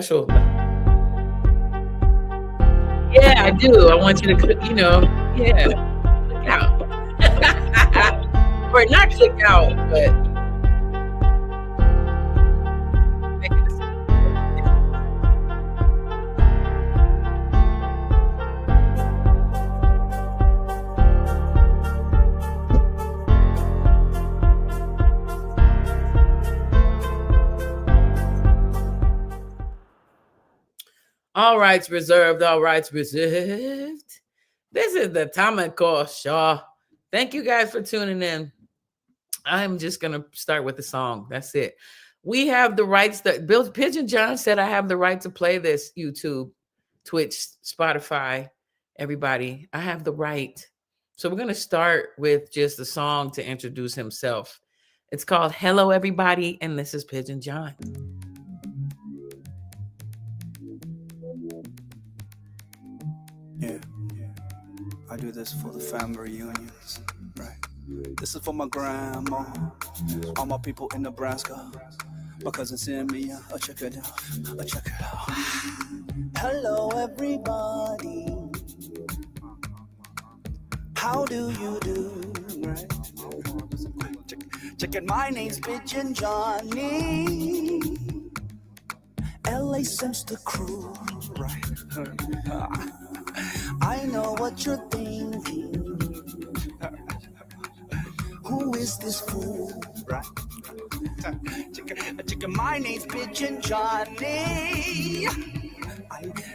special. Yeah, I do. I want you to, yeah, click out. Or not click out, but make it a all rights reserved. All rights reserved. This is the Atomic Show. Thank you guys for tuning in. I'm just going to start with the song. That's it. We have the rights that Pigeon John said I have the right to play this. YouTube, Twitch, Spotify, everybody. I have the right. So we're going to start with just a song to introduce himself. It's called Hello Everybody, and this is Pigeon John. Yeah, I do this for the family reunions, right? This is for my grandma, all my people in Nebraska. My cousin send me check it out, check it out. Hello everybody, how do you do, right? Check it, my name's Pigeon Johnny. LA sends the crew, right? I know what you're thinking. Who is this fool? Right? Check my name's Pigeon Johnny.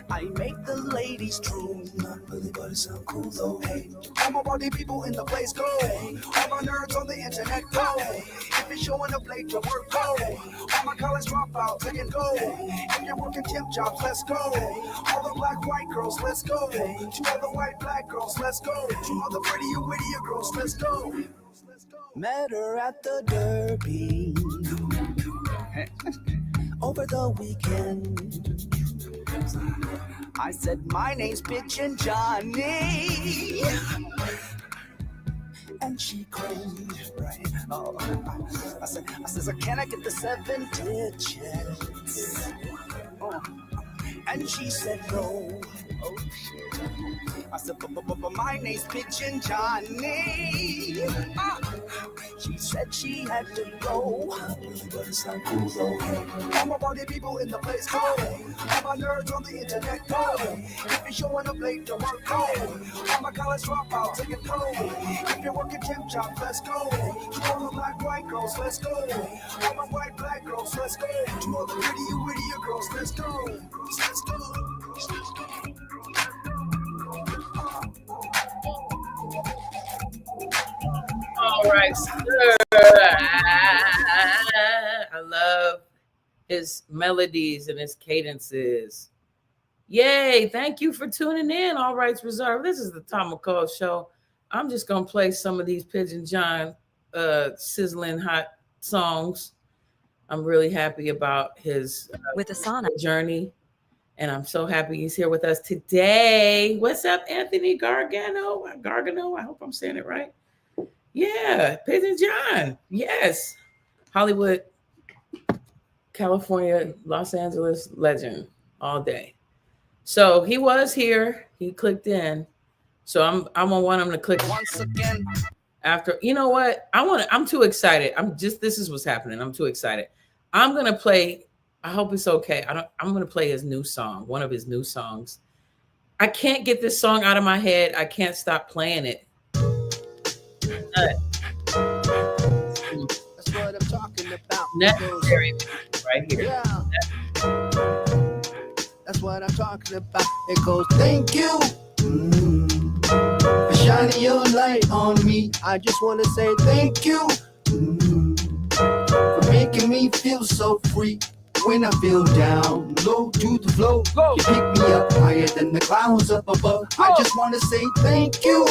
I make the ladies drool. Not really, but it sound cool though. Hey, all my party people in the place go. Hey, all my nerds on the internet go. Hey, if you're showing up late to work, go. Hey, all my college dropouts, they can go. Hey, if you're working temp jobs, let's go. Hey, all the black white girls, let's go. Hey, to all the white black girls, let's go. To all the prettier wittier girls, let's go. Met her at the Derby over the weekend. I said, my name's Pigeon Johnny. And she cringed, right? Oh, I said, can I get the 7 digits? Oh. And she said, no. Oh, shit. I said, but my name's Pigeon Johnny. She said she had to go. But it sound cool though. All my party people in the place go. All my nerds on the internet go. If you're showing up late to work, go. All my college dropouts, they can go. If you're working temp jobs, let's go. To all the black white girls, let's go. All my white black girls, let's go. To all the prettier wittier girls, let's go. Let's go. Let's go. All right, sir. I love his melodies and his cadences. Yay. Thank you for tuning in. All rights reserved. This is the Tom McCall Show. I'm just going to play some of these Pigeon John sizzling hot songs. I'm really happy about his with Asana journey. And I'm so happy he's here with us today. What's up, Anthony Gargano? I hope I'm saying it right. Yeah, Pigeon John. Yes. Hollywood, California, Los Angeles legend all day. So he was here. He clicked in. So I'm gonna want him to click once again. After, you know what? I'm too excited. This is what's happening. I'm too excited. I'm gonna play. I hope it's okay. I'm gonna play his new song, one of his new songs. I can't get this song out of my head. I can't stop playing it. That's what I'm talking about. Necessary right here. Yeah. That's what I'm talking about. It goes, thank you for shining your light on me. I just want to say thank you for making me feel so free. When I feel down, low to the flow, you pick me up higher than the clouds up above. I just want to say thank you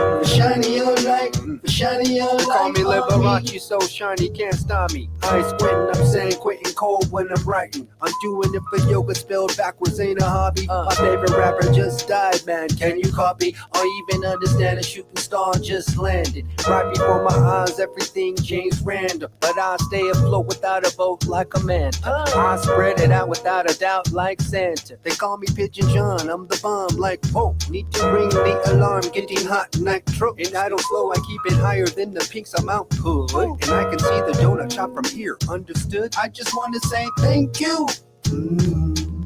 for shining your light Shiny your They call light me on me. Liberace, so shiny, can't stop me. I ain't squinting, I'm saying quitting cold when I'm writing. I'm doing it for yoga, spelled backwards, ain't a hobby. My favorite rapper just died, man, can you copy? Or even understand a shooting star just landed. Right before my eyes, everything changed random. But I stay afloat without a boat like a man. I spread it out without a doubt like Santa. They call me Pigeon John, I'm the bomb like Pope. Need to ring the alarm, getting hot nitro. And I don't slow, I keep it higher than the peaks I'm out hood. And I can see the donut shop from here, understood? I just want to say thank you.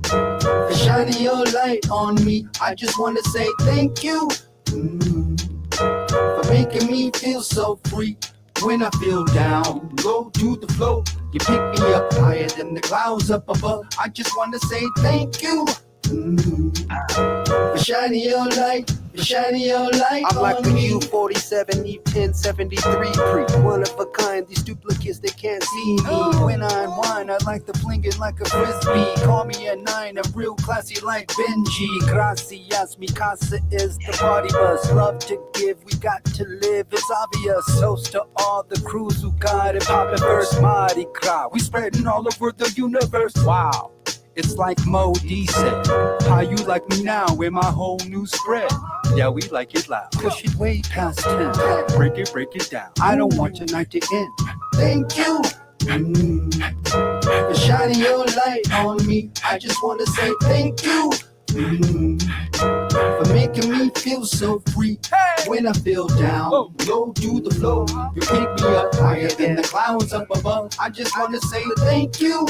For shining your light on me. I just want to say thank you. For making me feel so free. When I feel down, low to the flow. You pick me up higher than the clouds up above. I just want to say thank you. For shining your light. For shining your light I'm like on a me. U-47, E-1073 pre. One of a kind, these duplicates, they can't see me. When I unwind, I like to fling it like a frisbee. Call me a 9, I'm real classy like Benji. Gracias, mi casa is the party bus. Love to give, we got to live, it's obvious. Toast to all the crews who got it poppin' first. Mardi Gras, we spreading all over the universe. Wow. It's like Mo D said, how you like me now with my whole new spread? Yeah, we like it loud. Push it way past 10. Break it down. I don't want tonight to end. Thank you. For shining your light on me. I just want to say thank you. For making me feel so free. When I feel down, low to the flow. You pick me up higher than the clouds up above. I just want to say thank you.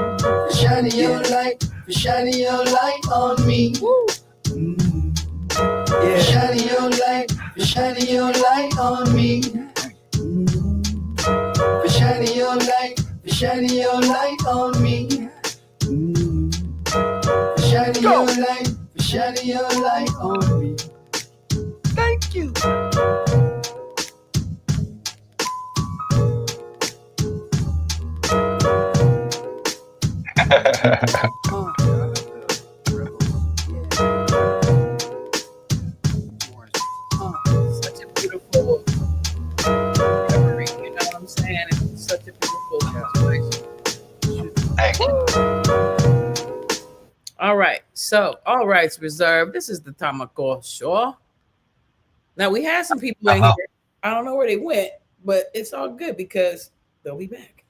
For shining your light. For shining your light on me. For shining your light. For shining your light on me. For shining your light. For shining your light on me. For shining your light. For shining your light on me. Thank you. Such a beautiful memory, you know what I'm saying? It's such a beautiful situation. Thank you. All right, so all rights reserved. This is the Tamako Show. Now we had some people in here. I don't know where they went, but it's all good because they'll be back.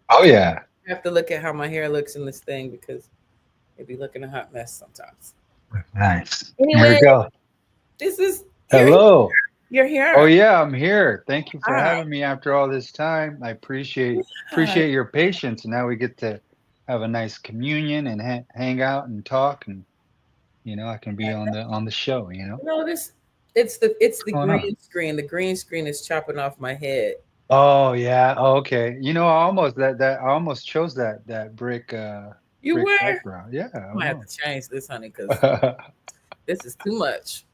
Oh yeah. I have to look at how my hair looks in this thing because it be looking a hot mess sometimes. Nice. Anyway, Here we go. This is Hello. You're here. Oh yeah, I'm here. Thank you for Hi. having me after all this time. I appreciate your patience. And now we get to have a nice communion and hang out and talk, and I can be on the show. No, it's the going green screen. The green screen is chopping off my head. Oh yeah. Oh, okay. I almost chose that brick. You brick were. background. Yeah. I might have to change this, honey, because Okay. this is too much.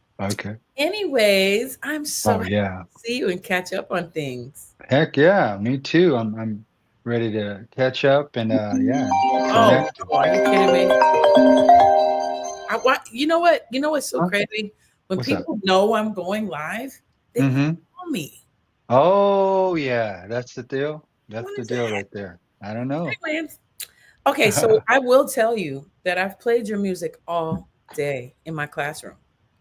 Anyways, I'm so happy to see you and catch up on things. Heck yeah, me too. I'm ready to catch up and yeah. Oh, are you kidding me? You know what? You know what's so crazy? When people know I'm going live, they call me. Oh yeah, that's the deal. That's the deal right there. I don't know. Okay, so I will tell you that I've played your music all day in my classroom.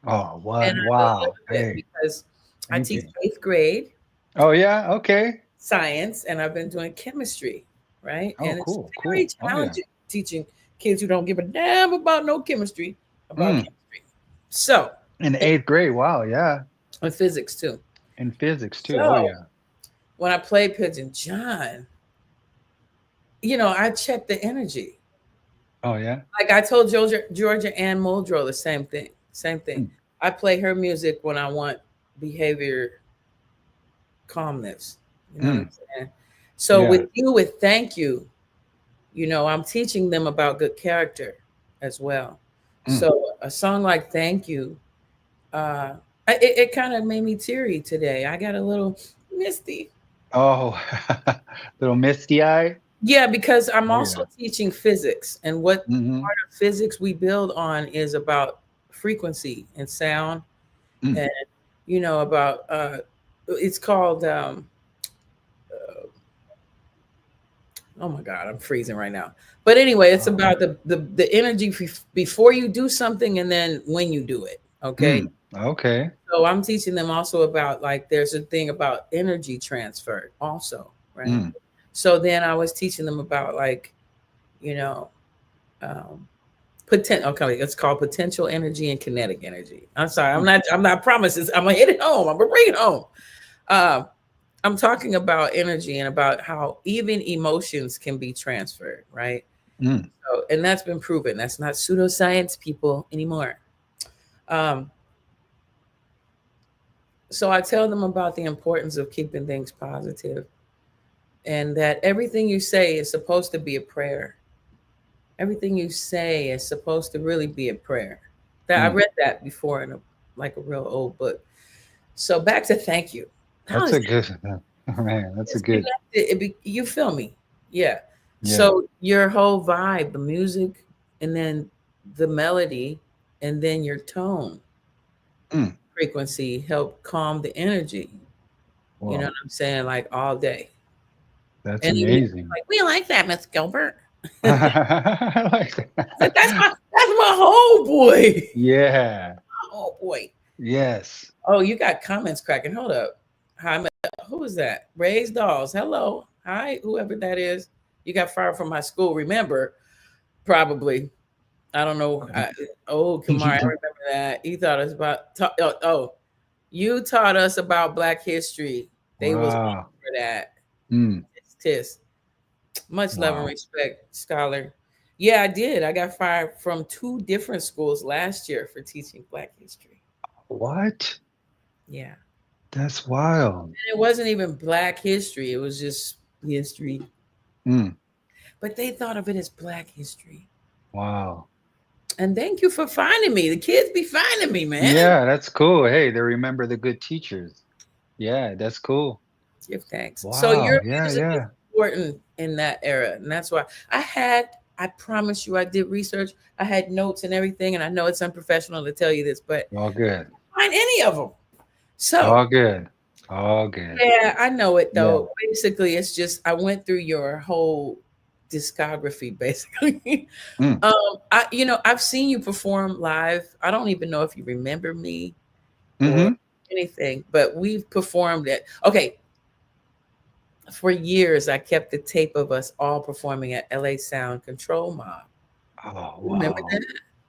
Oh, what? Wow. Hey. Because I teach 8th grade. Oh yeah, okay. Science, and I've been doing chemistry, right? Oh, and cool, it's very challenging teaching kids who don't give a damn about no chemistry, chemistry. So in 8th grade, wow, yeah. And physics too. In physics too. So, oh yeah. When I played Pigeon John, I checked the energy. Oh yeah. Like I told Georgia Ann Muldrow the same thing. Same thing. I play her music when I want behavior calmness. You know what I'm saying? So with thank you, I'm teaching them about good character as well. So a song like Thank You, it kind of made me teary today. I got a little misty. Oh, little misty eye. Yeah, because I'm also teaching physics, and what part of physics we build on is about frequency and sound, and about it's called oh my God, I'm freezing right now. But anyway, it's about the energy before you do something and then when you do it. Okay. Okay. So I'm teaching them also about, like, there's a thing about energy transfer also, right? Mm. So then I was teaching them about, like, you know, um, okay, it's called potential energy and kinetic energy. I'm sorry, I'm not promises. I'm gonna hit it home. I'm gonna bring it home. Uh, I'm talking about energy and about how even emotions can be transferred, right? Mm. So, and that's been proven. That's not pseudoscience, people, anymore. Um, so I tell them about the importance of keeping things positive, and that everything you say is supposed to be a prayer. Everything you say is supposed to really be a prayer. That I Mm. read that before in like a real old book. So back to thank you. How That's is a good man. That's a it's good. connected? You feel me? Yeah. Yeah. So your whole vibe, the music, and then the melody, and then your tone Mm. frequency help calm the energy. You know what Wow. I'm saying? Like all day. That's And then you're amazing. like, we like that, Miss Gilbert. I like I said, that. that's my whole boy. Yeah. Oh boy. Yes. Oh, you got comments cracking. Hold up. Hi, who is that? Raised Dolls. Hello. Hi, whoever that is. You got fired from my school. Remember, probably. I don't know. Oh, Kamar, I remember that. He taught us about. You taught us about Black history. They was on Wow. for that. Mm. Tis. Much love and Wow. respect, scholar. Yeah, I did. I got fired from 2 different schools last year for teaching Black history. What? Yeah. That's wild. And it wasn't even Black history, it was just history. Mm. But they thought of it as Black history. Wow. And thank you for finding me. The kids be finding me, man. Yeah, that's cool. Hey, they remember the good teachers. Yeah, that's cool. Give thanks. So Wow. your Yeah, music is yeah. important in that era. And that's why I promise you, I did research. I had notes and everything. And I know it's unprofessional to tell you this, but All good. find any of them. So, All good. All good. yeah, I know it Yeah. though. Basically, it's just I went through your whole discography, basically. Mm. I've seen you perform live. I don't even know if you remember me or Mhm. anything, but we've performed it. Okay, for years I kept the tape of us all performing at LA Sound Control Mob. Oh, Remember wow. that?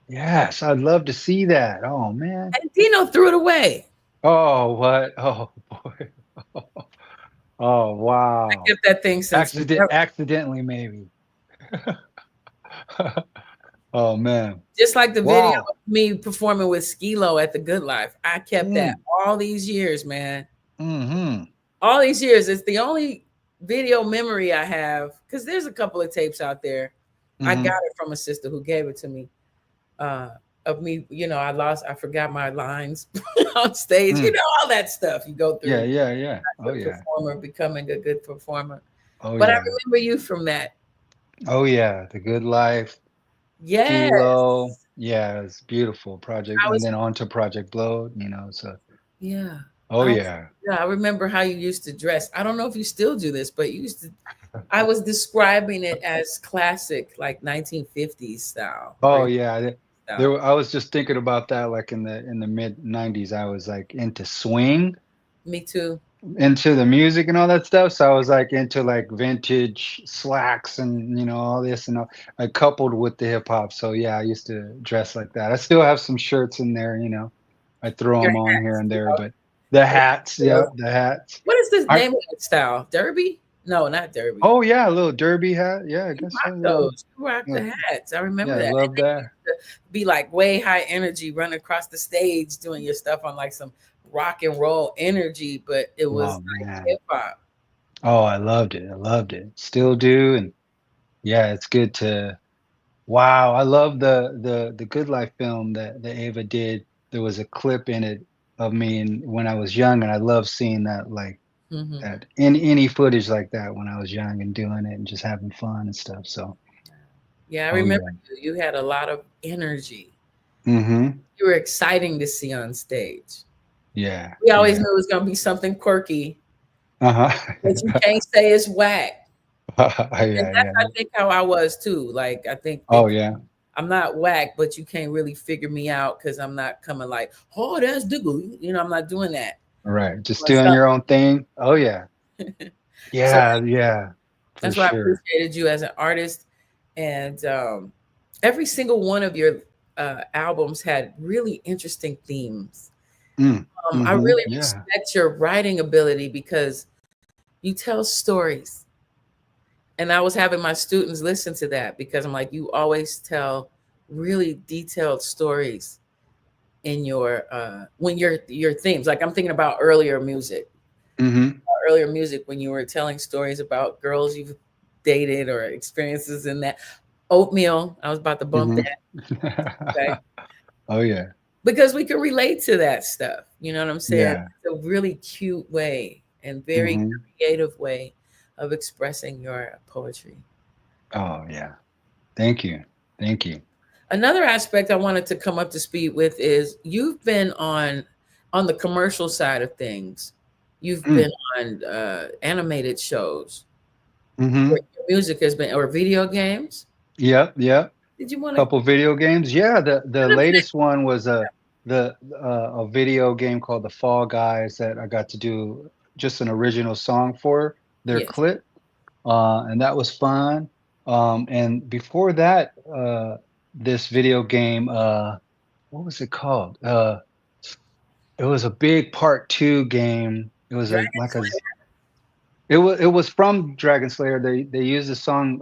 Yes, I'd love to see that. Oh, man. And Dino threw it away. Oh, what? Oh, boy. Oh, I wow. kept that thing since Accidentally, maybe. Oh, man. just like the video Wow. of me performing with Skilo at the Good Life. I kept that Mm. all these years, man. Mhm. All these years. It's the only video memory I have, because there's a couple of tapes out there. I got Mhm. it from a sister who gave it to me. Uh, of me, I forgot my lines on stage. Mm. All that stuff you go Yeah, through yeah, yeah. as Oh, a yeah. performer, becoming a good performer. Oh, But I yeah. remember you from that. Oh, yeah. The Good Life, Yes. Kilo. Yeah, it's beautiful project. I And was then on to Project Blow, so Yeah. oh, I was, yeah. yeah, I remember how you used to dress. I don't know if you still do this, but you used to I was describing it as classic, like 1950s style or Oh, yeah. style. I was just thinking about that, like, in the mid-90s, I was, like, into swing, Me too. into the music and all that stuff, so I was, like, into, like, vintage slacks and, all this and all, coupled with the hip hop, so, yeah, I used to dress like that. I still have some shirts in there. I throw Your them on here hats, and there, but the hats, those- yep, the hats. What is this I name of that style? Derby? No, not Derby. Oh, yeah, a little derby hat, yeah, I You guess rock so, yeah. those. You rock Yeah, the hats. I remember yeah, I that. And love then you that. used to be like way high energy, running across the stage, doing your stuff on like some rock and roll energy, but it was Oh, like man. hip hop. Oh, I loved it, still do, and yeah, it's good to wow, I love the Good Life film that Ava did. There was a clip in it of me and when I was young, and I love seeing that, like, Hmm. that in any footage like that when I was young and doing it and just having fun and stuff, so Yeah, I oh, remember yeah. you. You had a lot of energy. Mhm. You were exciting to see on stage. Yeah. We always Yeah. knew it was gonna be something quirky that you Uh-huh. can't say is whack. And Yeah, that's yeah. I think how I was too. Like I think Oh, that yeah. I'm not whack, but you can't really figure me out because I'm not coming like, oh, that's Diggle. I'm not doing that. Right. Just Or doing your own thing. Oh, yeah. something. So Yeah, yeah. For that's why I sure. appreciated you as an artist. And every single one of your albums had really interesting themes. Mm. I Mhm. really Yeah. respect your writing ability because you tell stories. And I was having my students listen to that because I'm like, you always tell really detailed stories in your when your themes. Like I'm thinking about Mhm. earlier music when you were telling stories about girls you've dated or experiences in that. Oatmeal, I was about to bump Mhm. that, okay? Oh, yeah. Because we can relate to that stuff. You know what I'm saying? Yeah. It's a really cute way and very Mhm. creative way of expressing your poetry. Oh, yeah. Thank you. Thank you. Another aspect I wanted to come up to speed with is you've been on the commercial side of things. You've been Mm. on animated shows where Mhm. your music has been, or video games. Yep, yep. Did you want to? Couple video games. Yeah, the latest one was a video game called The Fall Guys that I got to do just an original song for their Yes, clip, and that was fun. And before that, this video game, what was it called? It was a big part 2 game. It was a Dragon like a Slayer. it was from Dragon Slayer. They used a song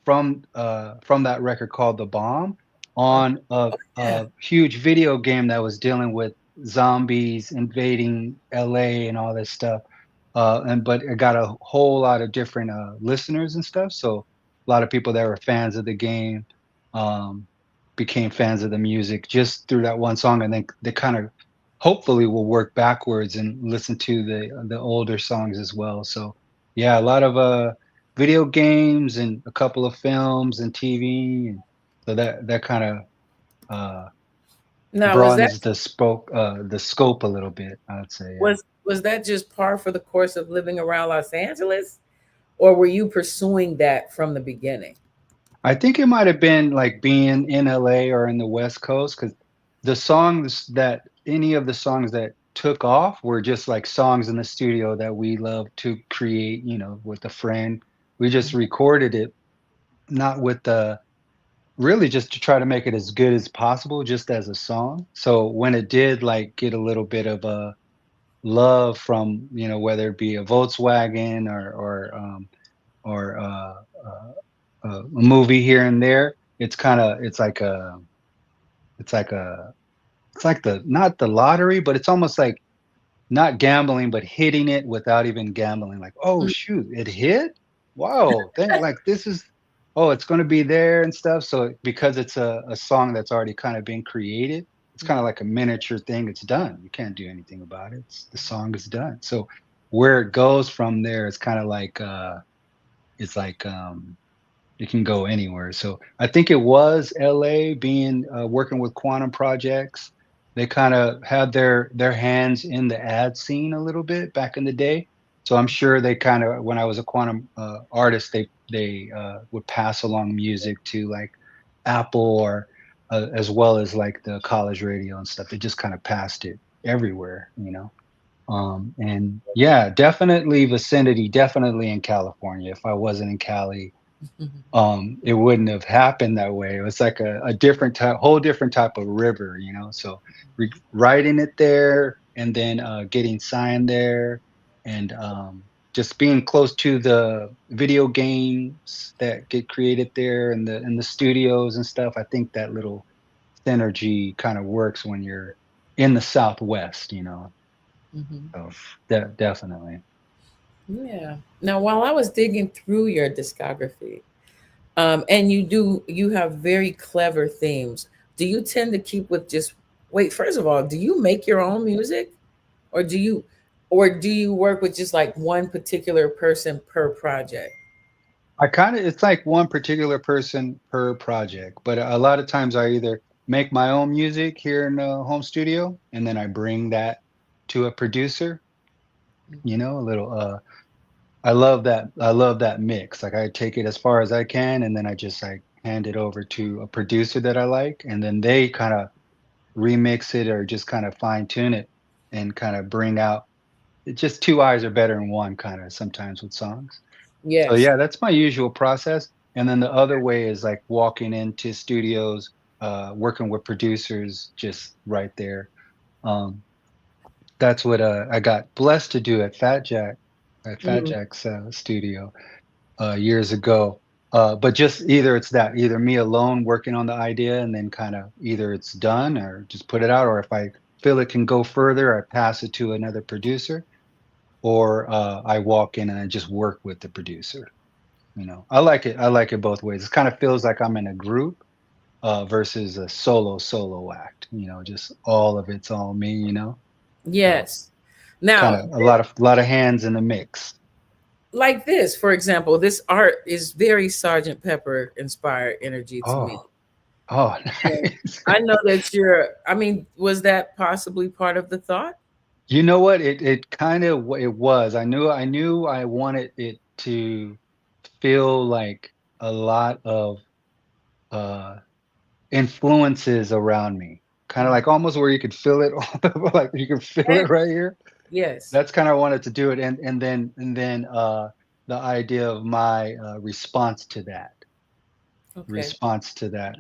from that record called The Bomb Oh, on yeah. a huge video game that was dealing with zombies invading LA and all this stuff. And but it got a whole lot of different listeners and stuff. So a lot of people that were fans of the game um, became fans of the music just through that one song, and then they kind of hopefully will work backwards and listen to the older songs as well. So yeah, a lot of video games and a couple of films and TV, and so that kind of uh Now, broadens the scope a little bit, I would say. Yeah. was that just par for the course of living around Los Angeles, or were you pursuing that from the beginning? I think it might have been like being in LA or in the West Coast, because any of the songs that took off were just like songs in the studio that we love to create, with a friend. We just recorded it, not with the really just to try to make it as good as possible, just as a song. So when it did like get a little bit of a love from, whether it be a Volkswagen or a movie here and there, it's like a it's like the not the lottery, but it's almost like not gambling, but hitting it without even gambling. Like, oh Mm, shoot, it hit! Wow, thank like this is oh, it's gonna be there and stuff. So because it's a song that's already kind of been created, it's kind of like a miniature thing. It's done. You can't do anything about it. The song is done. So where it goes from there is kind of like it's like it can go anywhere. So I think it was LA being working with Quantum Projects. They kind of had their hands in the ad scene a little bit back in the day. So I'm sure they kind of when I was a Quantum artist, they would pass along music to like Apple or as well as like the college radio and stuff. They just kind of passed it everywhere. And yeah, definitely vicinity, definitely in California. If I wasn't in Cali, mhm. it wouldn't have happened that way. It was like a different type, whole different type of river. So writing it there and then getting signed there, and just being close to the video games that get created there and the studios and stuff. I think that little synergy kind of works when you're in the Southwest. Mhm. So definitely. Yeah. Now, while I was digging through your discography, and you have very clever themes. Do you tend to keep with just wait? First of all, do you make your own music, or do you work with just like one particular person per project? It's like one particular person per project, but a lot of times I either make my own music here in the home studio, and then I bring that. to a producer, Mhm. a little I love that mix. Like I take it as far as I can and then I just like hand it over to a producer that I like and then they kind of remix it or just kind of fine tune it and kind of bring out it just two eyes are better than one kind of sometimes with songs. So Yes. yeah, that's my usual process. And then the other way is like walking into studios, working with producers just right there. Um, that's what I got blessed to do at Fat Mhm. Jack's studio years ago. But just either it's that, either me alone working on the idea and then kind of either it's done or just put it out, or if I feel it can go further, I pass it to another producer, or I walk in and I just work with the producer. I like it. I like it both ways. It kind of feels like I'm in a group versus a solo act. Just all of it's all me. So Yes. kind Now, of a lot of hands in the mix. like this, for example, this art is very Sergeant Pepper inspired energy to me. Oh, oh, And nice. I know that I mean, was that possibly part of the thought? You know what? It kind of it was. I knew I wanted it to feel like a lot of uh influences around me. Kind of Mhm. like almost where you could feel it like you can feel Yes. it right here. Yes. That's kinda wanted to do it, and then the idea of my, Okay. response to that,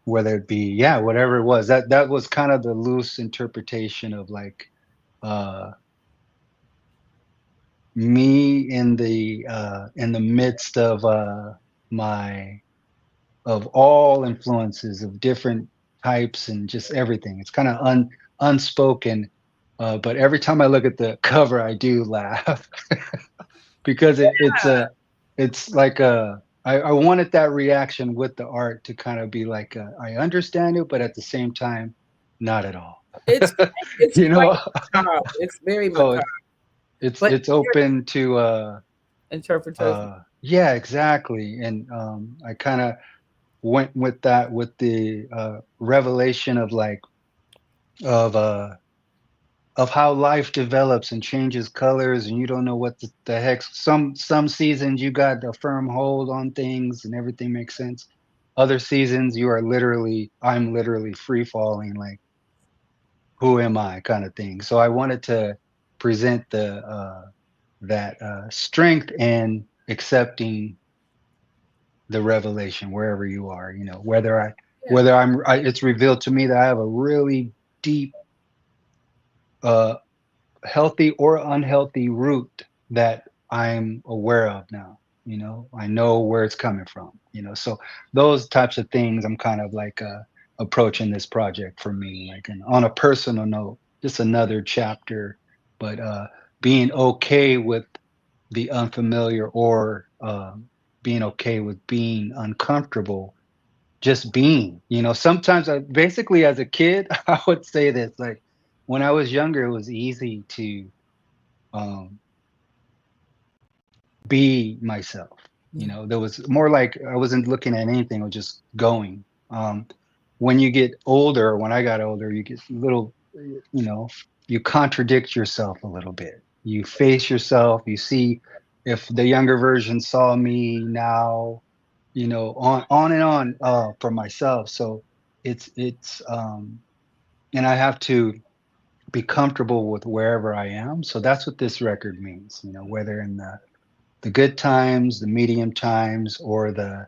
whether it be yeah, whatever it was, that was kind of the loose interpretation of, like, uh, me in the midst of, my of all influences of different types and just everything. It's kinda unspoken, but every time I look at the cover, I do laugh. Because it's like I wanted that reaction with the art to kind of be like, I understand it, but at the same time, not at all. It's You quite know? macabre. It's very So macabre, it's but it's open to, interpretation. yeah, exactly, and, I kinda went with that with the, revelation of, like of, how life develops and changes colors and you don't know what the heck some seasons you got a firm hold on things and everything makes sense. Other seasons I'm literally free falling like who am I kind of thing. So I wanted to present the that strength and accepting the revelation wherever you are, Yeah. whether it's revealed to me that I have a really deep uh healthy or unhealthy root that I'm aware of now. I know where it's coming from. So those types of things I'm kind of like approaching this project for me, like on a personal note, just another chapter, but being okay with the unfamiliar or being okay with being uncomfortable just being. Sometimes I basically as a kid, I would say this like when I was younger, it was easy to um, be myself. Mm. There was more like I wasn't looking at anything, I was just going. When you get older, when I got older, you get a little, you contradict yourself a little bit. You face yourself, you see if the younger version saw me now, on and on for myself. So and I have to be comfortable with wherever I am. So that's what this record means, whether in the good times, the medium times, or the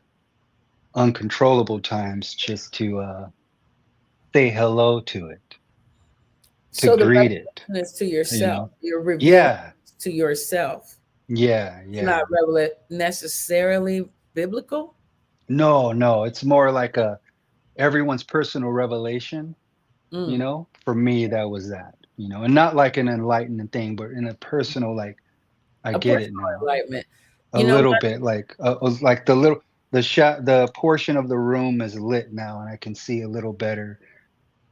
uncontrollable times, just to say hello to it, to So the greet it, revelation is to you yourself. know? You're revealing Yeah, to yourself. yeah, It's yeah. not necessarily biblical. No, no, it's more like everyone's personal revelation, Mm. For me, that was that, and not like an enlightening thing, but in a personal, like, I A get it personal now. enlightenment. A You know little what? bit, like the portion of the room is lit now, and I can see a little better.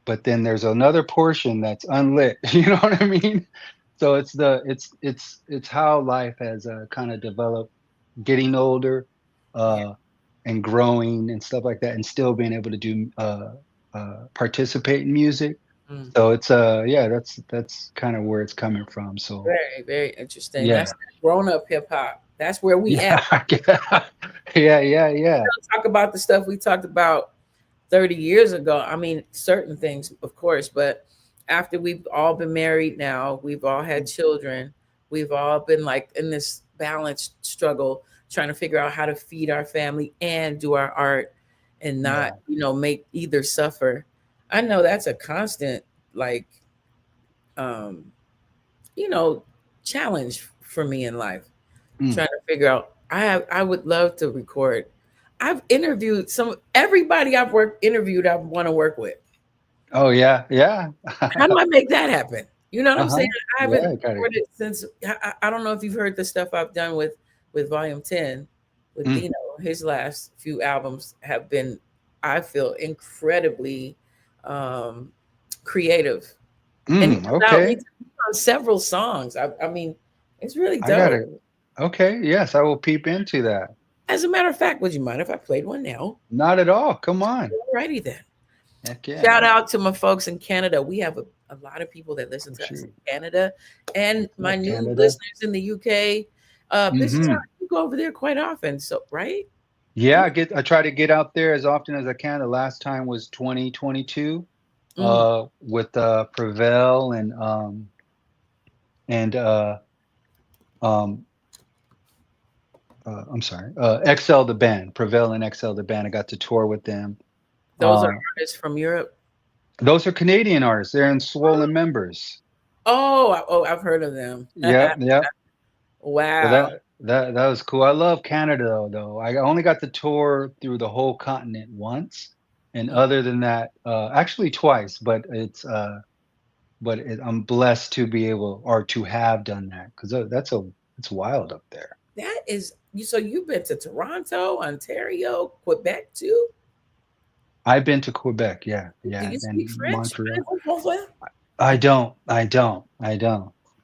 But then there's another portion that's unlit. You know what I mean? So it's how life has kind of developed, getting older, Yeah. uh, and growing and stuff like that, and still being able to do participate in music, Mm. So it's yeah, that's kind of where it's coming from. So Very, very interesting. yeah. That's grown up hip hop. That's where we at. Yeah. Yeah, yeah, yeah. Talk about the stuff we talked about 30 years ago. I mean, certain things, of course, but after we've all been married now, we've all had children, we've all been like in this balanced struggle, trying to figure out how to feed our family and do our art and not, Yeah. make either suffer. I know that's a constant, like, um, you know, challenge for me in life, Mm. trying to figure out. I would love to record. I've interviewed everybody I've interviewed I want to work with. Oh yeah, yeah. How do I make that happen? You know what I'm saying? Uh-huh. I haven't Yeah, got it. recorded since I don't know if you've heard the stuff I've done with Volume 10 with Mm. Dino. His last few albums have been, I feel, incredibly um, creative, and he Mm, allowed me okay. to be on several songs. I mean, it's really I got dope. it. Okay, yes, I will peep into that. As a matter of fact, would you mind if I played one now? Not at all. Come on. Alrighty then. Heck yeah. Shout out to my folks in Canada. We have a lot of people that listen Oh, to us shoot. in Canada, and Yeah, my new Canada. listeners in the UK. Pigeon, Mm-hmm. you go over there quite often, so right? Yeah, I try to get out there as often as I can. The last time was 2022 Mm, with Prevail and um I'm sorry, XL the band, Prevail and XL the band. I got to tour with them. those are Uh, artists from Europe. those are Canadian artists. They're in Swollen Members. Oh, I've heard of them. Yep, yep. So Wow. that was cool. I love Canada though. I only got to tour through the whole continent once, and Mm. other than that, actually twice. I'm blessed to be able or to have done that because it's wild up there. That is you. So you've been to Toronto, Ontario, Quebec too. I've been to Quebec, yeah, Do yeah, you and speak French? Montreal. I don't.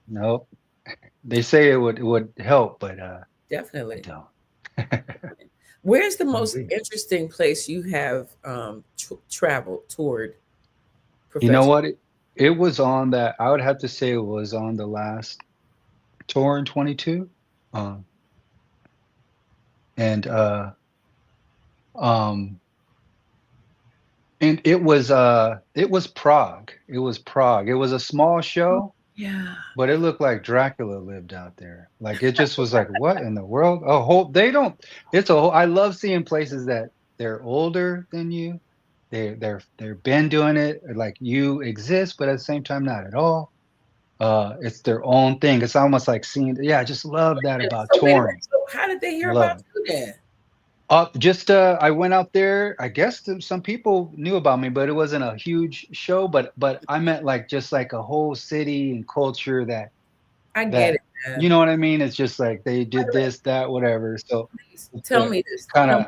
Nope. They say it would help, but I Definitely. don't. Where's the most Indeed. interesting place you have traveled, toured You know professionally? what? It was on that. I would have to say it was on the last tour in 22. Um, and um, and it was Prague. It was Prague. It was a small show, Yeah. but it looked like Dracula lived out there. Like it just was like, what in the world? A whole they don't it's a whole I love seeing places that they're older than you. They've been doing it, like you exist, but at the same time not at all. It's their own thing. It's almost like seeing yeah, I just love that about So wait a minute. touring. So how did they hear Love about it. you then? Just I went out there. I guess some people knew about me, but it wasn't a huge show. But I meant like just like a whole city and culture I get that it, man. you know what I mean. It's just like they did this, that, whatever. So Please tell me it this. kind of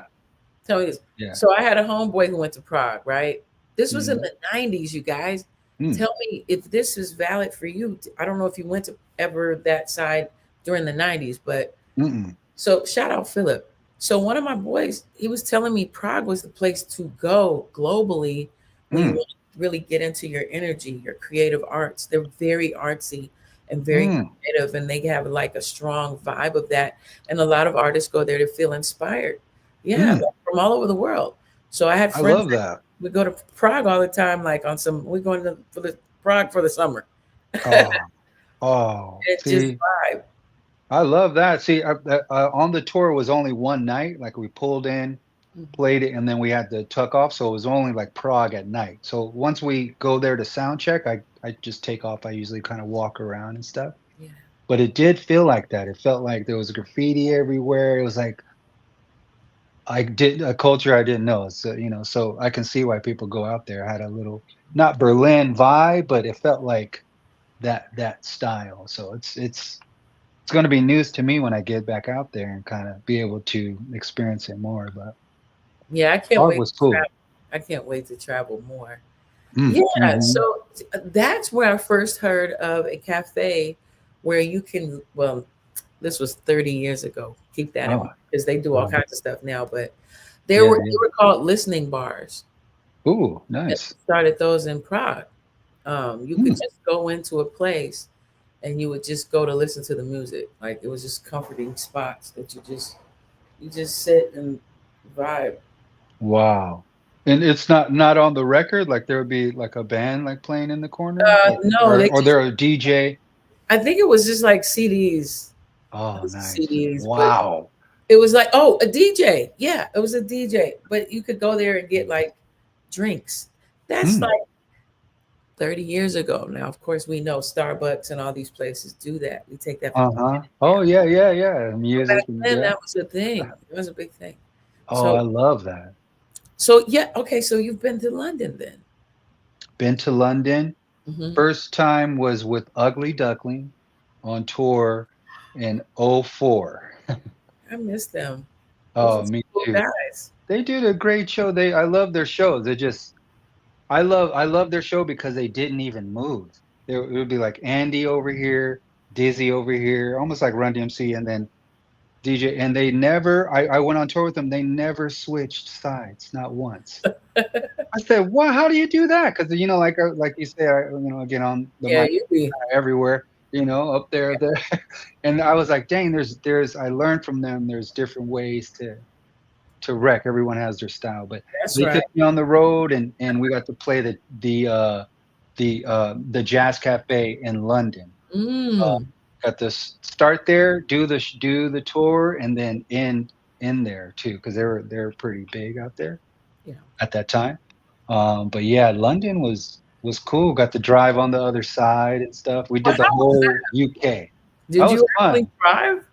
Tell me this. yeah. So I had a homeboy who went to Prague, right? This was in Mhm. the 90s, you guys. Mm, Tell me if this is valid for you. I don't know if you went to ever that side during the 90s, but mm-mm, so shout out Philip. So one of my boys, he was telling me Prague was the place to go globally when you mm, want to really get into your energy, your creative arts. They're very artsy and very mm, creative, and they have like a strong vibe of that. And a lot of artists go there to feel inspired. Yeah, mm. from all over the world. So I had I friends love that that. we go to Prague all the time, like on some we're going to for the Prague for the summer. Oh, oh. It just See, vibe. I love that. See, on the tour was only one night. Like we pulled in, Mhm. played it, and then we had to tuck off. So it was only like Prague at night. So once we go there to sound check, I just take off. I usually kind of walk around and stuff. Yeah. But it did feel like that. It felt like there was graffiti everywhere. It was like I did a culture I didn't know. So so I can see why people go out there. I had a little not Berlin vibe, but it felt like that style. So it's going to be news to me when I get back out there and kind of be able to experience it more. But Yeah, I can't art wait was to cool. travel. I can't wait to travel more. Mm, Yeah, mhm. so that's where I first heard of a cafe where you can, well, this was 30 years ago. Keep that in Oh, mind because they do all wow. kinds of stuff now, but Yeah, they yeah. were called listening bars. Ooh, And nice. we started those in Prague. You could Hmm. just go into a place and you would just go to listen to the music. Like it was just comforting spots that you just sit and vibe. Wow. And it's not on the record. Like there would be like a band like playing in the corner, like No, they or just there a DJ. I think it was just like CDs. It Oh, was nice. CDs, but Wow. it was like, oh, a DJ. Yeah, it was a DJ. But you could go there and get like drinks. That's Hmm. like 30 years ago. Now, of course, we know Starbucks and all these places do that. We take that for Uh-huh. granted Oh now. yeah, yeah, yeah. But back Music and then, yeah. that was a thing. It was a big thing. Oh, So, I love that. so yeah, okay. So you've been to London then? Been to London. Hmm. First time was with Ugly Duckling on tour in '04. I miss them. Those are Oh, some me cool too. guys. They did a great show. I love their shows. They just I love their show because they didn't even move. It would be like Andy over here, Dizzy over here, almost like Run DMC, and then DJ. And they never. I went on tour with them. They never switched sides, not once. I said, "What? How do you do that?" Because like you say, I get on the Yeah, mic you be. everywhere, up there. And I was like, "Dang, there's." I learned from them. There's different ways to wreck. Everyone has their style, but That's they right. took me on the road, and we got to play the Jazz Cafe in London. Uh, Mm. got to start there, do the tour, and then end in there too, because they're pretty big out there Yeah. at that time. But yeah, London was cool. Got to drive on the other side and stuff. We Well, did the how was whole that? UK. That Did was you actually fun. drive?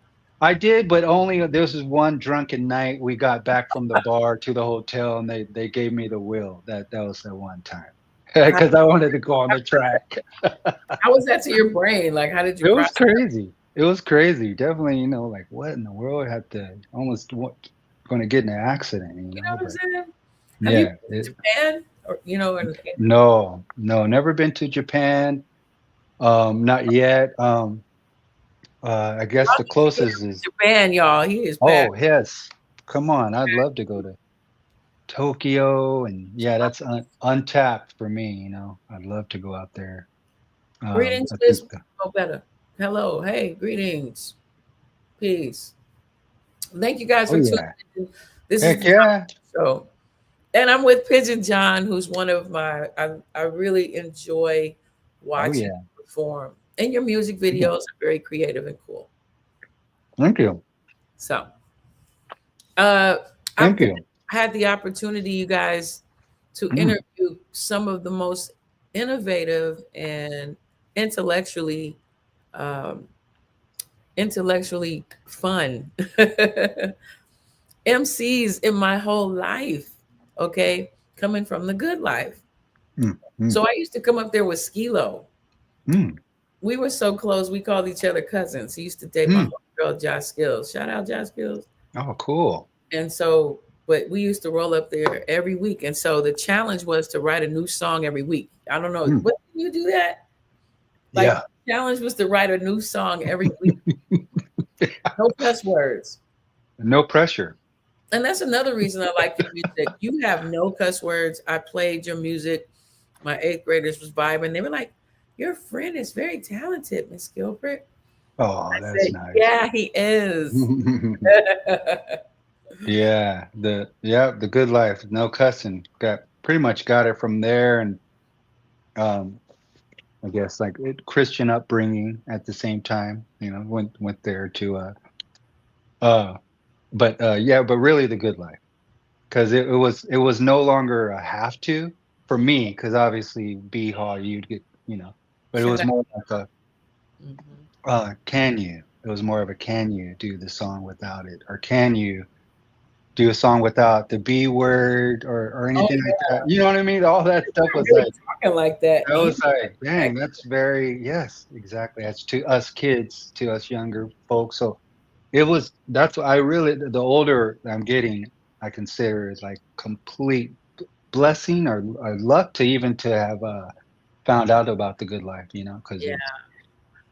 I did, but only this was one drunken night. We got back from the bar to the hotel, and they gave me the wheel. That was the one time How, because I wanted to go on the track. how was that to your brain? Like, how did you It was process? crazy. It was crazy. Definitely, like what in the world had to almost going to get in an accident, You know what I'm but saying? Have you yeah. been to Japan or No, no, never been to Japan. Not yet. I guess y'all the need to get closest him is to Japan, y'all. He is bad. oh yes. Come on, I'd love to go to Tokyo, and yeah, that's untapped for me. I'd love to go out there. Greetings, I think Miss. Oh, better. Hello, hey, greetings, peace. Thank you guys oh for tuning yeah, in. This is heck the yeah, show, and I'm with Pigeon John, who's one of my. I really enjoy oh watching yeah. you perform, and your music videos are very creative and cool. Thank you, So, uh, I've thank been, you. had the opportunity, you guys, to Mm, interview some of the most innovative and intellectually um, intellectually fun MCs in my whole life. Okay, coming from the good life. mm, mm, So I used to come up there with Skilo. mm, We were so close. We called each other cousins. He used to date my mm. homegirl, Josh Skills. Shout out, Josh Skills. Oh, cool. And so, but we used to roll up there every week. And so the challenge was to write a new song every week. I don't know, Mm, but can you do that? Like, yeah. the challenge was to write a new song every week. No cuss words. No pressure. And that's another reason I like your music. You have no cuss words. I played your music. My eighth graders was vibing. They were like, "Your friend is very talented, Miss Gilbert." Oh, I that's said, nice. "Yeah, he is." Yeah, the good life, no cussing. Got pretty much got it from there, and um, I guess like Christian upbringing at the same time. Went there to uh, but yeah, but really the good life, because it was no longer a have to for me, because obviously B Hall you'd get but it Shout was out. more like a Mhm. can you? It was more of a can you do the song without it, or can you do a song without the B word or Oh anything like yeah, that. You know what I mean? All that stuff I'm was really like talking like that, that and you was like, like, dang, that's very yes, exactly. That's to us kids, to us younger folks. So that's what I really the older I'm getting, I consider it like complete blessing or luck to even to have found out about the good life, because yeah, it's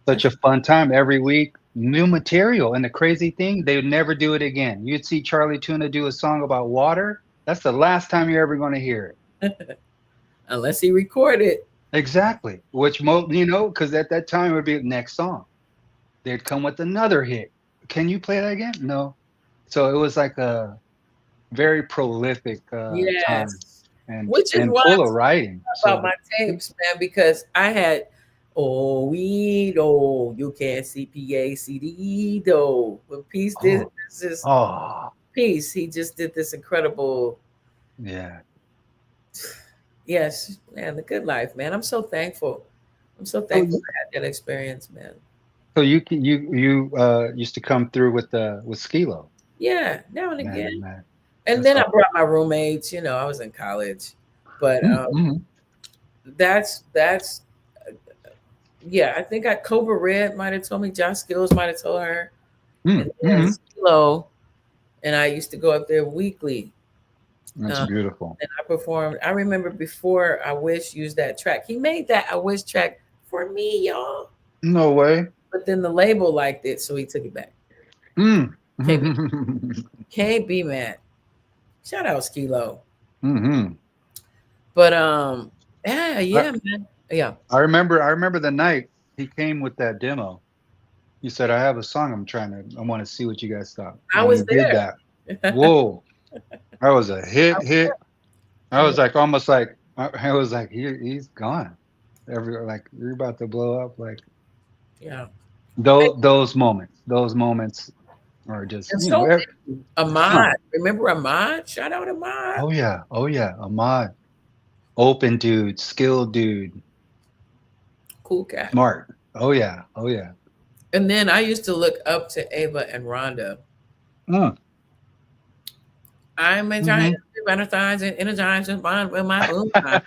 such that's a fun time every week. New material. And the crazy thing, they would never do it again. You'd see Charlie Tuna do a song about water. That's the last time you're ever going to hear it. unless he recorded. Exactly. Which because at that time it would be next song. They'd come with another hit. Can you play that again? No. So it was like a very prolific time Yes. and Which is why full of writing. about So my tapes, man, because I had you can't see PACD though. But Peace did oh this oh Peace. He just did this incredible, yeah. yes, man, the good life, man. I'm so thankful. I'm so So thankful I had that experience, man. you used to come through with Skilo. Yeah, now and again. Man, And that's then I all. brought my roommates, I was in college. But Mm-hmm. that's yeah, I think Cobra Red might have told me, Josh Skills might have told her. And then Mm-hmm. Skilo and I used to go up there weekly. That's Um, beautiful. and I performed. I remember before I Wish used that track. He made that I Wish track for me, y'all. No way. But then the label liked it, so he took it back. Mm. Can't be, Mm-hmm. can't be mad. Shout out Skilo. Mm-hmm. But yeah, man. Yeah. I remember the night he came with that demo. He said, I have a song I want to see what you guys thought. I And he was did there. that. Whoa. That was a hit. I was like almost like I was like he's gone. Like you're about to blow up. Like Yeah. those moments are just And so many. huh. Ahmad. Remember Ahmad? Shout out Ahmad. Oh yeah, Ahmad, open dude, skilled dude, Cool cat. smart. Oh yeah. And then I used to look up to Ava and Rhonda. Mm. I'm trying Hmm. to energize and energize and bond with my boom. I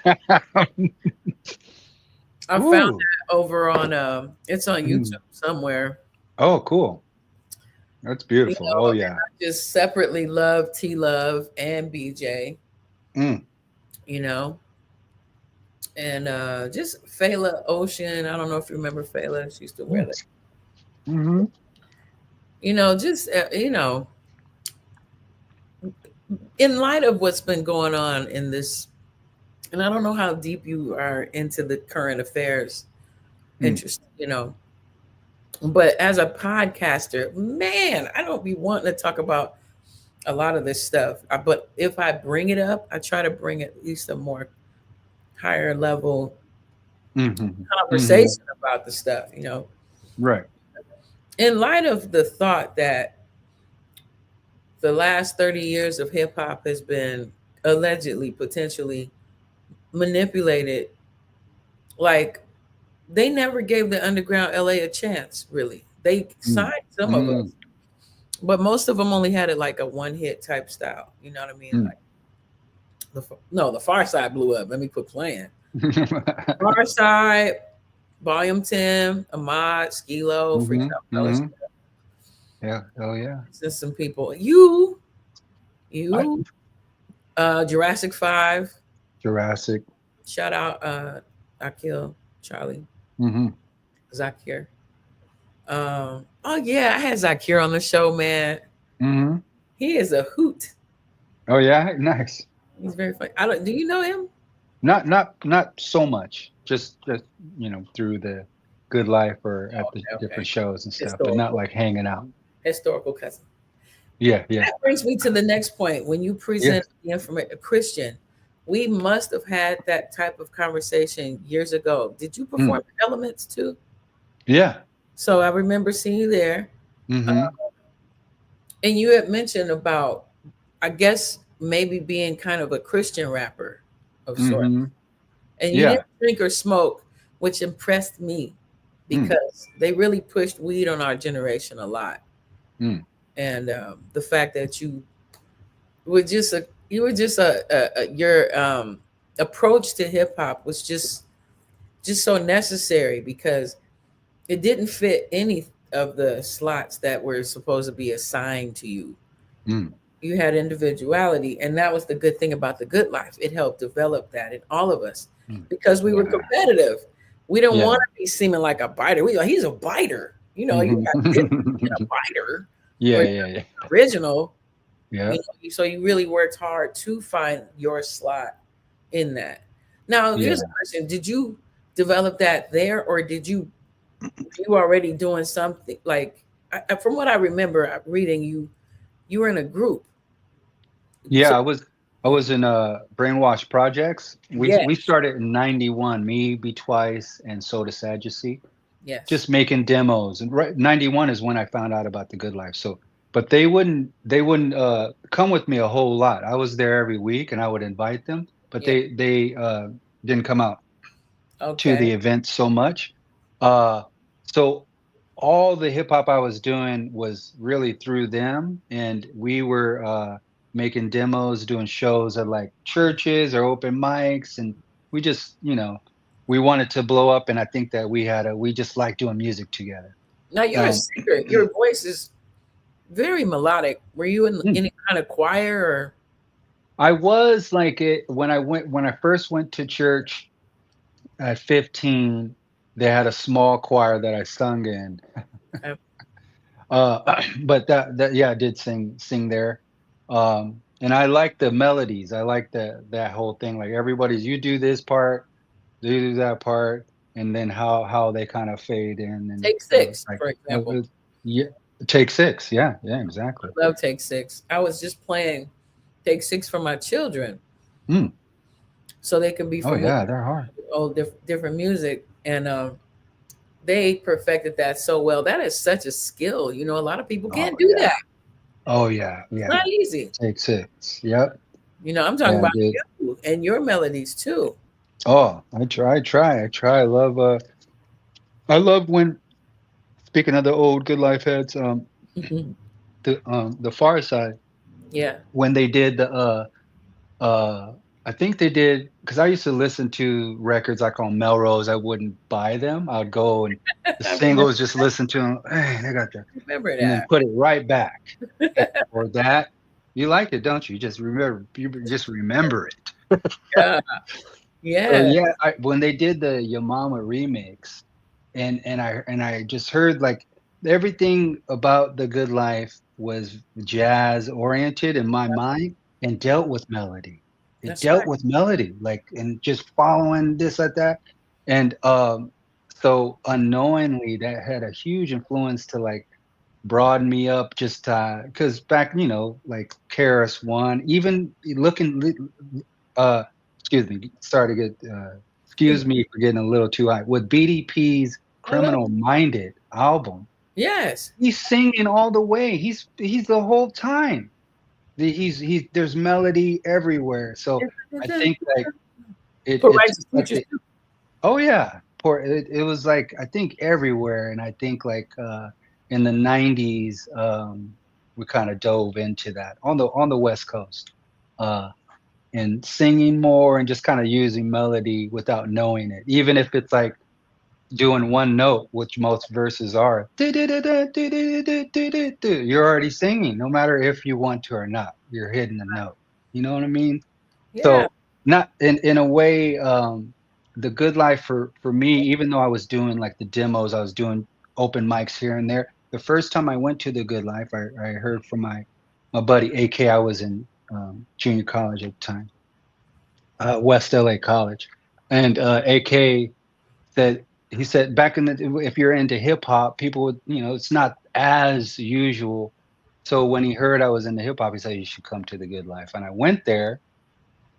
found Ooh. that over on it's on Mm. YouTube somewhere. Oh, cool. That's beautiful. Oh And yeah. I just separately love T Love and BJ, Mm. you know, and just Fela Ocean. I don't know if you remember Fela. She used to wear that. Mm-hmm. Just in light of what's been going on in this, and I don't know how deep you are into the current affairs Mm. interest, but as a podcaster, man, I don't be wanting to talk about a lot of this stuff. But if I bring it up, I try to bring at least a more higher level Mm-hmm. Mm-hmm. conversation about the stuff. Right. In light of the thought that the last 30 years of hip hop has been allegedly, potentially manipulated, like they never gave the underground LA a chance, really. They Mm. signed some of us, Mm. but most of them only had it like a one hit type style. You know what I mean? Mm. Like the Far Side blew up. Let me quit playing. Far Side, Volume 10, Ahmad, Skilo, Mm-hmm. Freestyle Mm-hmm. Fellowship, Yeah. Oh yeah. and some people. You, I, you, Jurassic 5. Jurassic. Shout out Akil, Charlie, Mm-hmm. Zakir. Oh yeah, I had Zakir on the show, man. Mm-hmm. He is a hoot. Oh yeah. Nice. He's very funny. I don't. Do you know him? Not so much. Just through the Good Life or at the Okay, okay. different shows and stuff, but not Historical, like hanging out. historical cousin. Yeah. Yeah. That brings me to the next point. When you Yeah. present the information, a Christian, we must have had that type of conversation years ago. Did you Mm. perform the Elements too? Yeah. So I remember seeing you there, uh, Mm-hmm. and you had mentioned about, I guess, maybe being kind of a Christian rapper of sorts. Mm-hmm. And you Yeah. didn't drink or smoke, which impressed me Mm. because they really pushed weed on our generation a lot. Mm. And the fact that you were just your approach to hip hop was just so necessary because it didn't fit any of the slots that were supposed to be assigned to you. Mm. You had individuality, and that was the good thing about the good life. It helped develop that in all of us Mm. because we were Yeah. competitive. We didn't Yeah. want to be seeming like a biter. We like he's a biter. You got this being a Mm-hmm. biter Yeah. or Yeah. Yeah. original. Yeah. So you really worked hard to find your slot in that. Now, here's Yeah. a question: Did you? develop that there, or did you already doing something like? From what I remember reading, you were in a group. Yeah, So I was in Brainwash Projects. We yes, started in '91. Me, Be Twice, and Soda Sadducee, yes, just making demos. And right, '91 is when I found out about the Good Life. So, but they wouldn't come with me a whole lot. I was there every week, and I would invite them, but yeah, they didn't come out to okay, the event so much. Uh, so all the hip hop I was doing was really through them, and we were making demos, doing shows at like churches or open mics, and we just, we wanted to blow up, and I think that we just like doing music together. now you're a Um, singer. Your voice is very melodic. Were you in hmm, any kind of choir or? I was like it when I first went to church at 15. They had a small choir that I sung in. Okay. But that yeah, I did sing there. And I like the melodies. I like that whole thing. Like everybody's, you do this part, you do that part, and then how they kind of fade in, and Take I was Six, like, for example. yeah, take six. Yeah, yeah, exactly. I love Take Six. I was just playing Take Six for my children Mm. so they can be Oh familiar yeah, they're hard. with all different music. And they perfected that so well. That is such a skill. A lot of people Oh can't do yeah. that. Oh yeah, It's yeah. not easy. Take six. Yep. I'm talking Yeah, I about did. you and your melodies too. Oh, I try. I love when, speaking of the old Good Life heads, the Far Side, Yeah. when they did uh I think they did, because I used to listen to records like on Melrose. I wouldn't buy them. I would go and the I remember, singles, just listen to them. Hey, they got the, remember and then that. put it right back. Hey, or that. You like it, don't you? You just remember it. Yeah. So Yeah. yeah, when they did the Yamama remix, and I just heard like everything about the Good Life was jazz oriented in my mind and dealt with melody. It That's right. dealt with melody, like, and just following this like that. And so unknowingly that had a huge influence to like broaden me up, just because back, like KRS One, even looking uh, excuse me, sorry to get, excuse me for getting a little too high. With BDP's I love Criminal Minded album, Yes. he's singing all the way. He's the whole time. There's melody everywhere. So I think like For it's righteous like teachers too. oh yeah, it was like I think everywhere, and I think like in the '90s, we kind of dove into that on the West Coast. Uh, and singing more and just kind of using melody without knowing it, even if it's like doing one note, which most verses are. You're already singing, no matter if you want to or not. You're hitting the note. You know what I mean? Yeah. So not in a way, the Good Life for me, even though I was doing like the demos, I was doing open mics here and there. The first time I went to the Good Life, I heard from my buddy AK. I was in junior college at the time, West LA College, and AK said, he said back in the, if you're into hip hop, people would, it's not as usual. So when he heard I was into hip hop, he said you should come to the Good Life, and I went there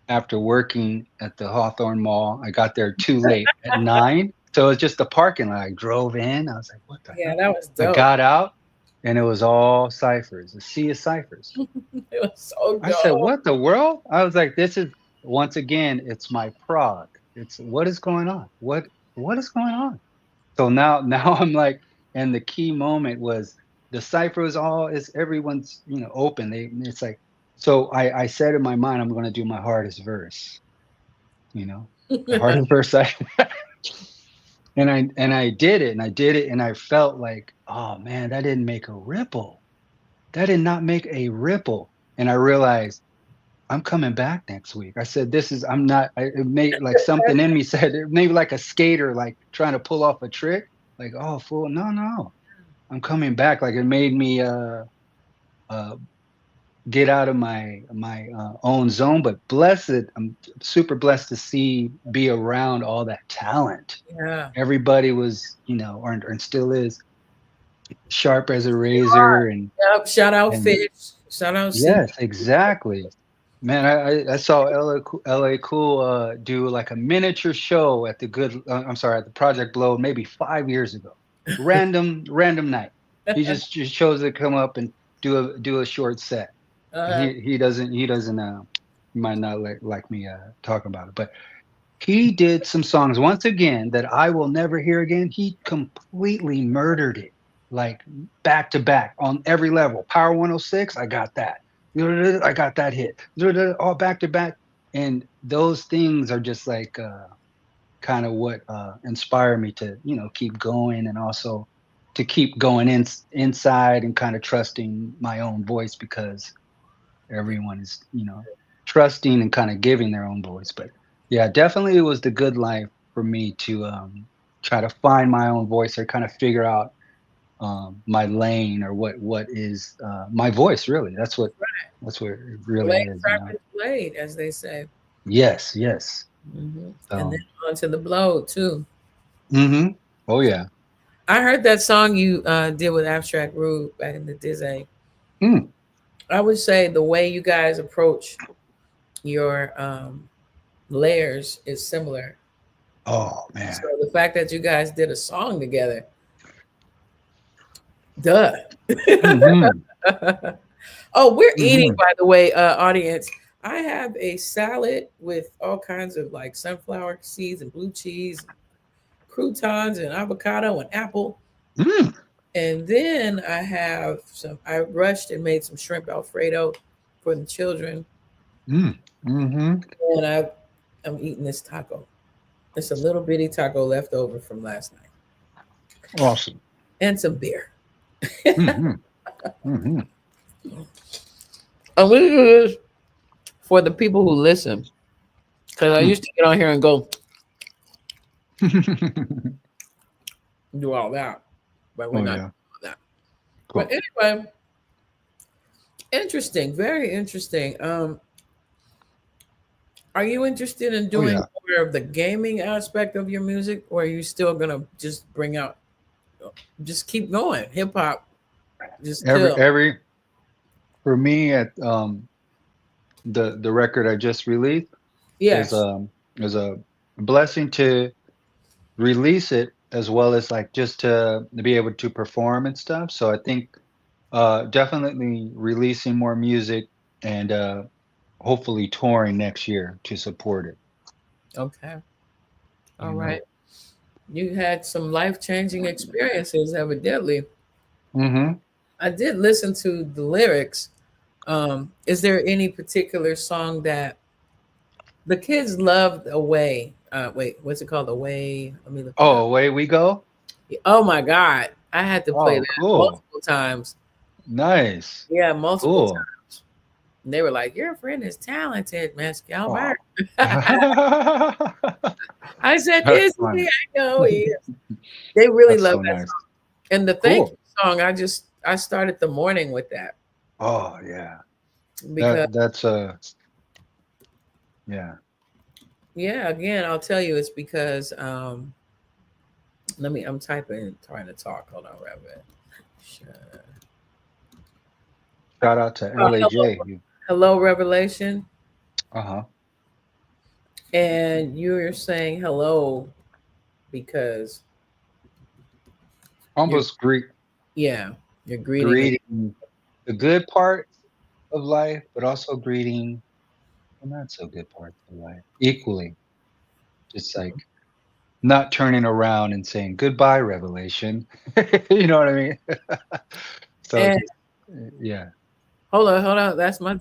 after working at the Hawthorne Mall. I got there too late at 9, so it's just the parking lot. I drove in. I was like, what the Yeah, hell? that was I dope. got out, and it was all ciphers, a sea of ciphers. It was so I said, dope. "What the world?" I was like, "This is once again, it's my Prague. It's what is going on? What is going on?" So now now I'm like, and the key moment was the cipher is all is everyone's open. It's like, so I said in my mind, I'm going to do my hardest verse. The hardest verse and I did it, and I did it, and I felt like, oh man, that didn't make a ripple. That did not make a ripple, and I realized I'm coming back next week. I said, this is, I'm not, it made like something in me said, maybe like a skater, like trying to pull off a trick. Like, oh, fool, no, no, I'm coming back. Like it made me, uh, get out of my own zone. But blessed, I'm super blessed to see be around all that talent. Yeah. Everybody was, or still is sharp as a razor, Yep. Shout out and Fish. Shout out C. yes, exactly. Man, I saw LA Cool do like a miniature show at the I'm sorry, at the Project Blow maybe 5 years ago. Random night. He just chose to come up and do a short set. And uh, he doesn't he might not like me talking about it, but he did some songs once again that I will never hear again. He completely murdered it, like back to back on every level. Power 106, I got that. I got that hit. All back to back. And those things are just like kind of what inspire me to, keep going, and also to keep going inside and kind of trusting my own voice, because everyone is, trusting and kind of giving their own voice. But yeah, definitely it was the good life for me to try to find my own voice, or kind of figure out my lane, or what is my voice really. That's what it really Blade is. practice blade, as they say. Yes, yes. And then So on to the blow too. oh yeah. I heard that song you did with Abstract Rude back in the Disney. Mm. I would say the way you guys approach your layers is similar. Oh man. So the fact that you guys did a song together, duh. Hmm. Oh, we're eating, Hmm. by the way, audience. I have a salad with all kinds of like sunflower seeds and blue cheese, croutons and avocado and apple. Mm. And then I rushed and made some shrimp Alfredo for the children. Mm. Hmm. And I'm eating this taco. It's a little bitty taco left over from last night. Awesome. And some beer. Hmm. Hmm. I'm going to do this for the people who listen. Because I used to get on here and go do all that. But we're Oh not yeah. doing that. Cool. But anyway, interesting. Very interesting. Are you interested in Oh doing yeah. more of the gaming aspect of your music, or are you still gonna just bring out, just keep going, hip hop, just Every kill? every for me at the record I just released is Yes. is a blessing to release it, as well as like just to be able to perform and stuff. So I think definitely releasing more music, and hopefully touring next year to support it. Okay. All You know. right. You had some life changing experiences, evidently. Mm-hmm. I did listen to the lyrics. Is there any particular song that the kids loved? Away. Wait, what's it called? Away. Let me look it Oh, up. away we go. Oh my God. I had to play Oh, that cool. multiple times. Nice. Yeah, multiple Cool. times. And they were like, "Your friend is talented, Miss Oh. Gilbert." That's I said, "Is he? funny. I know he is." They really That's love so that nice. song. And the thank Cool. you song, I started the morning with that Oh yeah. because That's yeah. yeah, again, I'll tell you it's because I'm typing trying to talk. Hold on, Reverend. Sure. Shout out to Hello, LAJ. hello, Revelation. Uh-huh. And you're saying hello because you're Almost yeah, you're greeting it. greeting the good part of life, but also greeting the not so good parts of life equally. Just like not turning around and saying goodbye, Revelation. You know what I mean? So And just yeah. hold on. That's my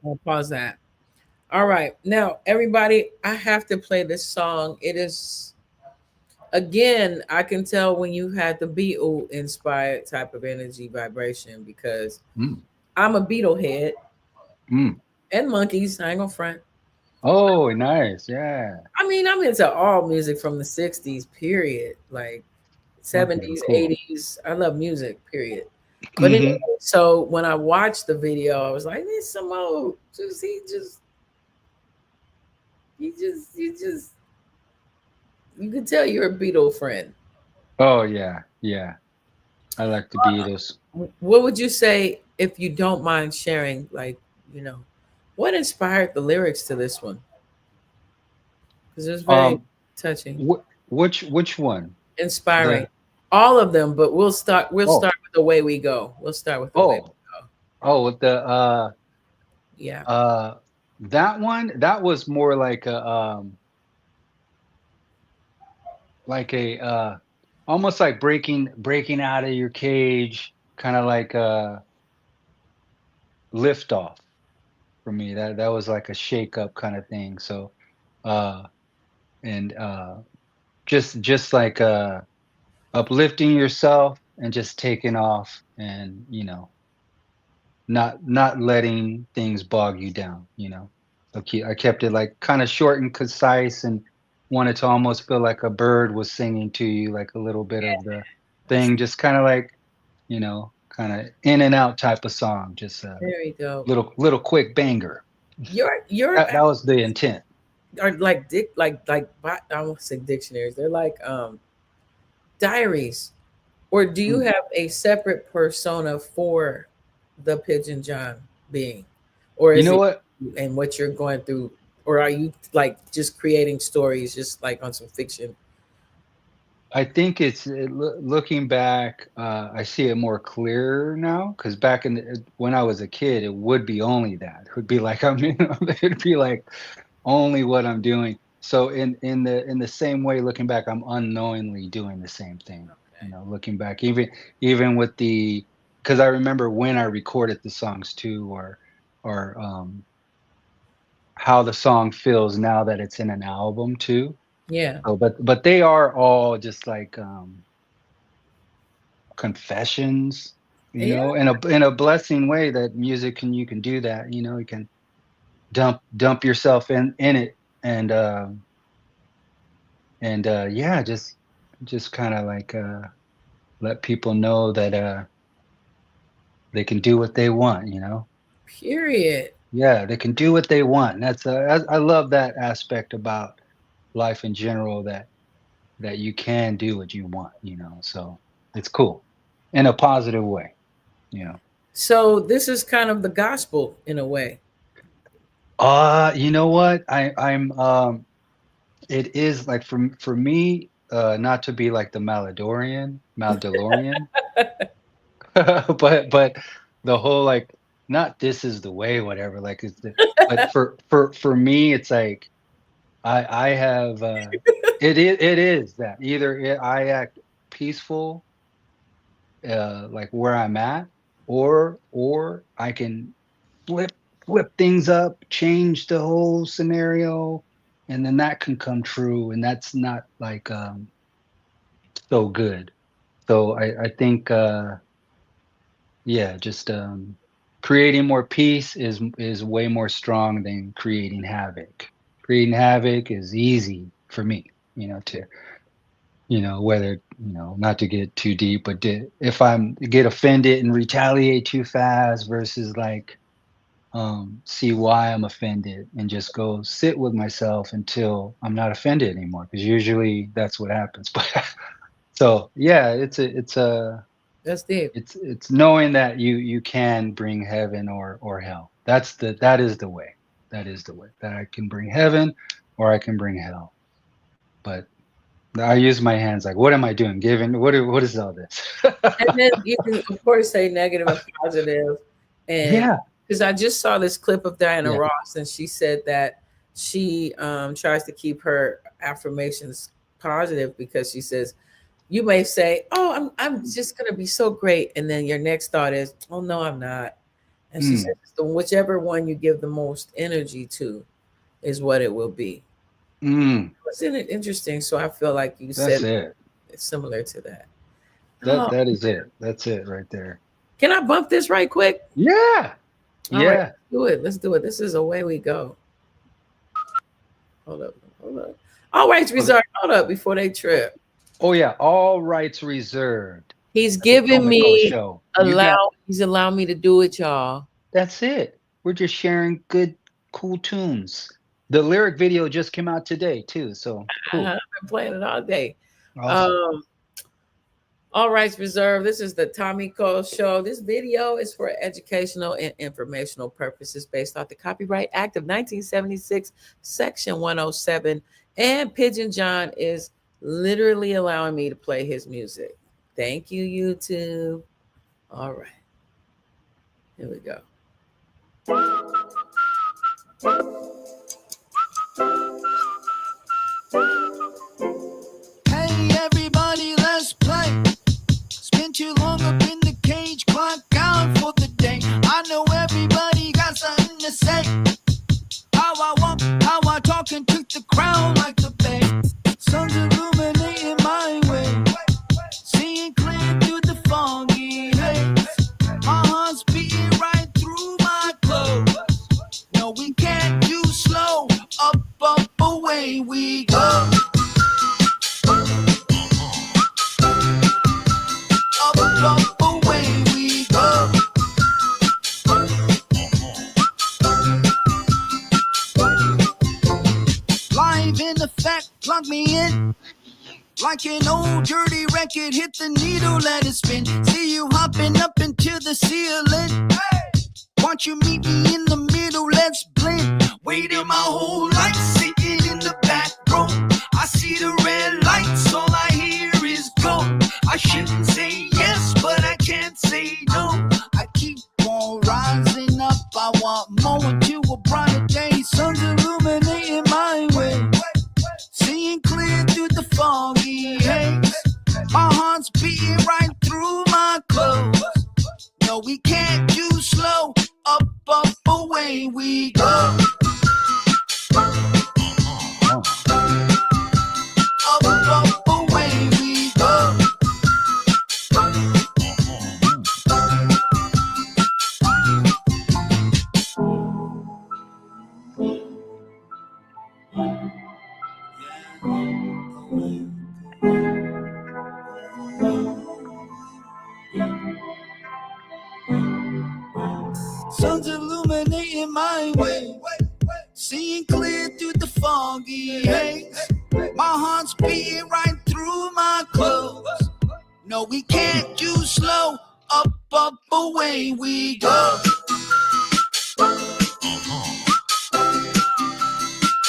I'll pause that. All right. Now, everybody, I have to play this song. It is, again, I can tell when you had the Beatle inspired type of energy vibration because Mm, I'm a Beatle head mm. and monkeys. I ain't gonna front. Oh, nice. Yeah. I mean, I'm into all music from the 60s, period. Like Okay, 70s, cool. 80s. I love music, period. But anyway, Hmm. so when I watched the video, I was like, "This some old, just you just you can tell you're a Beatle friend." Oh yeah, yeah. I like the Beatles. What would you say if you don't mind sharing? Like, you know, what inspired the lyrics to this one? Because it was very Um, touching, which one? inspiring. The All of them, but we'll start. We'll oh start with the way we go. We'll start with the way oh we go. oh with the Yeah, uh that one, that was more like a almost like breaking out of your cage, kind of like a lift off for me. That was like a shake up kind of thing. So uh and just like uplifting yourself and just taking off, and not letting things bog you down. Okay, I kept it like kind of short and concise, and wanted to almost feel like a bird was singing to you, like a little bit of the that's thing, just kind of like, kind of in and out type of song, just a very dope. little quick banger. Your That was the intent. are like I won't say dictionaries. They're like diaries. Or do you Mm. have a separate persona for the Pigeon John being? Or You is know it what? you and what you're going through? Or are you like just creating stories just like on some fiction? I think looking back, I see it more clearer now. Because back when I was a kid, it would be only that. It would be like it'd be like only what I'm doing. So in the same way, looking back, I'm unknowingly doing the same thing. Okay. Looking back, even with because I remember when I recorded the songs too, or how the song feels now that it's in an album too. Yeah. So, but they are all just like confessions, Yeah. in a blessing way, that music can you can do that. You can dump yourself in it, and yeah, just kind of like let people know that they can do what they want. Period. Yeah, they can do what they want. And I love that aspect about life in general, that you can do what you want. So it's cool in a positive way. So this is kind of the gospel in a way. You know what? It is like, for me, not to be like the Maldalorian, but the whole, like, not this is the way, whatever, like, but for me, it's like I have it is that either I act peaceful, like where I'm at, or I can flip flip things up, change the whole scenario, and then that can come true, and that's not like so good. So I think yeah, just creating more peace is way more strong than creating havoc. Creating havoc is easy for me, to whether, not to get too deep, but if I'm get offended and retaliate too fast, versus like see why I'm offended and just go sit with myself until I'm not offended anymore, because usually that's what happens. But so yeah, That's deep. it's knowing that you can bring heaven or hell. That is the way. That is the way that I can bring heaven, or I can bring hell. But I use my hands like, what am I doing? Giving what is all this? And then you can, of course, say negative and positive. And Yeah, because I just saw this clip of Diana yeah. Ross, and she said that she tries to keep her affirmations positive because she says, you may say, "Oh, I'm just gonna be so great," and then your next thought is, "Oh no, I'm not." And she says, Mm, "So whichever one you give the most energy to is what it will be." mm, Wasn't it interesting? So I feel like you that's said it. it's similar to that. That Oh, that is it. That's it right there. can I bump this right quick? Yeah, All right, yeah. let's do it. Let's do it. This is away we go. Hold up, hold up. All rights Oh, reserved. Hold up before they trip. oh yeah. All rights reserved. He's That's a giving Tomiko me show. You got he's allowing me to do it, y'all. that's it. We're just sharing good, cool tunes. The lyric video just came out today too, so cool. I've been playing it all day. Awesome. Um, all rights reserved. This is the Tommy Cole Show. This video is for educational and informational purposes based off the Copyright Act of 1976, Section 107. And Pigeon John is literally allowing me to play his music. Thank you, YouTube. All right. Here we go. Hey everybody, let's play. Spent too long up in the cage, clock out for the day. I know everybody got something to say. How I walk, how I talk, and took the crown like the bay. Sun's illuminating my way, seeing clear through the foggy haze. My heart's beating right through my clothes. No, we can't do slow. Up, up, away we go. Up, up, away we go. Live in effect, plug me in. Like an old dirty record, hit the needle, let it spin. See you hopping up into the ceiling. Want you meet me in the middle, let's blend. Waiting my whole life, sitting in the back row. I see the red lights, all I hear is go. I shouldn't say yes, but I can't say no. I keep on rising up, I want more until a brighter day. Sun's illuminating my way, seeing clear through the foggy haze. My heart's beating right through my clothes. No, we can't do slow. Up, up, away we go. Oh. Up, up, away we go. Sun's illuminating my way, seeing clear through the foggy haze. My heart's beating right through my clothes. No, we can't do slow. Up, up, away we go.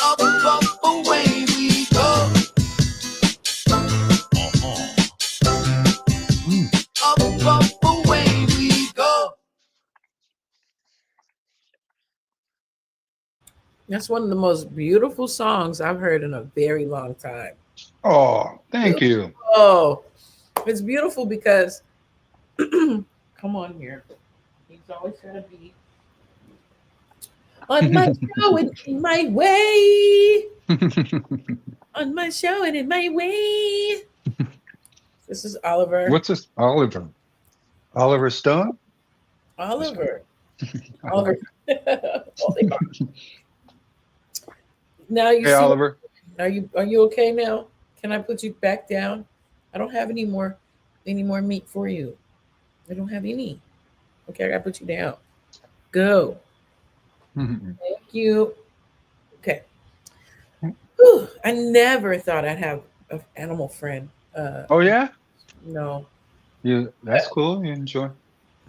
Up, up, away we go. Up, up, away we go. That's one of the most beautiful songs I've heard in a very long time. Oh, thank you. Oh, it's beautiful because, come on here. He's always got to be on my show and in my way. On my show and in my way. This is Oliver. What's this? Oliver. Oliver Stone? Oliver. Oliver. Oliver. Now you Hey, see. Oliver. Are you okay now? Can I put you back down? I don't have any more meat for you. I don't have any. Okay, I gotta put you down. Go. Thank you. Okay. Whew, I never thought I'd have an animal friend. Oh yeah? No, That's cool. You enjoy.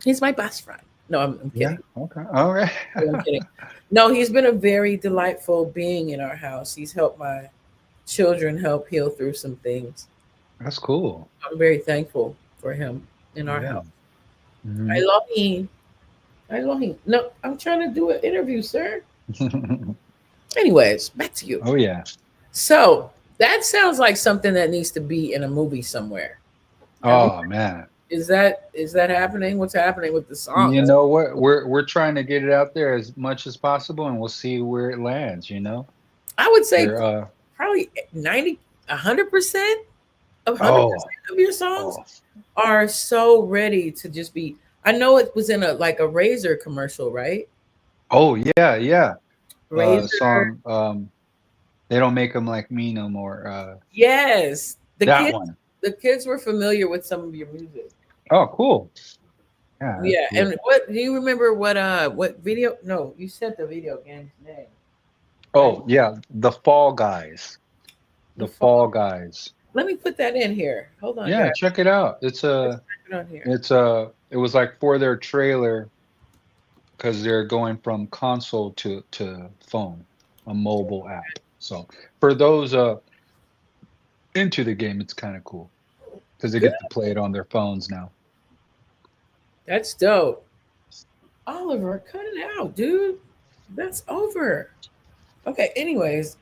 he's my best friend. No, I'm Yeah. kidding. Okay. All right. I'm kidding. No, he's been a very delightful being in our house. He's helped my children help heal through some things. That's cool. I'm very thankful for him in our Yeah. house. Mhm. I love him. I love him. No, I'm trying to do an interview, sir. Anyways, back to you. Oh yeah. So that sounds like something that needs to be in a movie somewhere. Oh man. Is that happening? What's happening with the song? You know what? We're trying to get it out there as much as possible, and we'll see where it lands. You know. I would say They're, probably 100% of 100% Oh. of your songs oh. are so ready to just be. I know it was in a Razor commercial, right? Oh yeah, yeah. Razor. Song. They don't make them like me no more. Yes. That one. The kids were familiar with some of your music. Oh, cool. Yeah, that's Yeah, cool. and what do you remember? What video? No, you said the video game's name, right? Oh, yeah, the Fall Guys. The The fall. Fall Guys. Let me put that in here. Hold on, Yeah, guys. check it out. Let's type it on here. It was like for their trailer because they're going from console to phone, a mobile app. So for those into the game, it's kind of cool because they Good. get to play it on their phones now. That's dope. Oliver, cut it out, dude. That's over. Okay. Anyways,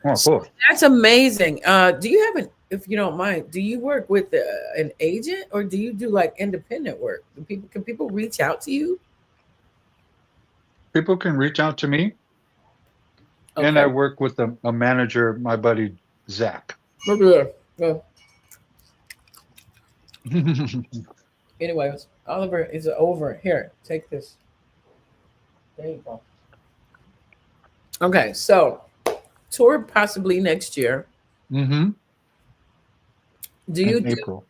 Oh, so cool. that's amazing. Do you have an, if you don't mind, do you work with an agent or do you do like independent work? Do people can people reach out to you? People can reach out to me, and I Okay. work with a manager, my buddy Zach. Maybe, well, anyways, Oliver is over. Here, take this. There you go. Okay, so tour possibly next year. hmm Do In you do, April.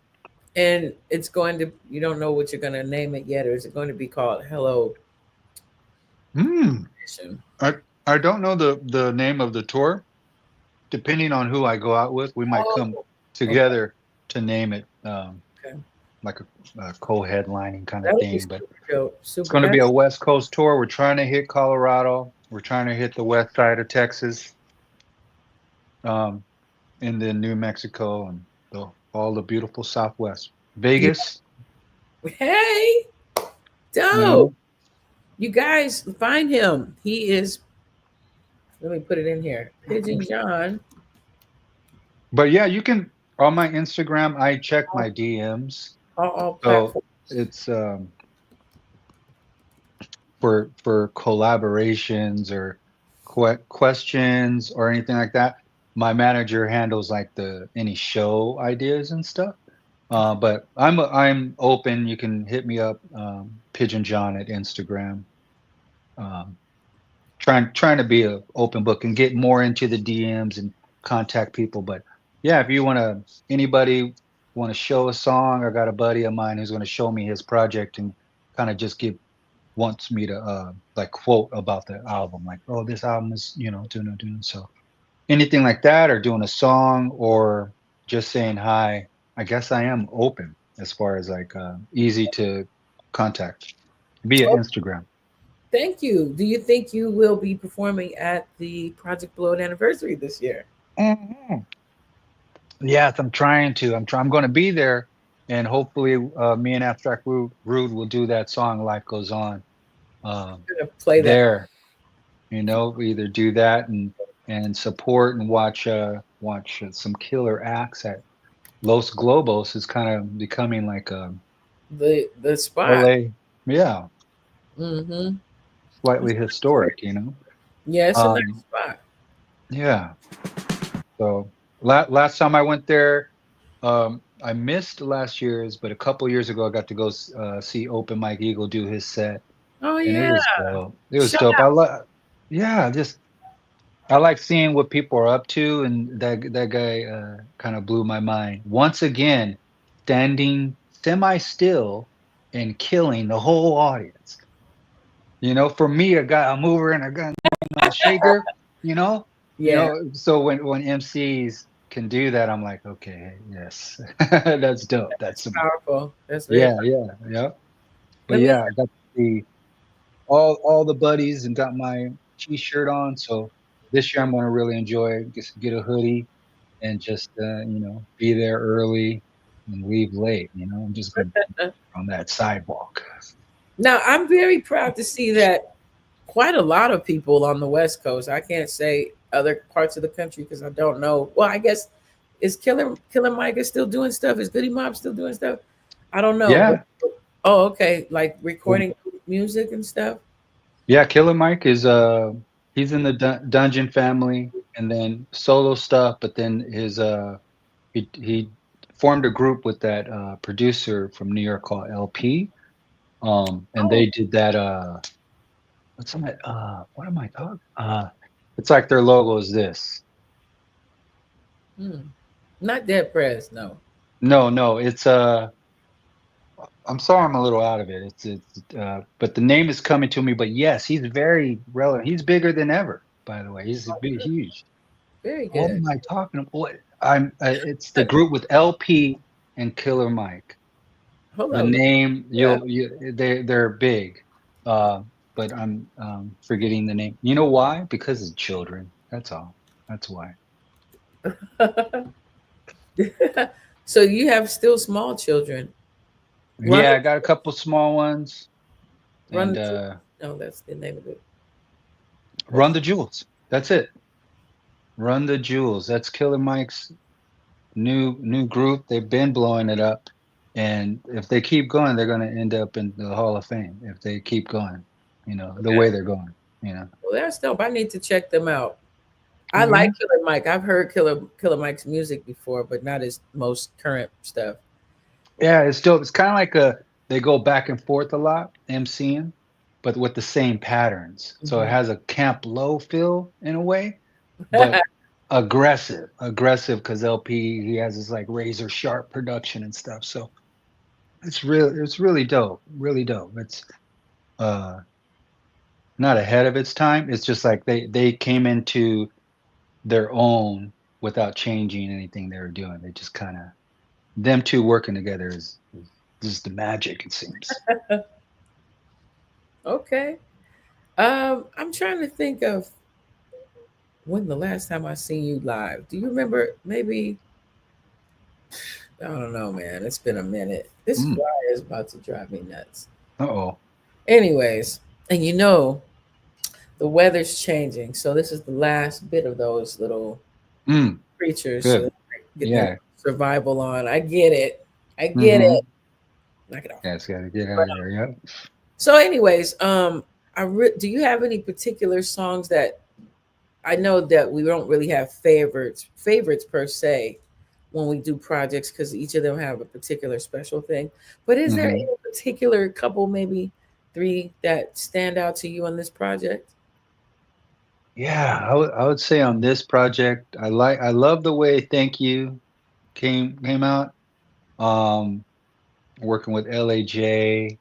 and it's going to, you don't know what you're going to name it yet, or is it going to be called Hello Mm. Mission? I I don't know the name of the tour. Depending on who I go out with, we might come Oh, okay, together to name it okay. like a co-headlining kind That of would be thing. But super dope. it's Super. going to be a That's West Coast tour. We're trying to hit Colorado. We're trying to hit the west side of Texas, um, and then New Mexico and all the beautiful Southwest. yeah. Vegas, Hey, you dope. know. You guys find him. He is. Let me put it in here. Pigeon John. But yeah, you can on my Instagram. I check my DMs, All so platforms. it's for collaborations or questions or anything like that. My manager handles like the any show ideas and stuff. But I'm open. You can hit me up, Pigeon John at Instagram. Um, trying to be a open book and get more into the DMs and contact people. But yeah, if you want to, anybody want to show a song, I got a buddy of mine who's going to show me his project and kind of just give wants me to like quote about the album, like, oh, this album is doing so anything like that, or doing a song, or just saying hi. I guess I am open as far as like easy to contact via Oh, Instagram. thank you. Do you think you will be performing at the Project Blowout anniversary this year? Mhm. Yes, I'm trying to. I'm going to be there, and hopefully, me and Rude will do that song "Life Goes On" um, I'm gonna play that. there. We either do that and support and watch some killer acts at Los Globos is kind of becoming like a The spot. LA, yeah, Mm-hmm. slightly historic. Yeah, it's a nice Um, spot. yeah. So last time I went there, I missed last year's, but a couple years ago I got to go see Open Mike Eagle do his set, Oh and it yeah. was dope. It was Shout dope. Yeah, just I like seeing what people are up to, and that guy kind of blew my mind. Once again, standing semi still and killing the whole audience. For me, a mover and a gun, a shaker. You know, yeah, So when MCs can do that, I'm like, okay, yes, that's dope. That's that's some, powerful. That's very yeah, powerful. yeah, yeah. But Let me yeah, I got to see all the buddies and got my T-shirt on. So this year I'm going to really enjoy it. Just get a hoodie and just be there early and leave late. I'm just going to be on that sidewalk. now I'm very proud to see that quite a lot of people on the West Coast. I can't say other parts of the country because I don't know. Well, I guess is Killer Mike is still doing stuff? Is Goody Mob still doing stuff? I don't know, but Yeah, oh, okay, like recording music and stuff. yeah. Killer Mike is he's in the Dungeon family and then solo stuff. But then he formed a group with that producer from New York called LP. And Oh, they did that what am I talking? It's like their logo is this. hmm. Not Dead Prez, no. No, it's I'm sorry I'm a little out of it. But the name is coming to me. But yes, he's very relevant. He's bigger than ever, by the way. He's a big, huge. Very What good. am I talking about? What it's the group with LP and Killer Mike. Hold The on. name Yeah. they're big. Uh, but I'm forgetting the name. You know why? Because of children. That's all. That's why. So you have still small children. Run, Yeah, I got a couple small ones run and the. No, that's the name of it. Run the Jewels. That's it. Run the Jewels. That's Killer Mike's new group. They've been blowing it up, and if they keep going, they're going to end up in the Hall of Fame. If they keep going, the Okay. way they're going. You know. Well, that's dope. I need to check them out. I like hmm Killer Mike. I've heard Killer Mike's music before, but not his most current stuff. Yeah, it's dope. It's kind of like they go back and forth a lot, MCing, but with the same patterns. So it Mhm. has a Camp Low feel in a way, but aggressive because LP he has this like razor sharp production and stuff. So it's really dope, really dope. It's uh not ahead of its time. It's just like they came into their own without changing anything they were doing. They just kind of them two working together is just the magic, it seems. Okay. I'm trying to think of when the last time I seen you live. Do you remember? Maybe I don't know, man. It's been a minute. This Mm. fly is about to drive me nuts. Uh-oh. Anyways, and the weather's changing, so this is the last bit of those little Mm. creatures. So Good. get that Yeah. survival on. I get it. I get Mhm. it. Knock it off. Yeah, it's gotta get out of there, yep. So, anyways, do you have any particular songs that I know that we don't really have favorites per se when we do projects because each of them have a particular special thing. But is there Mhm. any particular couple, maybe three, that stand out to you on this project? Yeah, I would say on this project, I love the way "Thank You" came out. Um, Working with LAJ,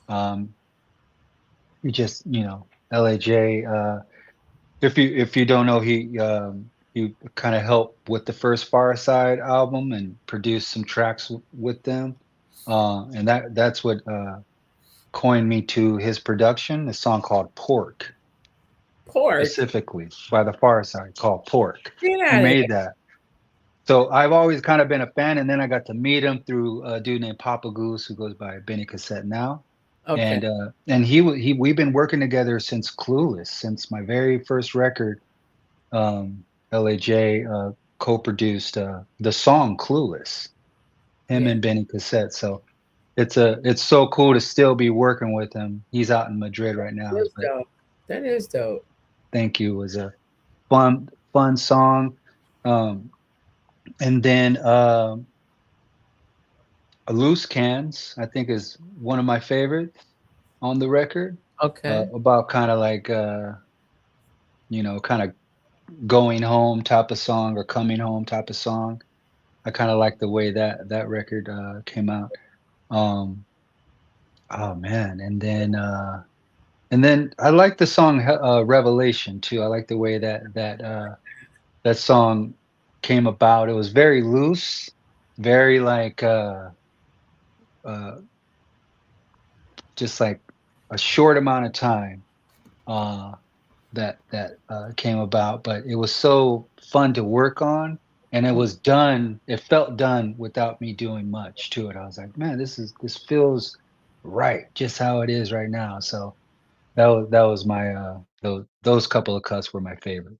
um, we just, LAJ, if you don't know, he kinda helped with the first Far Side album and produced some tracks with them. And that's what, coined me to his production, a song called "Pork," Pork. specifically by the Far Side called "Pork." Get He out of made that. So I've always kind of been a fan, and then I got to meet him through a dude named Papa Goose, who goes by Benny Cassette now. here. Okay. And he we've been working together since Clueless, since my very first record. LAJ co-produced the song Clueless, him Yeah. and Benny Cassette. So it's so cool to still be working with him. He's out in Madrid right That now, is but dope. That is dope. Thank You was a fun song. Um, and then Loose Cans, I think, is one of my favorites on the record. Okay. About kind of like kind of going home type of song or coming home type of song. I kind of like the way that record came out. Um, oh man, and then I like the song Revelation too. I like the way that song came about. It was very loose, very like uh, just like a short amount of time uh, that came about, but it was so fun to work on, and it was done. It felt done without me doing much to it. I was like, man, this feels right, just how it is right now. So that was my those couple of cuts were my favorites.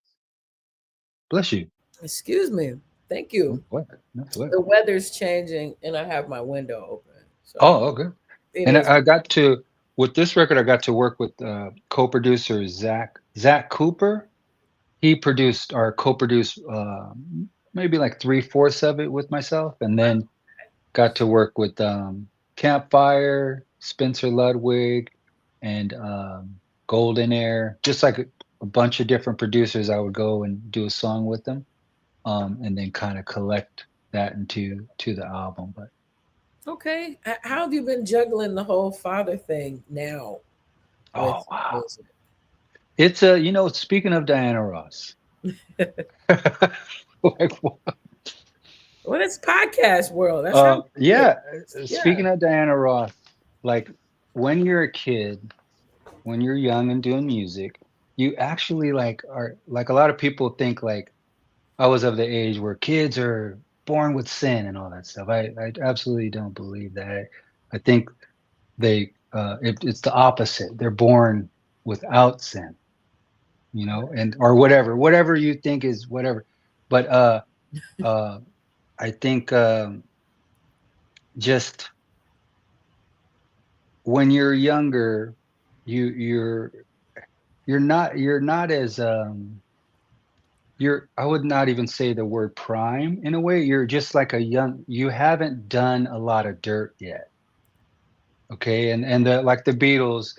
Bless you. Excuse me. Thank you. No sweat. No sweat. The weather's changing and I have my window open. So Oh, okay. it And is. I got to with this record. I got to work with co-producer Zach Cooper. He produced or co-produced maybe like three-fourths of it with myself, and then got to work with Campfire, Spencer Ludwig, and Golden Air. Just like a bunch of different producers, I would go and do a song with them, and then kind of collect that into the album. But Okay. How have you been juggling the whole father thing now with Oh wow. music? It's a, speaking of Diana Ross. Like, Well, it's podcast world. That's how we do it. yeah, Yeah. speaking of Diana Ross, like when you're a kid, when you're young and doing music, you actually like are like a lot of people think like I was of the age where kids are born with sin and all that stuff. I absolutely don't believe that. I think it's the opposite. They're born without sin, and or whatever you think is whatever. But uh, I think just when you're younger, you're not as I would not even say the word prime in a way. You're just like you haven't done a lot of dirt yet. Okay. And like the Beatles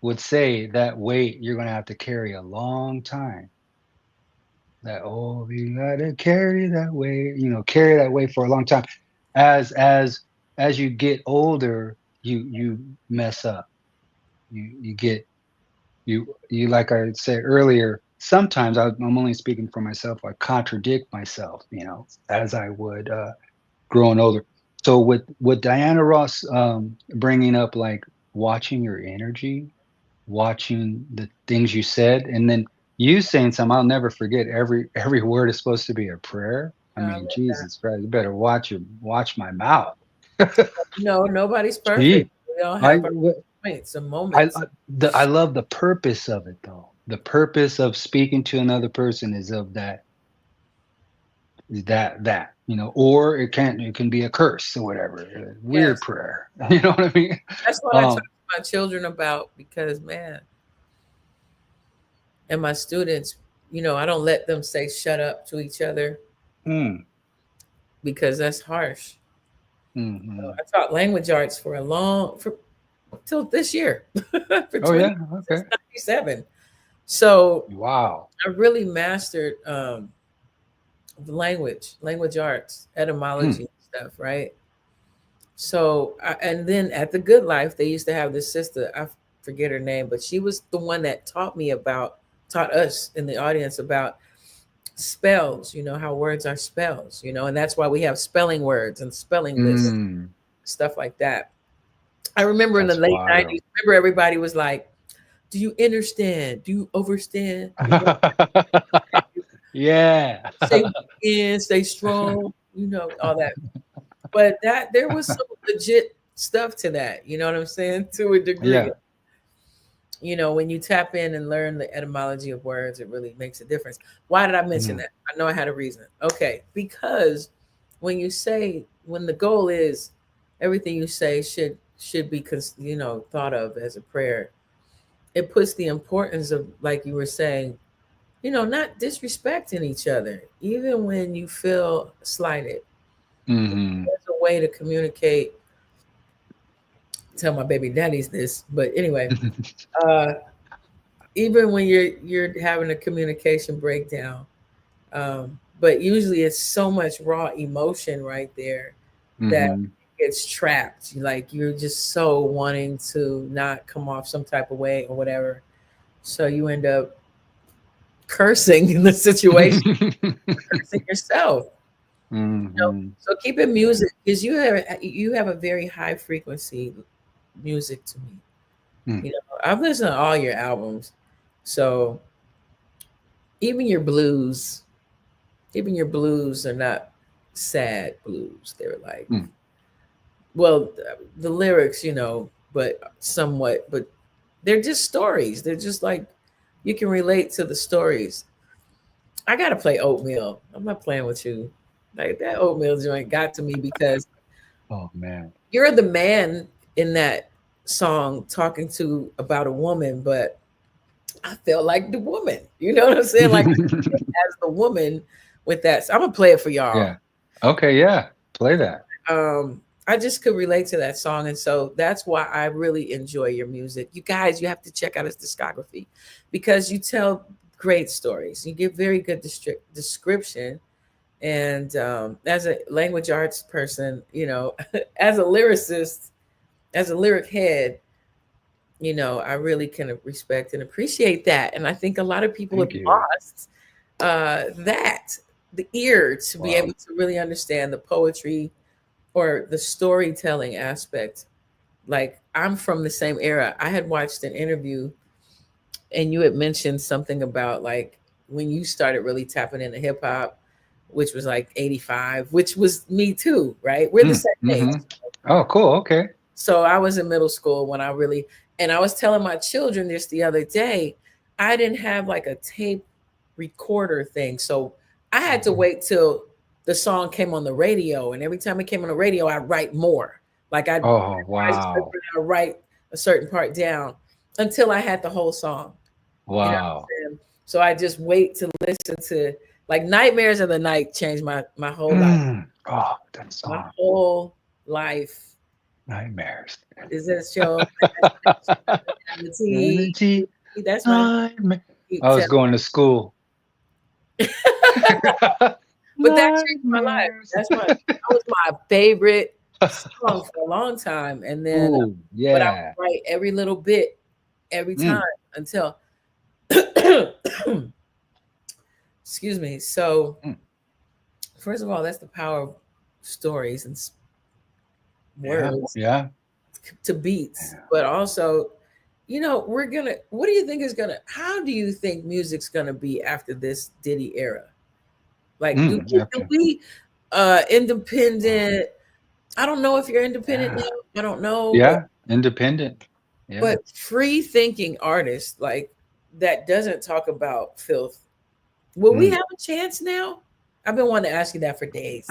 would say, that weight you're going to have to carry a long time. That, oh, you got to carry that weight, carry that weight for a long time. As, as, as you get older, you mess up. You get, like I said earlier, sometimes I'm only speaking for myself. I contradict myself, as I would growing older. So with Diana Ross bringing up like watching your energy, watching the things you said, and then you saying something I'll never forget. Every word is supposed to be a prayer. I I mean, love that. Jesus Christ, you better watch my mouth. No, nobody's perfect. Gee, We all I have our points and I moments. I love the purpose of it though. The purpose of speaking to another person is of that, or it can be a curse or whatever, a weird Yes. prayer. You know what I mean? That's what I talk Um, to my children about because, man, and my students, I don't let them say shut up to each other mm, because that's harsh. mhm. I taught language arts for till this year, for Oh 20 yeah, since okay. 97. So Wow. I really mastered the language arts, Mm, etymology and stuff, right? So, and then at the Good Life, they used to have this sister. I forget her name, but she was the one that taught us in the audience about spells. How words are spells. And that's why we have spelling words and spelling lists, mm, stuff like that. I remember in the that's late wild. '90s. Remember everybody was like, "Do you understand? Do you overstand? Yeah. Say again, stay strong." All that. But that there was some legit stuff to that. You know what I'm saying? To a degree. Yeah. When you tap in and learn the etymology of words, it really makes a difference. Why did I mention Mm, that? I know I had a reason. Okay, because when the goal is everything you say should be thought of as a prayer, it puts the importance of, like you were saying, not disrespecting each other, even when you feel slighted. mhm. There's a way to communicate. Tell my baby daddies this, but anyway, uh, even when you're having a communication breakdown, um, but usually it's so much raw emotion right there that Mhm. gets trapped. Like you're just so wanting to not come off some type of way or whatever, so you end up cursing in the situation, cursing yourself. Mhm. So keep it music because you have a very high frequency music to me. Mm, I've listened to all your albums, so even your blues, even your blues are not sad blues. They're like, mm, well, the lyrics, but somewhat, but they're just stories. They're just like you can relate to the stories. I gotta play Oatmeal. I'm not playing with you. Like that Oatmeal joint got to me because oh man. you're the man in that song talking to about a woman, but I felt like the woman. You know what I'm saying? Like as the woman with that. So I'm gonna play it for y'all. Yeah. Okay, yeah. Play that. Um, I just could relate to that song, and so that's why I really enjoy your music. You guys, you have to check out his discography because you tell great stories. You give very good description, And as a language arts person, as a lyricist, as a lyric head, I really can respect and appreciate that. And I think a lot of people have Thank you. lost that the ear to be Wow. able to really understand the poetry or the storytelling aspect. Like, I'm from the same era. I had watched an interview, and you had mentioned something about like when you started really tapping into hip hop, which was like 85, which was me too, right? We're the Mm, same age. hmm. Oh, cool. Okay. So I was in middle school when I really, and I was telling my children this the other day, I didn't have like a tape recorder thing. So I had to wait till the song came on the radio. And every time it came on the radio, I'd write more. Like I'd Oh, memorize a wow. certain, I'd write a certain part down until I had the whole song. You know Wow. what I'm saying? So I just wait to listen to like Nightmares of the Night changed my whole life. Oh, that My song. whole life Nightmares. is this show. Reality. Reality. That's my Nightmare. keep I was telling. going to school. But that changed my life. Nightmares. That was my favorite song for a long time. And then, Oh, but I yeah. would write every little bit every time Mm, until, excuse me. So, mm. first of all, that's the power of stories and Yeah. words Yeah. to beats. Yeah. But also, what do you think is how do you think music's gonna be after this Diddy era? Like, do After. we independent? I don't know if you're independent Yeah. now. I don't know, Yeah. Independent. Yeah. but free thinking artists like that doesn't talk about filth. Will we Mm. have a chance now? I've been wanting to ask you that for days.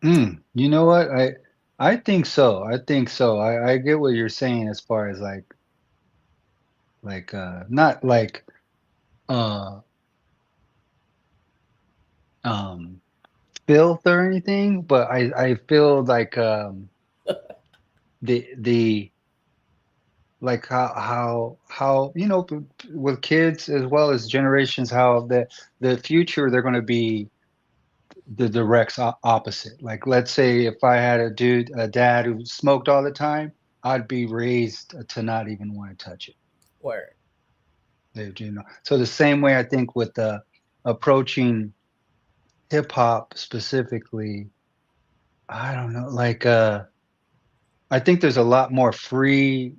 You know what? I think so. I think so. I get what you're saying as far as not like uh um filth or anything, but I feel like the like how with kids as well as generations, how the future they're going to be the direct opposite. Like, let's say if I had a dad who smoked all the time, I'd be raised to not even want to touch it. Word. So the same way I think with approaching hip hop specifically, I don't know, like I think there's a lot more free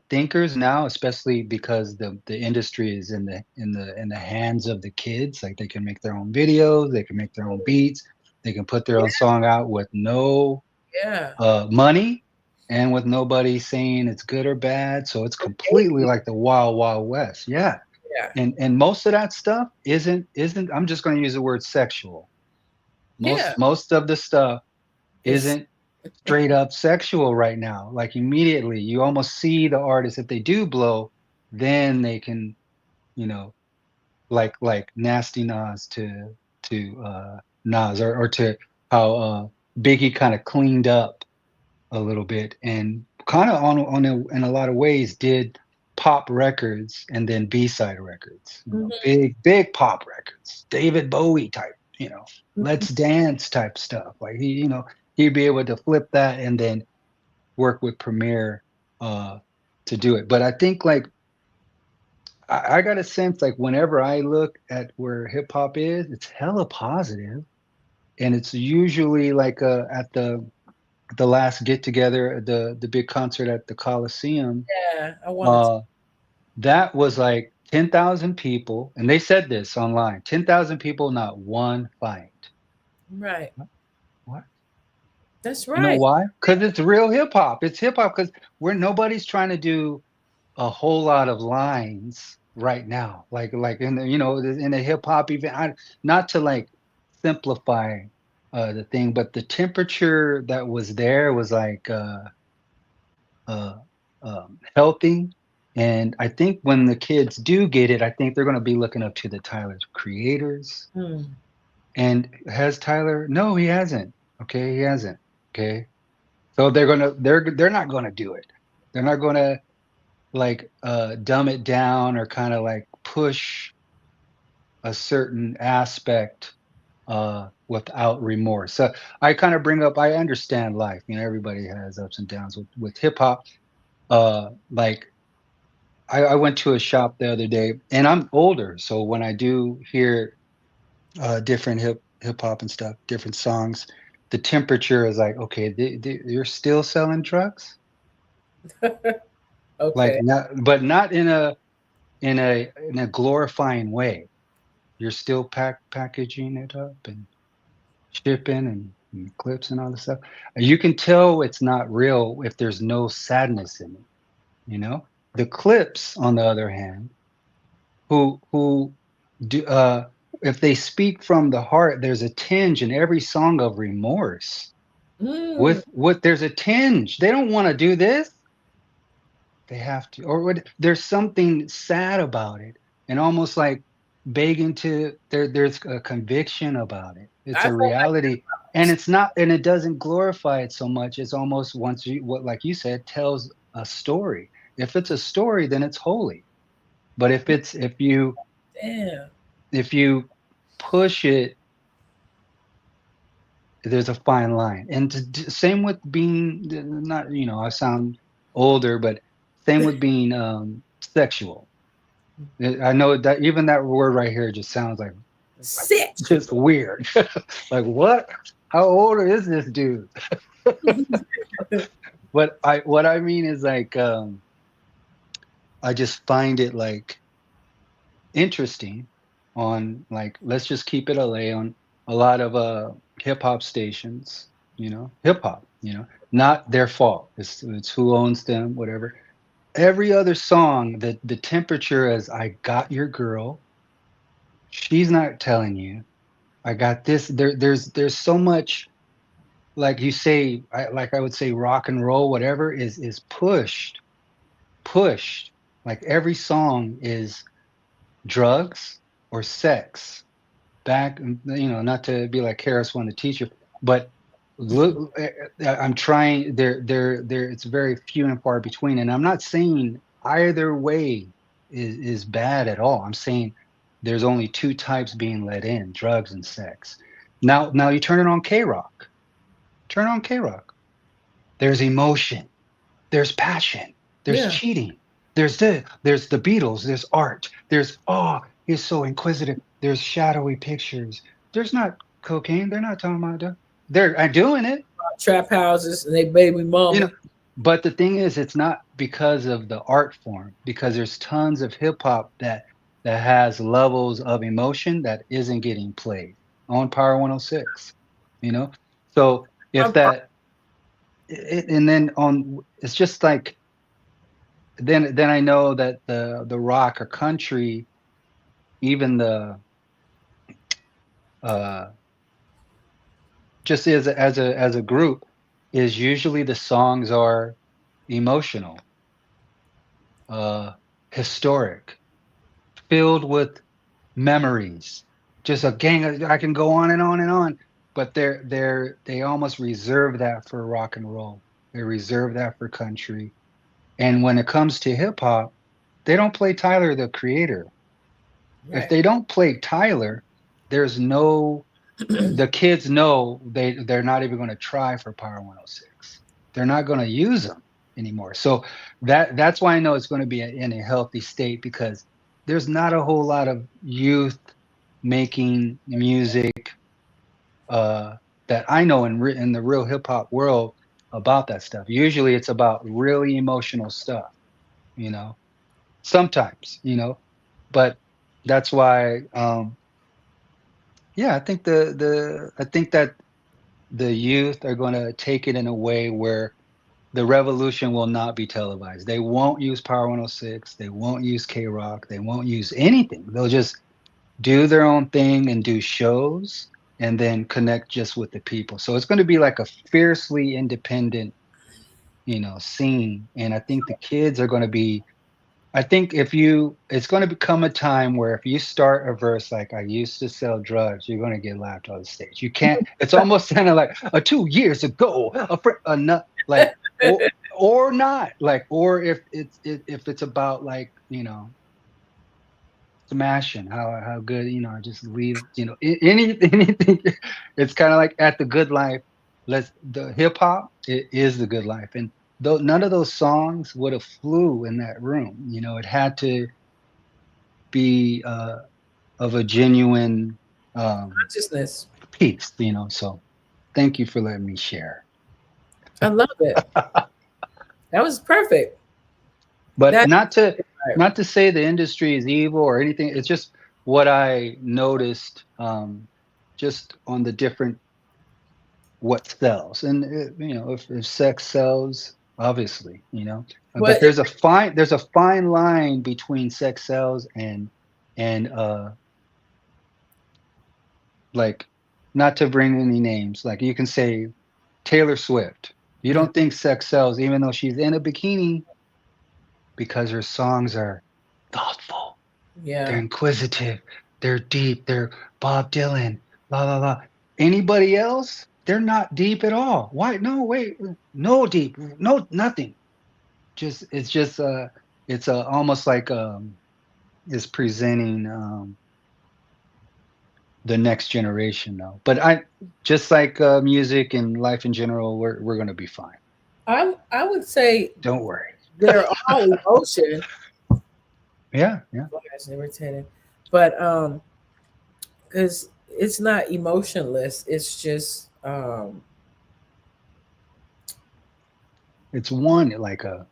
thinkers now, especially because the industry is in the hands of the kids. Like, they can make their own videos, they can make their own beats, they can put their Yeah, own song out with no yeah. money and with nobody saying it's good or bad. So it's Or completely maybe, like the wild wild west. Yeah. yeah, And most of that stuff isn't, I'm just going to use the word sexual. yeah. Most of the stuff It's isn't straight up sexual right now. Like, immediately you almost see the artist, if they do blow, then they can, you know, like Nasty Nas to Nas, or to how Biggie kind of cleaned up a little bit, and kind of in a lot of ways did pop records and then B-side records, mhm, big pop records, David Bowie type, mhm. Let's Dance type stuff. Like, he'd be able to flip that and then work with Premiere uh to do it. But I think, like, I got a sense, like, whenever I look at where hip hop is, it's hella positive, and it's usually like at the last get together, the big concert at the Coliseum, Yeah, I wanted to. uh, that was like 10,000 people, and they said this online, 10,000 people, not one fight. Right. What? That's You know right. why? Because it's real hip hop. It's hip hop because nobody's trying to do a whole lot of lines right now. Like in the hip hop event, not to like simplify the thing, but the temperature that was there was like uh, healthy. And I think when the kids do get it, I think they're going to be looking up to the Tyler's creators. Hmm. And has Tyler? No, he hasn't. Okay, he hasn't. Okay, so they're not gonna do it. They're not gonna like dumb it down or kind of like push a certain aspect without remorse. So I kind of bring up, I understand life. Everybody has ups and downs with hip hop. Like I went to a shop the other day, and I'm older, so when I do hear different hip hop and stuff, different songs, the temperature is like, okay, you're still selling drugs, like Okay. not, but not in a glorifying way. You're still packaging it up and shipping and clips and all this stuff. You can tell it's not real if there's no sadness in it. The clips, on the other hand, who do if they speak from the heart, there's a tinge in every song of remorse. Mm, With there's a tinge. They don't want to do this. They have to, or there's something sad about it, and almost like begging to there's a conviction about it. It's I a felt like reality, and it's not, and it doesn't glorify it so much. It's almost, once you, what, like you said, tells a story. If it's a story, then it's holy. But damn. if you push it, there's a fine line. And same with being, not, I sound older, but same with being sexual. I know that even that word right here just sounds like Sexual. just weird. Like, what? How old is this dude? But what I mean is, like, I just find it like interesting on, like, let's just keep it LA, on a lot of hip hop stations, hip hop, not their fault. It's who owns them, whatever. Every other song, the temperature is, I got your girl. She's not telling you. I got this. There's so much, like you say, like I would say, rock and roll, whatever is pushed. Like every song is drugs or sex. Back, not to be like Harris one, the teacher, but look, I'm trying. There. It's very few and far between, and I'm not saying either way is bad at all. I'm saying there's only two types being let in: drugs and sex. Now you turn it on K Rock. Turn on K Rock. There's emotion. There's passion. There's Yeah. cheating. There's the Beatles. There's art. There's, oh, he's so inquisitive. There's shadowy pictures. There's not cocaine. They're not talking about that. They're doing it, Trap houses and they baby you mama. know. But the thing is, it's not because of the art form, because there's tons of hip hop that has levels of emotion that isn't getting played on Power 106. You know, so if that, and then on, it's just like, then I know that the rock or country, even the uh just as a group, is usually the songs are emotional, uh historic, filled with memories. Just a gang of, I can go on and on and on, but they almost reserve that for rock and roll. They reserve that for country. And when it comes to hip hop, they don't play Tyler the Creator. If Right. they don't play Tyler, there's no, the kids know they're not even going to try for Power 106. They're not going to use them anymore. So that's why I know it's going to be in a healthy state, because there's not a whole lot of youth making music uh, that I know in the real hip hop world about that stuff. Usually it's about really emotional stuff, you know. Sometimes, but that's why, yeah, I think I think that the youth are going to take it in a way where the revolution will not be televised. They won't use Power 106. They won't use K Rock. They won't use anything. They'll just do their own thing and do shows, and then connect just with the people. So it's going to be like a fiercely independent, scene. And I think the kids are going to be, I think it's going to become a time where if you start a verse like, I used to sell drugs, you're going to get laughed on the stage. You can't, it's almost kind of like 2 years ago, not like, or not like, or if it's about, like, smashing, how good, I just leave, anything. It's kind of like at the Good Life. The hip hop, it is the Good Life, and though none of those songs would have flew in that room. It had to be of a genuine Consciousness. piece. So thank you for letting me share. I love it. That was perfect. But That not to say the industry is evil or anything. It's just what I noticed, just on the different what sells, and if sex sells, obviously, but what there's a fine line between sex sells and like, not to bring any names, like you can say Taylor Swift. You yeah, don't think sex sells, even though she's in a bikini, because her songs are thoughtful. They're yeah. inquisitive. They're deep. They're Bob Dylan. La la la. Anybody else? They're not deep at all. Why? No, wait. No deep. No, nothing. It's almost like is presenting the next generation though. But I just like music and life in general. We're gonna be fine. I would say Don't worry. they're all emotion. Yeah, yeah. Oh, that's irritating, but because it's not emotionless. It's just It's one like a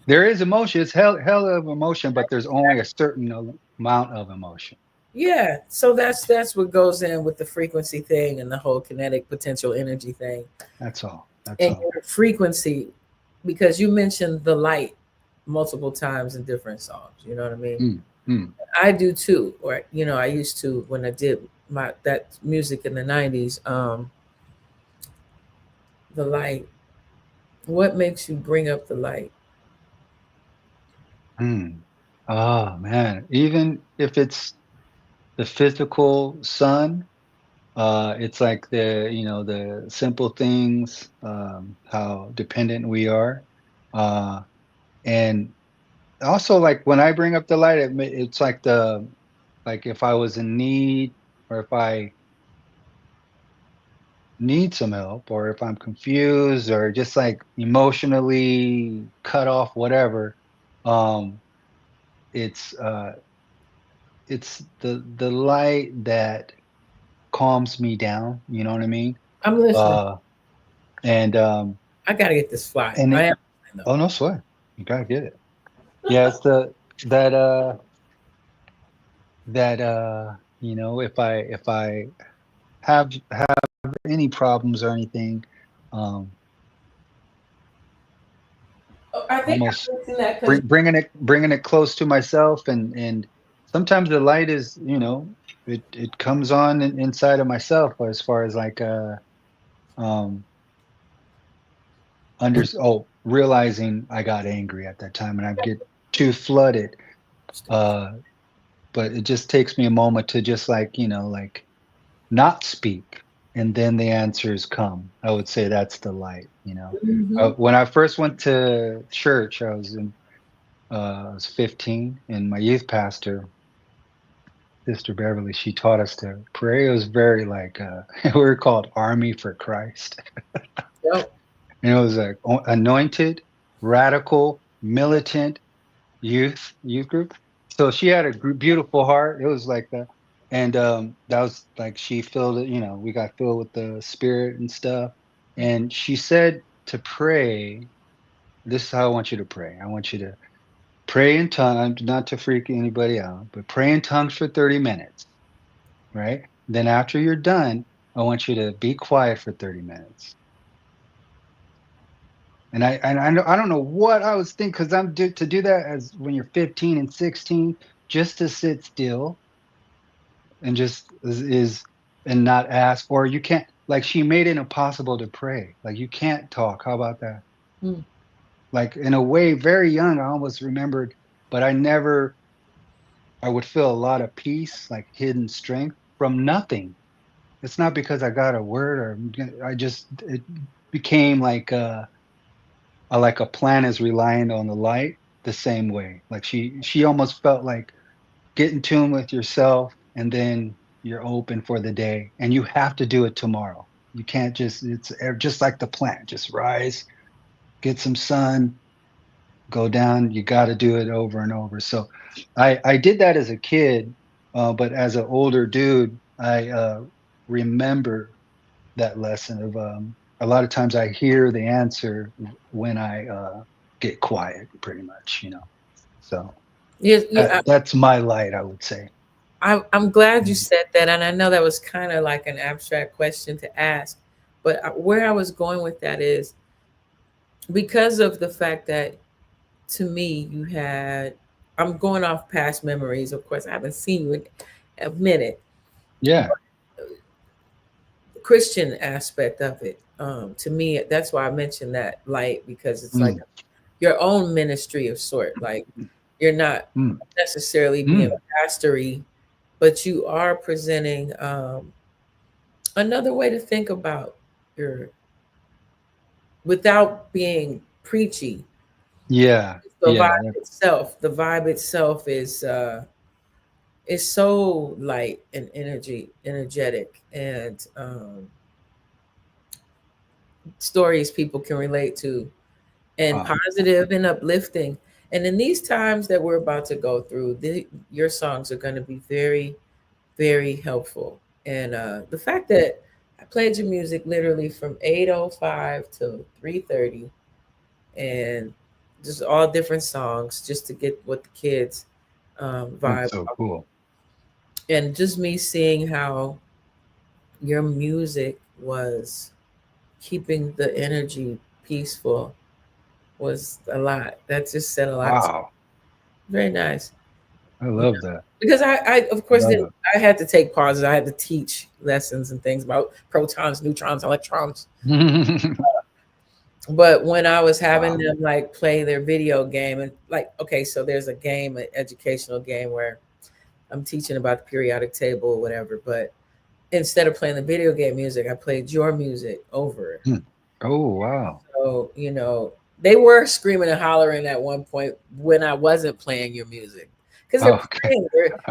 there is emotion. It's hell of emotion, but there's only a certain amount of emotion. yeah. So that's what goes in with the frequency thing and the whole kinetic potential energy thing That's all. That's and all. your frequency, because you mentioned the light multiple times in different songs. You know what I mean? Mm, mm. I do too. Or I used to when I did that music in the '90s. The light. What makes you bring up the light? Mm. Oh man, even if it's the physical sun, it's like the simple things, how dependent we are, uh, and also like when I bring up the light, it's like like if I was in need, or if I need some help, or if I'm confused, or just like emotionally cut off, whatever. um, it's the light that calms me down, you know what I mean? I'm listening. uh and I gotta get this fly. and I it, am listening, oh, no sweat, you gotta get it. Yeah, it's the that if I have any problems or anything, um though. I think almost I'm mixing that because bringing it close to myself, and sometimes the light is, it comes on inside of myself, as far as like um realizing I got angry at that time, and I get too flooded. uh but it just takes me a moment to just like, like, not speak, and then the answers come. I would say that's the light. Mhm. When I first went to church, I was 15, and my youth pastor, Sister Beverly, she taught us to pray. It was very like we were called Army for Christ. Yep. And it was like anointed, radical, militant youth group. So she had a beautiful heart. It was like that, and that was like she filled it. We got filled with the Spirit and stuff. And she said to pray. This is how I want you to pray. I want you to pray in tongues, not to freak anybody out, but pray in tongues for 30 minutes, right? Then after you're done, I want you to be quiet for 30 minutes. And I don't know what I was thinking, because to do that as when you're 15 and 16, just to sit still and just and not ask, or you can't, like, she made it impossible to pray. Like, you can't talk. How about that? Mm. Like, in a way, very young, I almost remembered, but I would feel a lot of peace, like hidden strength from nothing. It's not because I got a word, or it became like a plant is relying on the light the same way. Like she almost felt like get in tune with yourself, and then you're open for the day. And you have to do it tomorrow. You can't it's just like the plant, just rise, get some sun, go down. You got to do it over and over. So I did that as a kid, but as an older dude, I remember that lesson of a lot of times I hear the answer when I get quiet, pretty much, So that's my light, I would say. I'm glad you said that, and I know that was kind of like an abstract question to ask, but where I was going with that is because of the fact that, to me, you had. I'm going off past memories. Of course, I haven't seen you in a minute. Yeah. The Christian aspect of it, to me, that's why I mentioned that light, because it's like your own ministry of sort. Like you're not necessarily being pastory, but you are presenting another way to think about your, without being preachy. Yeah. The Yeah. the vibe itself is so light and energetic, and stories people can relate to, and positive and uplifting. And in these times that we're about to go through, your songs are going to be very, very helpful. And the fact that I played your music literally from 8:05 to 3:30, and just all different songs, just to get what the kids vibe. That's so cool. And just me seeing how your music was keeping the energy peaceful was a lot. That just said a lot. Wow. Very nice. I love that. Because I of course, I had to take pauses. I had to teach lessons and things about protons, neutrons, electrons. But when I was having them like play their video game, and like, okay, so there's a game, an educational game where I'm teaching about the periodic table or whatever, but instead of playing the video game music, I played your music over. Oh, wow. So, they were screaming and hollering at one point when I wasn't playing your music. Because they're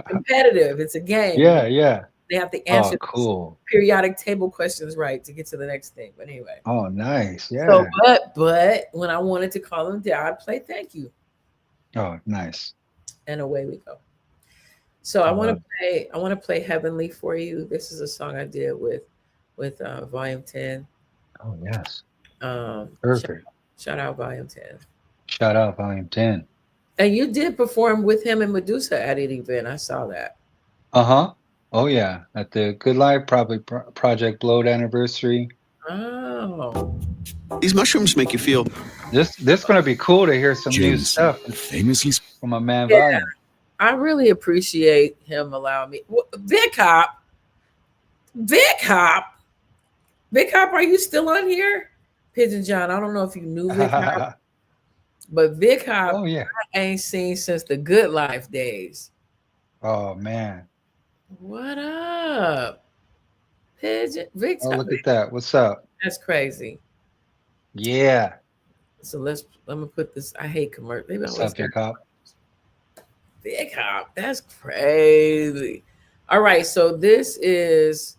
competitive. It's a game. Yeah, yeah. They have to answer cool. periodic table questions right to get to the next thing. But anyway. Oh, nice. Yeah. So, but when I wanted to call them down, I played Thank You. Oh, nice. And away we go. So I want to play Heavenly for you. This is a song I did with Volume 10. Oh, yes. Perfect. Shout out Volume 10. Shout out Volume 10. And you did perform with him and Medusa at an event. I saw that. Uh-huh. Oh, yeah. At the Good Life, probably Project Blowed anniversary. Oh. These mushrooms make you feel... This going to be cool to hear some new stuff. Famous from a man Volume. I really appreciate him allowing me. Vic Hop, are you still on here? Pigeon John, I don't know if you knew Vic Hop, but Vic Hop, oh, yeah. I ain't seen since the Good Life days. Oh, man. What up, Pigeon? Vic Oh, Hop. look at that. What's up? That's crazy. Yeah. So let me put this. I hate commercial. Maybe What's up, Vic Hop? Vic Hop. That's crazy. All right. So this is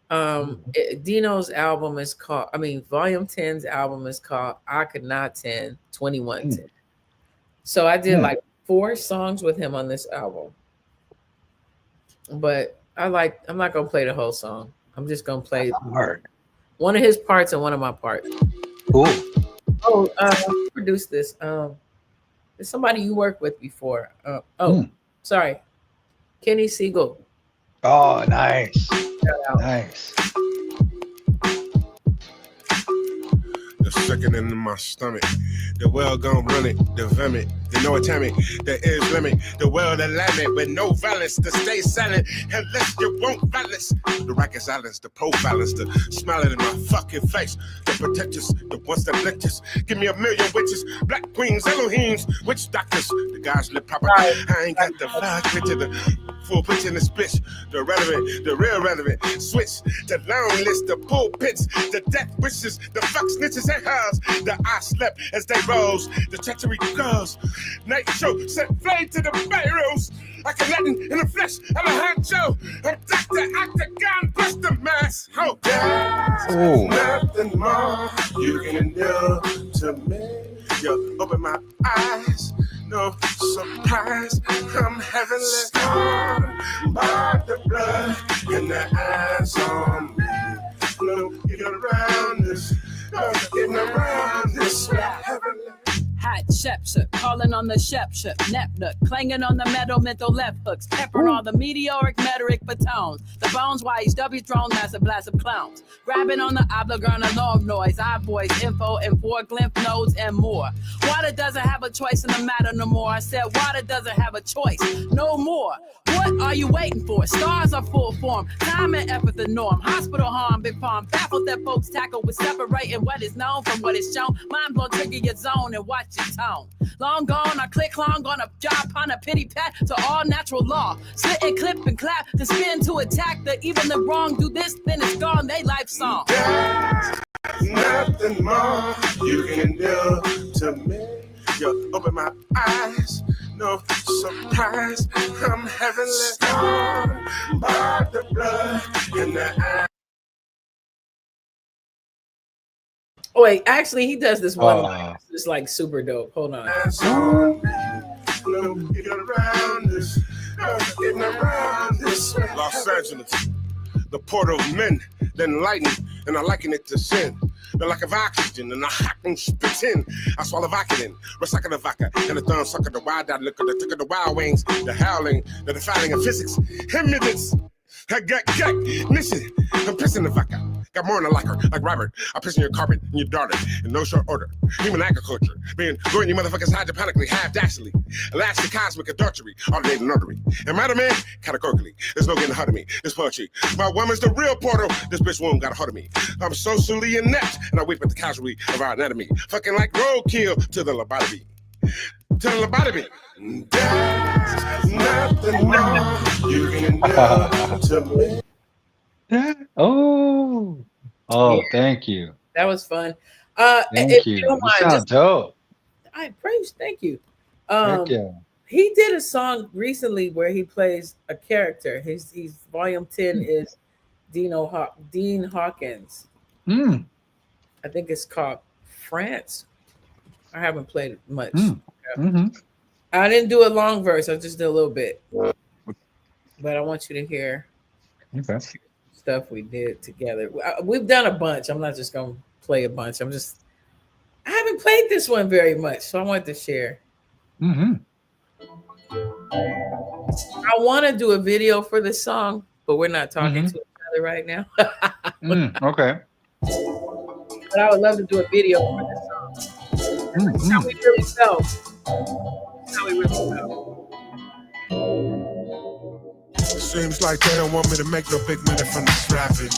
Dino's album is called, Volume 10's album is called I Could Not 10, 2110. So I did like 4 songs with him on this album. But I'm not gonna play the whole song. I'm just gonna play one of his parts and one of my parts. Cool. Oh, who produced this? It's somebody you worked with before. Sorry. Kenny Siegel. Oh, nice. Nice. The sickening in my stomach. The well gon' run it, the vomit, the no attempt, the is limit, the well the limit with no violence to stay silent unless you want violence. The racket silence, the profilers, the smiling in my fucking face, the protectors, the ones that lectures. Give me a million witches, black queens, Elohims, witch doctors, the guys live proper. I ain't got the flag picture, the full picture in the split, the relevant, the real relevant. Switch the long list, the pulpits, the death wishes, the fuck snitches and hoes. The I slept as they rose, the treachery girls. Night show set flame to the barrels. like a Latin in the flesh. Alejandro, a doctor, octagon, bust the mask. Oh, there's nothing more you can do to me. You open my eyes, no surprise. I'm heavenly scorned by the blood and the eyes on me. No, get around this, no, getting around this. Heavenly. Hot Shepshire, calling on the Shepshire, Neptune, clanging on the metal mental left hooks, peppering all the meteoric metric batons, the bones YHW drone, massive blast of clowns, grabbing on the obligorn alarm noise, eye voice, info, and four lymph nodes and more. Water doesn't have a choice in the matter no more. I said water doesn't have a choice no more. What are you waiting for? Stars are full form, time and effort the norm. Hospital harm, big farm, baffled that folks tackle with separating what is known from what is shown. Mind blow, trigger your zone and watch your tone. Long gone, I click long on a job on a pity pat to all natural law. Slit and clip and clap to spin to attack the even the wrong. Do this, then it's gone. They life song. There's nothing more you can do to me. You open my eyes, no surprise. I'm heavenly scorned by the blood in the eye. Oh wait, actually, he does this one line. It's like super dope. Hold on. Los Angeles, the port of men, then lighten, and I liken it to sin. The lack of oxygen and the hot and spit in. I swallow Vicodin, recycle the vodka, and the thumb sucker, the wild-eyed liquor, the tick of the wild wings, the howling, the defiling of physics. Hymnidence. I got mission. I'm pissing the vodka. Got more in the locker, like Robert. I piss in your carpet and your daughter in no short order. Human agriculture. Being going you motherfuckers hydroponically, half dashly. Elastic cosmic adultery, alternating artery. Am I the man? Categorically. There's no getting hold of me. This poetry. My woman's the real portal. This bitch womb got a hold of me. I'm socially inept, and I weep at the casualty of our anatomy. Fucking like roadkill to the lobotomy. To the lobotomy. There's nothing more you can do to me. Oh, Yeah. Thank you. That was fun. Thank you. don't You mind, sound dope. I praise. Thank you. Heck yeah. He did a song recently where he plays a character. His volume 10 is Dean Hawkins. Mm. I think it's called France. I haven't played it much. Mm-hmm. I didn't do a long verse. I just did a little bit. But I want you to hear Okay. stuff we did together. We've done a bunch. I'm not just going to play a bunch. I haven't played this one very much, so I wanted to share. Mm-hmm. I want to do a video for this song, but we're not talking to each other right now. Okay. But I would love to do a video for this song. That's how we really felt. That's how we really felt. Seems like they don't want me to make no big money from this rapping.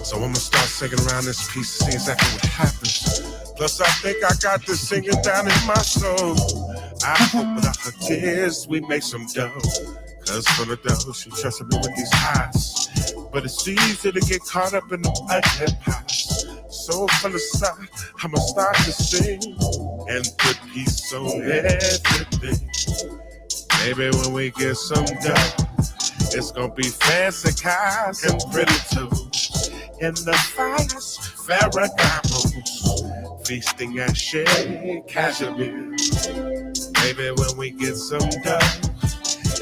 So I'm gonna start singing around this piece to see exactly what happens. Plus, I think I got this singing down in my soul. I hope without her tears we make some dough. Cause for the dough, she trusted me with these highs. But it's easy to get caught up in the ugly pies. So from the side, I'ma start to sing and put peace on everything. Maybe when we get some dough, it's gonna be fancy cars and pretty toes. In the finest Ferragamo's, feasting at Shea Cashmere. Maybe when we get some dough,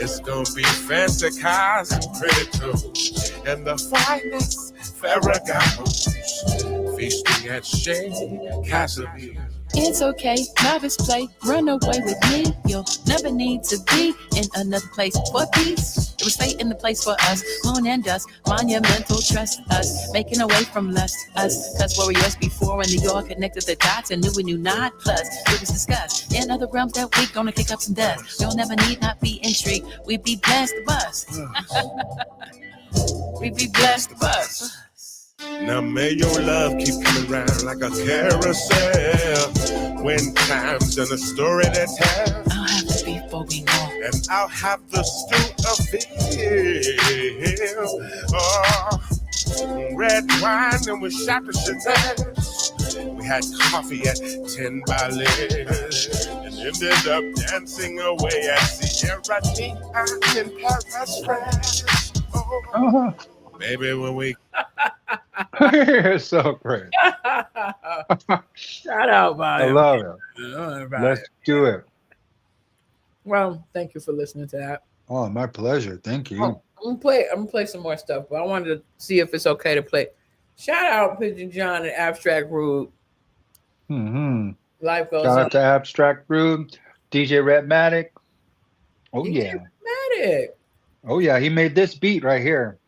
it's gonna be fancy cars and pretty toes. In the finest Ferragamo's, feasting at Shea Cashmere. It's okay, novice play, run away with me. You'll never need to be in another place for peace. It was fate in the place for us, moon and dust, monumental trust us, making away from lust us. Cause warriors before in New York connected the dots and knew we knew not. Plus, it was discussed in other realms that we gonna kick up some dust. You'll never need not be intrigued, we be blessed to bust. We be blessed to bust. Now may your love keep coming round like a carousel. When time's in a story to tell, I'll have to be foggy more. and I'll have the stew of veal. Oh, red wine and we shot the Chanel. We had coffee at 10 by 11. And ended up dancing away at Sierra Neon in Paris, France. Oh, baby, when we You're so great. Shout out, I Bobby. love it. Let's do it. Well, thank you for listening to that. Oh, my pleasure. Thank you. I'm gonna play some more stuff, but I wanted to see if it's okay to play. Shout out Pigeon John and Abstract Rude. Mm-hmm. Life goes Shout on. out to Abstract Rude, DJ Redmatic. Oh DJ yeah. Matic. Oh yeah. He made this beat right here.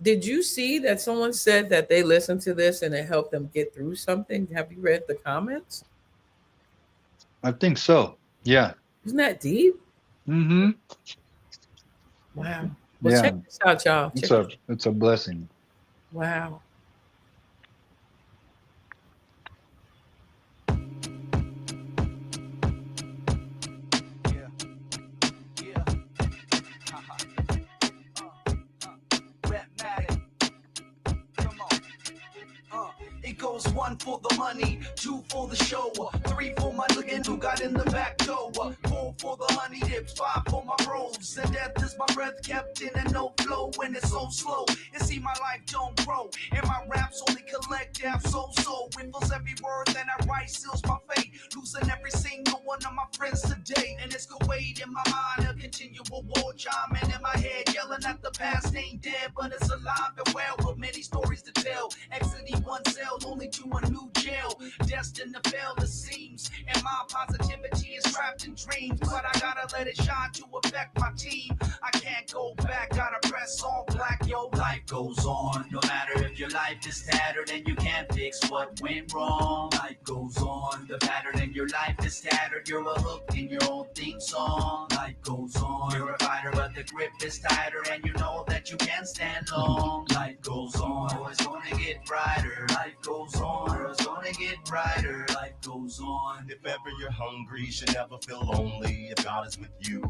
Did you see that someone said that they listened to this and it helped them get through something? Have you read the comments? I think so. Yeah. Isn't that deep? Mm-hmm. Wow. Well, Yeah. check this out, y'all. It's a blessing. Wow. It goes 1 for the money, 2 for the show, 3 for my nigga who got in the back door, 4 for the honey dips, 5 for my bros, and death is my breath kept in and no flow when it's so slow. And see my life don't grow, and my raps only collect half so. Ripples every word that I write seals my fate, losing every single one of my friends today. And it's Kuwait in my mind, a continual war chiming in my head, yelling at the past ain't dead, but it's alive and well, with many stories to tell. Exiting one cell, only to a new jail, destined to fail it seems, and my positivity is trapped in dreams, but I gotta let it shine to affect my team. I can't go back, gotta press on black. Yo, life goes on, no matter if your life is tattered and you can't fix what went wrong. Life goes on, the pattern in your life is scattered, you're a hook in your own theme song. Life goes on, you're a fighter but the grip is tighter, and you know that you can't stand long. Life goes on, oh, it's gonna get brighter. Life goes on, it's gonna get brighter. Life goes on. If ever you're hungry, you should never feel lonely if God is with you.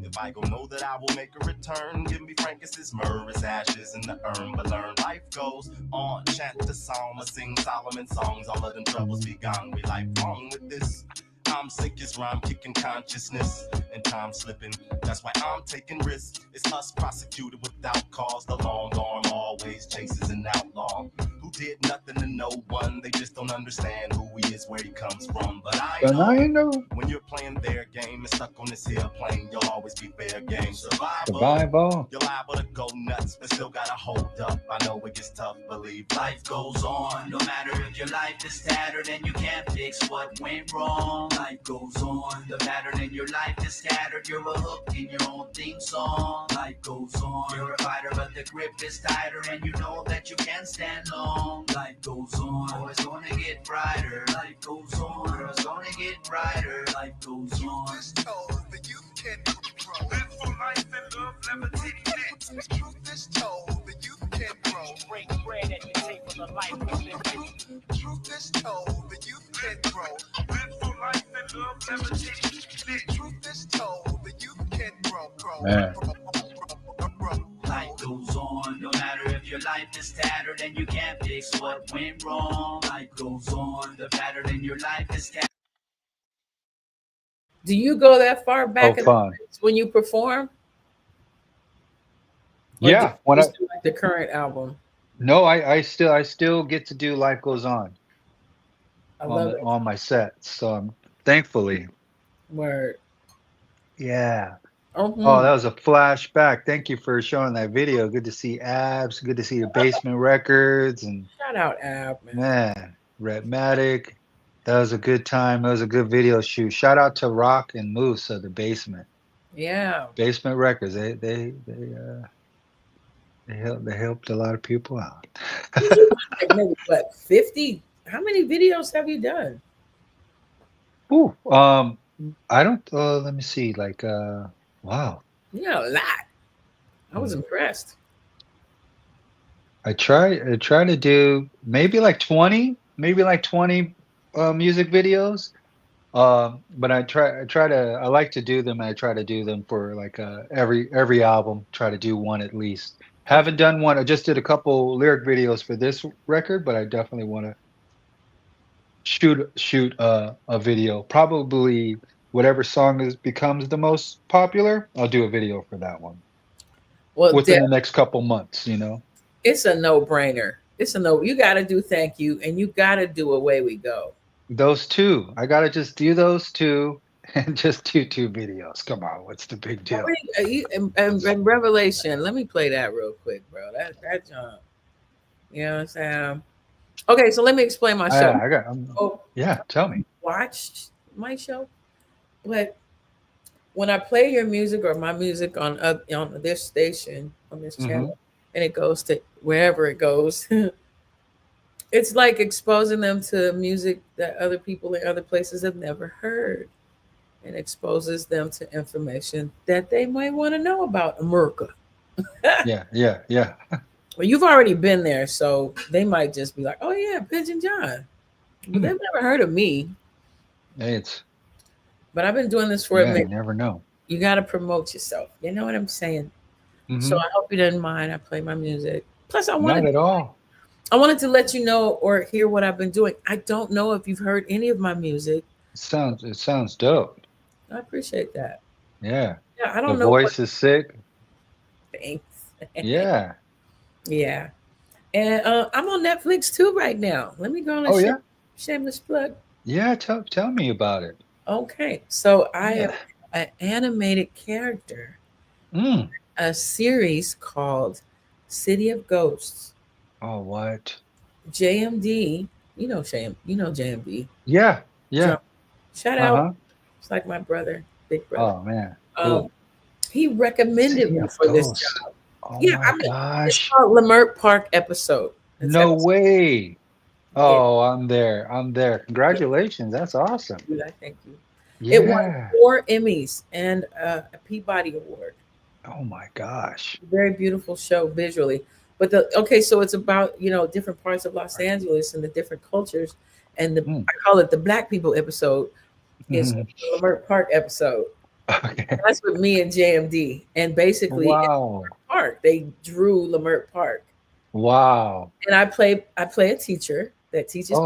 If I go know that I will make a return, give me Francis' myrrh, his ashes in the urn. But learn life goes on, chant the psalm, I sing Solomon songs, all of them troubles be gone. We lifelong with this. I'm sick as rhyme kicking consciousness and time slipping. That's why I'm taking risks. It's us prosecuted without cause. The long arm always chases an outlaw who did nothing to no one. They just don't understand who he is, where he comes from. But I know when you're playing their game and stuck on this here plane, you'll always be fair game. Survival. You're liable to go nuts, but still gotta hold up. I know it gets tough, believe life goes on, no matter if your life is tattered and you can't fix what went wrong. Life goes on, the pattern in your life is scattered, you're a hook in your own theme song. Life goes on, you're a fighter but the grip is tighter, and you know that you can't stand long. Life goes on, oh, it's gonna get brighter. Life goes on, oh, it's gonna get brighter. Life goes on. That you can grow. Live for life and love levitating net. Truth is told that you can grow. Break bread at the table of life we live in. Truth is told that you can grow. Live for life and love levitating net. Truth is told that you can grow. Life goes on, no matter if your life is tattered and you can't fix what went wrong. Life goes on, the pattern in your life is tattered. Do you go that far back when you perform? Or Yeah, when I do like the current album. No, I still get to do Life Goes On. I love it. On my sets. So I'm thankfully. Word. Yeah. Mm-hmm. Oh, that was a flashback. Thank you for showing that video. Good to see Abs. Good to see the Basement Records and shout out Ab, man. Redmatic. That was a good time. It was a good video shoot. Shout out to Rock and Moose of the Basement. Yeah. Basement Records. They helped a lot of people out. Like maybe, what, 50? How many videos have you done? Ooh, I don't. Let me see. Like, wow. Yeah, a lot. I was impressed. I try to do maybe like 20 music videos. But I like to do them. I try to do them for like every album. Try to do one at least. Haven't done one. I just did a couple lyric videos for this record, but I definitely want to shoot a video. Probably whatever song becomes the most popular, I'll do a video for that one Well, within the next couple months. it's a no-brainer. It's a no. You got to do Thank You, and you got to do Away We Go. Those two, I gotta just do those two and just do two videos. Come on, what's the big deal? And Revelation. Let me play that real quick, bro. That jump. You know what I'm saying? Okay, so let me explain my show. I got. Yeah, tell me. Watched my show, but when I play your music or my music on this station on this channel, and it goes to wherever it goes, it's like exposing them to music that other people in other places have never heard, and exposes them to information that they might want to know about America. Yeah. Well, you've already been there, so they might just be like, "Oh yeah, Pigeon John," but they've never heard of me. Hey, But I've been doing this for a minute. You never know. You got to promote yourself. You know what I'm saying? So I hope you didn't mind. I play my music. Plus, I wanted not at all. I wanted to let you know or hear what I've been doing. I don't know if you've heard any of my music. It sounds dope. I appreciate that. Yeah. Yeah, I don't the know. The voice is sick. Thanks. Yeah. Yeah. And I'm on Netflix too right now. Let me go on shameless plug. Yeah, tell me about it. Okay. So I am an animated character. A series called City of Ghosts. Oh, what? JMD, you know JMD. Yeah. Shout out. It's like my brother, big brother. Oh man. Cool. He recommended me for this job. Oh my gosh. It's called Lamert Park episode. No way. Oh, I'm there. Congratulations. That's awesome. Thank you. Yeah. It won 4 Emmys and a Peabody Award. Oh my gosh. Very beautiful show visually. But so it's about, different parts of Los Angeles and the different cultures. And I call it the Black people episode. It's the Lamert Park episode. Okay. And that's with me and JMD. And basically Park. They drew Lamert Park. Wow. And I play a teacher that teaches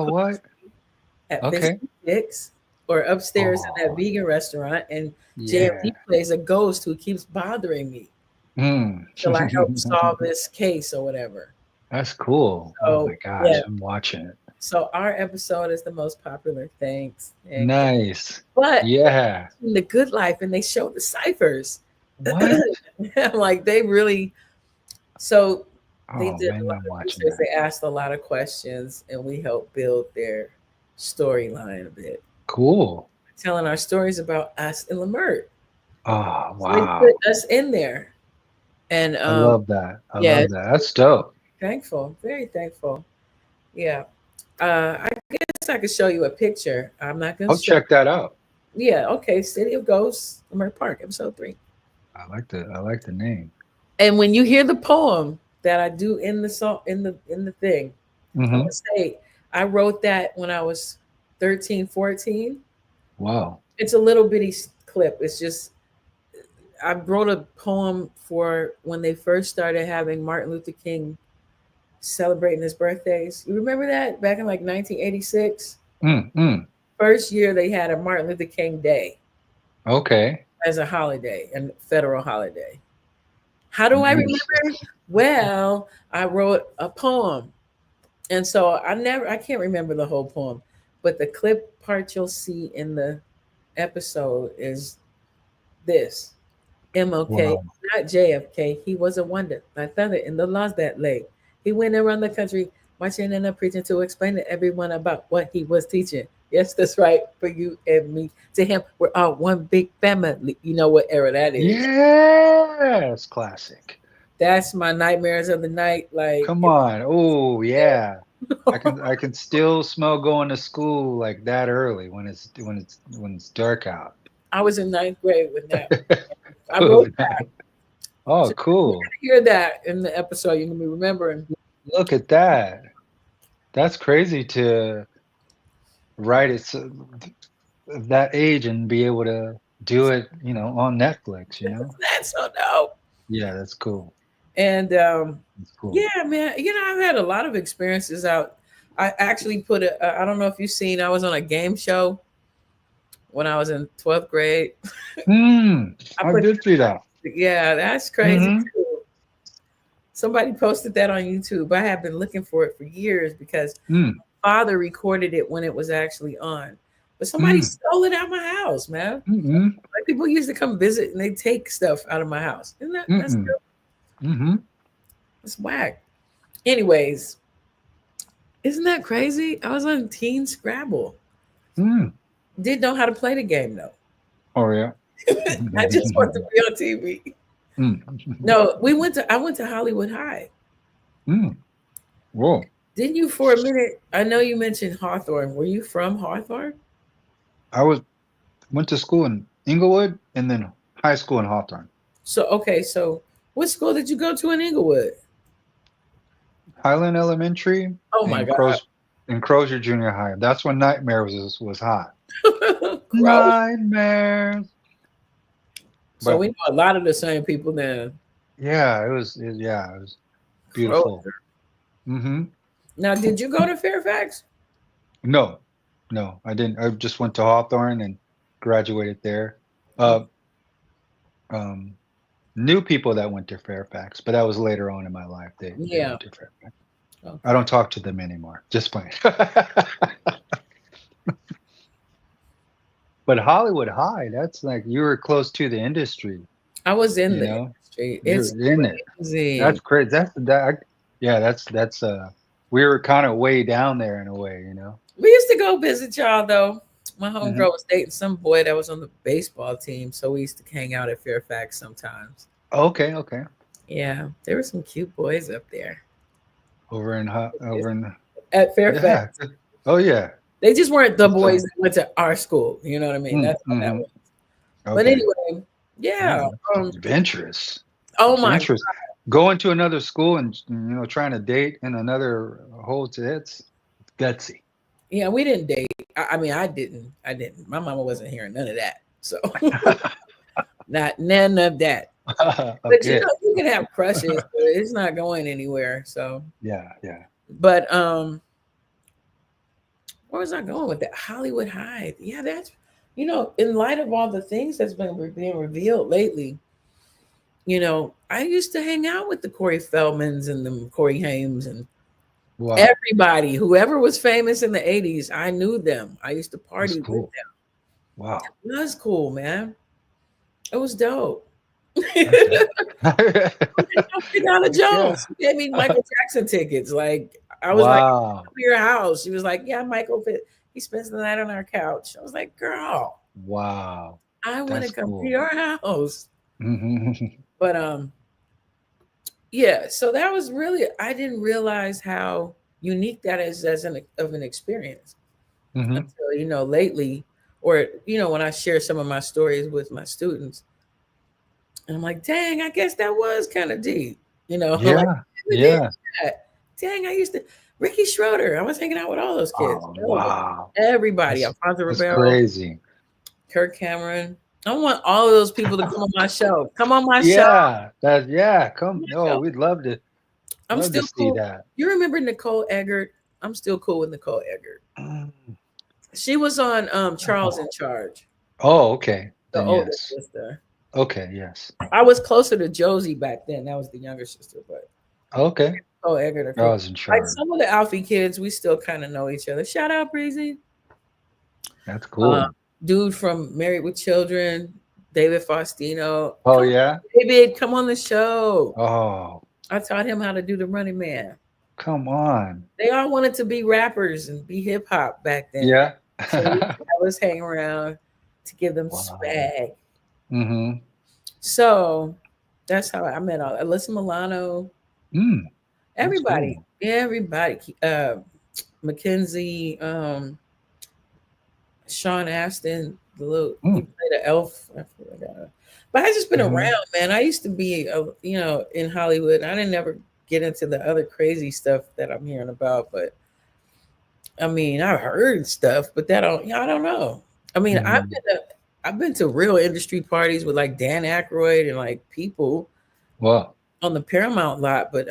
at 56 or upstairs in that vegan restaurant. And JMD plays a ghost who keeps bothering me. Till I help solve this case or whatever. That's cool. So, oh my gosh, I'm watching it. So our episode is the most popular. Thanks. Nice. But in The Good Life, and they show the ciphers. What? Like they really. So they did man, a lot of research. They asked a lot of questions, and we helped build their storyline a bit. Cool. Telling our stories about us in Lamert. Oh wow! So they put us in there. And I love that. I love that. That's dope. Thankful, very thankful. Yeah. I guess I could show you a picture. I'm not gonna. I'll check that out. Yeah. Okay. City of Ghosts, Lamert Park, episode 3. I like the name. And when you hear the poem that I do in the song, in the thing, I'm gonna say I wrote that when I was 13, 14. Wow. It's a little bitty clip. It's just. I wrote a poem for when they first started having Martin Luther King celebrating his birthdays. You remember that back in like 1986? First year they had a Martin Luther King Day. Okay. As a holiday, a federal holiday. How do I remember? Well, I wrote a poem. And so I can't remember the whole poem, but the clip part you'll see in the episode is this. MLK, not JFK. He was a wonder. I found it in the laws that lay. He went around the country marching and preaching to explain to everyone about what he was teaching. Yes, that's right. For you and me. To him, we're all one big family. You know what era that is? Yes, classic. That's my nightmares of the night. Like, come on. Oh yeah. I can still smell going to school like that early when it's dark out. I was in 9th grade with that. I wrote that. Oh, cool. Hear that in the episode. You're gonna be remembering. Look at that. That's crazy to write it that age and be able to do it, on Netflix. That's so dope. Yeah, that's cool. And that's cool. Yeah, man. I've had a lot of experiences out I actually put I don't know if you've seen, I was on a game show when I was in 12th grade. I put, did see that. yeah, that's crazy too. Somebody posted that on YouTube. I have been looking for it for years because my father recorded it when it was actually on. But somebody stole it out of my house, man. Like people used to come visit and they take stuff out of my house. Isn't that that's That's whack. Anyways, isn't that crazy? I was on Teen Scrabble. Didn't know how to play the game though. Oh yeah. I just wanted to be on TV. No, I went to Hollywood High. Whoa. Didn't you for a minute? I know you mentioned Hawthorne. Were you from Hawthorne? I went to school in Inglewood and then high school in Hawthorne. So okay, so what school did you go to in Inglewood? Highland Elementary. Oh my God. And Crozier Junior High. That's when Nightmare was hot. Nightmares. So we know a lot of the same people now. Yeah, it was beautiful. Now, did you go to Fairfax? No, I didn't. I just went to Hawthorne and graduated there. Knew people that went to Fairfax, but that was later on in my life. They went to Fairfax. Okay. I don't talk to them anymore. Just fine. But Hollywood High, that's like you were close to the industry. I was in the industry. It's in it. That's crazy. That's we were kind of way down there in a way, you know. We used to go visit y'all though. My homegirl was dating some boy that was on the baseball team, so we used to hang out at Fairfax sometimes. Okay. Yeah, there were some cute boys up there. Over in at Fairfax. Yeah. Oh yeah. They just weren't the boys that went to our school. You know what I mean? That's how that was. Okay. But anyway, yeah. Adventurous. Oh my God. Going to another school and trying to date in another hotel, it's gutsy. Yeah, we didn't date. I mean, I didn't. My mama wasn't hearing none of that. So not none of that. But you can have crushes, but it's not going anywhere. So yeah. But where was I going with that? Hollywood High. Yeah, that's in light of all the things that's been being revealed lately. I used to hang out with the Corey Feldmans and the Corey Hames and everybody, whoever was famous in the 80s. I knew them. I used to party with them. Wow. It was cool, man. It was dope. Donna Jones gave me Michael Jackson tickets. Like I was like, come to your house. She was like, yeah, Michael, he spends the night on our couch. I was like, girl. Wow. I want to come to your house. But yeah, so that was really, I didn't realize how unique that is as an experience until, lately, or, when I share some of my stories with my students. And I'm like, dang, I guess that was kind of deep, Yeah. Like, dang, I used to, Ricky Schroeder. I was hanging out with all those kids. Oh, wow. Everybody. Alfonso Ribeiro. Crazy. Kirk Cameron. I want all of those people to come on my show. Come on my show. Come. No, we'd love to. I'm still cool. See that. You remember Nicole Eggert? I'm still cool with Nicole Eggert. She was on Charles in Charge. Oh, okay. The older sister. Okay, yes. I was closer to Josie back then. That was the younger sister, but okay. Oh, Eggert. Charles in Charge. Like some of the Alfie kids, we still kind of know each other. Shout out, Breezy. That's cool. Dude from Married with Children, David Faustino. Oh, yeah? David, come on the show. Oh. I taught him how to do the Running Man. Come on. They all wanted to be rappers and be hip hop back then. Yeah. So I was hanging around to give them swag. So that's how I met all Alyssa Milano. Everybody. Cool. Everybody. Mackenzie, Sean Astin, the little he played an elf. I forgot. But I just been around, man. I used to be, in Hollywood. I didn't ever get into the other crazy stuff that I'm hearing about. But I mean, I've heard stuff, but I don't know. I mean, I've been to real industry parties with like Dan Aykroyd and like people on the Paramount lot, but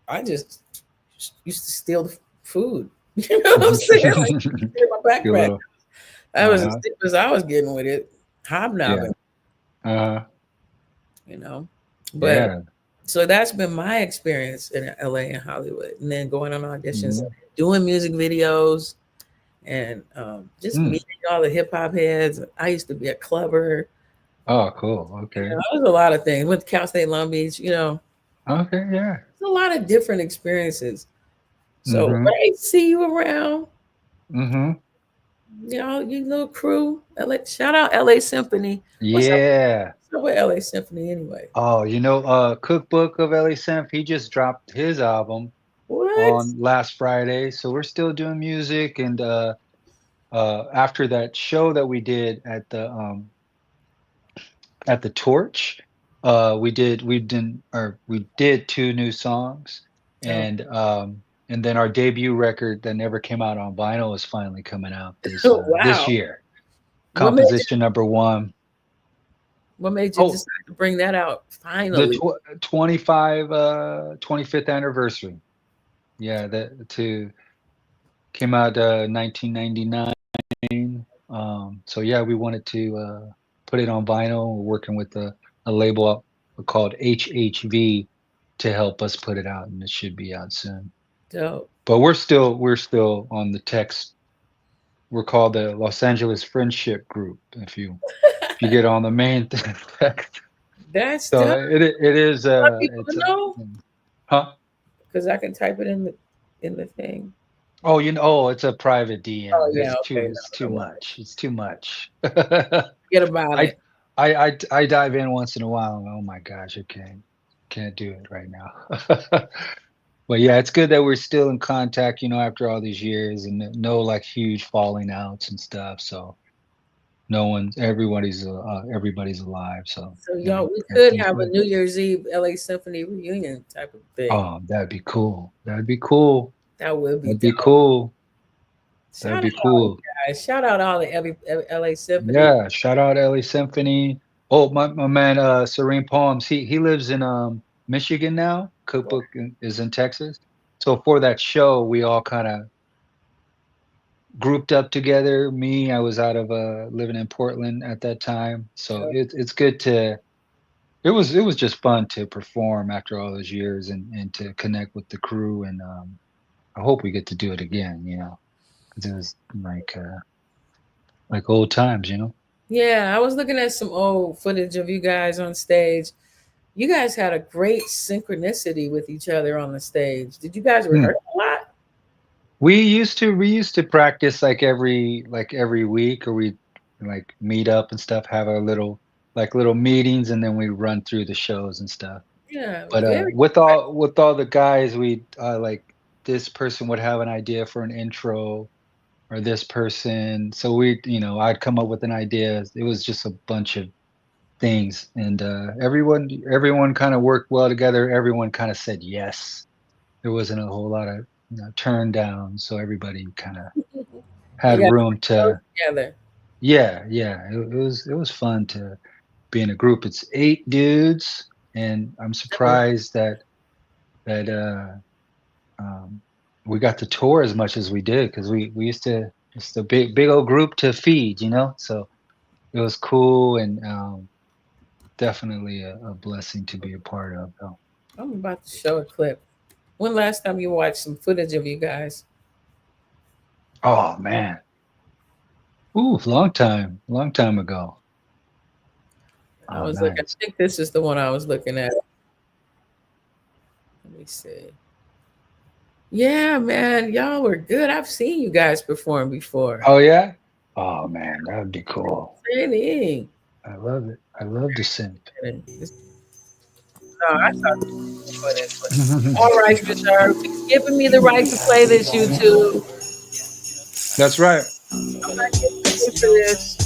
I just used to steal food. You know what I'm saying? Like in my Good backpack. little, That was as uh-huh. deep as I was getting with it. Yeah. Hobnobbing, Uh, you know. But yeah. so that's been my experience in LA and Hollywood. And then going on auditions, Mhm. doing music videos, and just Mm. meeting all the hip hop heads. I used to be a clubber. Oh, cool. You Okay. know, it was a lot of things. Went to Cal State Long Beach, you know, Okay. Yeah. it's a lot of different experiences. So Mm-hmm. when I see you around, Mm-hmm. you know, you little crew, LA, shout out LA Symphony. Yeah. What's up with LA Symphony anyway? Oh, Cookbook of Ellie Senf, he just dropped his album What? on last Friday. So we're still doing music, and after that show that we did at the Torch, we did two new songs, Oh, and then our debut record that never came out on vinyl is finally coming out this wow. year. What made you Composition number one. what made you Oh, decide to bring that out the finally? 25th anniversary. Yeah, that to came out 1999. So yeah, we wanted to put it on vinyl. We're working with a label called HHV to help us put it out, and it should be out soon. Dope. But we're still on the text. We're called the Los Angeles Friendship Group. If you get on the main text, That's so dope. it is Want people it's to know huh. because I can type it in the thing. Oh, it's a private Oh DM. yeah, There's okay. too No, it's no too worries. much. It's too much. Forget about I it. I dive in once in a while. And, oh my gosh, I can't do it right now. But yeah, it's good that we're still in contact, after all these years, and no like huge falling outs and stuff. So everybody's alive. So So y'all, we could everything's have a good. New Year's Eve LA Symphony reunion type of thing. Oh, that'd be cool. That'd be cool. That would be That'd be dope. cool. That'd Shout be out all you cool. guys. Shout out all the LA Symphony. Yeah, shout out Ellie Symphony. Oh, my man, Serene Palms. He lives in Michigan now. Cookbook is in Texas. So for that show, we all kind of grouped up together. Me, I was out of living in Portland at that time. So it's good to. It was just fun to perform after all those years and to connect with the crew, and I hope we get to do it again. Because it was like old times. Yeah, I was looking at some old footage of you guys on stage. You guys had a great synchronicity with each other on the stage. Did you guys Hmm. rehearse a lot? We used to practice like every week, or we like meet up and stuff, have our little meetings, and then we run through the shows and stuff. Yeah, But very. with all the guys, we like this person would have an idea for an intro, or this person. So I'd come up with an idea. It was just a bunch of things, and everyone kind of worked well together. Everyone kind of said yes. There wasn't a whole lot of turn down, so everybody kind of You had guys room wrote to. together. Yeah. It was fun to be in a group. It's 8 dudes, and I'm surprised that we got to tour as much as we did, because we used to. It's a big old group to feed. So it was cool, and definitely a blessing to be a part of, though. I'm about to show a clip. When last time you watched some footage of you guys? Oh man, ooh, long time ago. I Oh, was looking. I nice. think this is the one I was looking at. Let me see. Yeah, man, y'all were good. I've seen you guys perform before. Oh yeah. Oh man, that would be cool. Really? I love it. I love to sing. No, I thought. All right, reserved. It's giving me the right to play this YouTube. That's right. I'm not getting paid for this.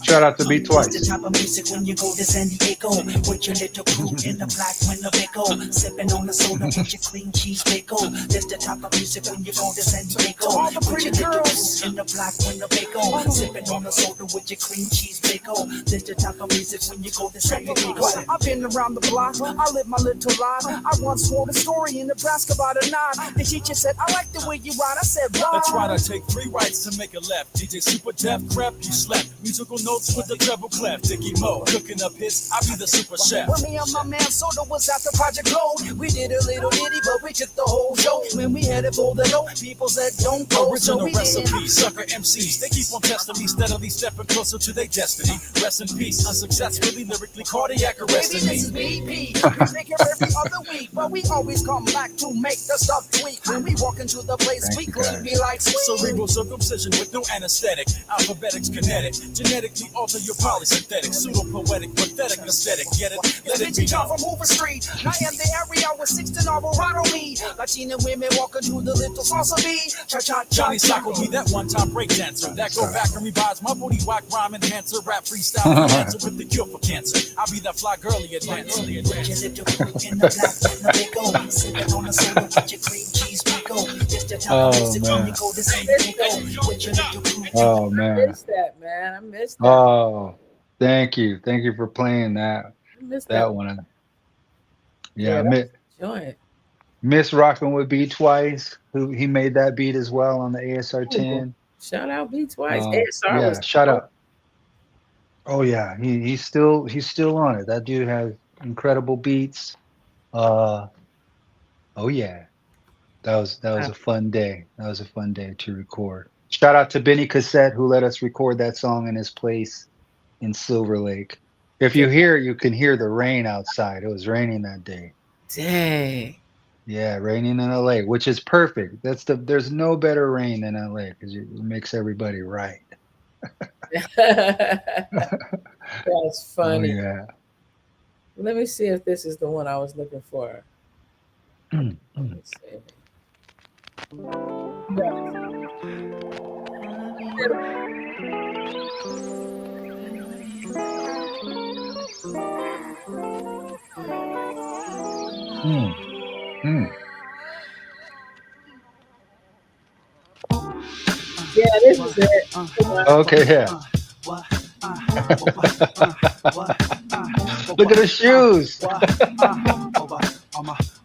Shout out to Beat It's the Twice. type of music when you go to San Diego with your little crew in the black Winnebago, sipping on the soda with your clean cheese bagel. It's the type of music when you go to San Diego with your little crew in the black Winnebago, sipping on the soda with your cream cheese bagel. It's the type of music when you go to San Diego. I've been around the block, I live my little life. I once told a story in Nebraska about a nine. The teacher said, I like the way you ride. I said, why? That's right, I take 3 rights to make a left. DJ Super Def, crap, you slept. Musical notes with the treble clef. Dickie Mo, cooking up hits, I be the super chef. When me and my man Soda was at the Project Load, we did a little ditty, but we took the whole show. When we headed for the low, people said, don't go. Original So we recipe, sucker MCs. They keep on testing me, steadily stepping closer to their destiny. Rest in peace, unsuccessfully, lyrically, cardiac arrest Baby, in this is me. BP. We take here every other week, but we always come back to make the stuff tweak. When we walk into the place, Thank we you, clean guys. be like sweet. Cerebral circumcision with no anesthetic. Alphabetics kinetic. Genetically alter your polysynthetic. Pseudo-poetic, pathetic aesthetic. Get it? Let it be It's John known. from Hoover Street. I am the area with 16 Alvarado me. Latina women walking through the little salsa beat. Cha-cha-cha. Johnny Sacco be that one-time break dancer. That go back and revise my booty whack rhyme enhancer. Rap freestyle enhancer with the cure for cancer. I be that fly girly advancer. With your little crew in the black Winnebago, sipping on the soda with your cream cheese bagel. It's the type of music when you go to San Diego with your little crew. Oh I man. missed that, man. I missed that. Oh, thank you. Thank you for playing that I missed that one. Yeah, that's joint. Miss rocking with Beat Twice, who he made that beat as well on the ASR 10. Shout out B Twice. ASR Yeah, was shout out. Oh yeah, he's still on it. That dude has incredible beats. Oh yeah, that was a fun day. That was a fun day to record. Shout out to Benny Cassette who let us record that song in his place in Silver Lake. If you hear, you can hear the rain outside. It was raining that day. Dang. Yeah, raining in LA, which is perfect. There's no better rain than LA because it makes everybody right. That's Oh funny. yeah. Let me see if this is the one I was looking for. Let's see. Yeah, this is it. Okay, yeah. Look at the shoes.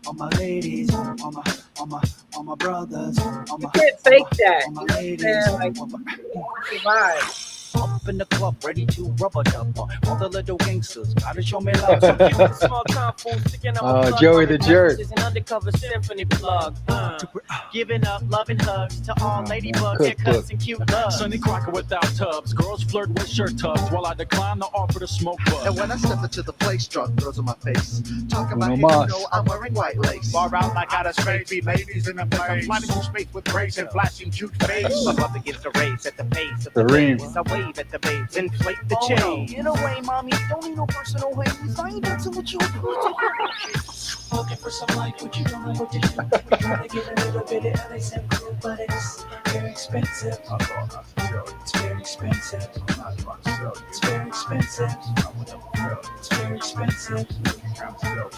All my ladies, all my brothers, all You my can't fake that. all my You know ladies, what I'm saying? Like, survive. up in the club, ready to rubber dub. All the little gangsters gotta show me love. Small time fool sticking out my Joey plug. the Jerk. Is an undercover symphony plug. Giving up loving hugs to all ladybugs, Cookbook. haircuts, and cute loves. Sonny Crocker without tubs. Girls flirt with shirt tucks while I decline the offer to smoke bud. And when I step into the place, struck girls in my face. Talking about, Uno hey, mas. you know, I'm wearing white lace. Far out like out of space, be ladies in the place. Flying through space with grace and flashing cute face. My brother gets the raise at the base of The the ring. waves. I wave at the babes, inflate the Oh, chain. get away, mommy. Don't need no personal haze. I ain't dancing with you. Looking for some life, would you don't like what you do? We try to get a little bit of LA and cool, but it's very expensive. It's very expensive. It's very expensive. It's very expensive.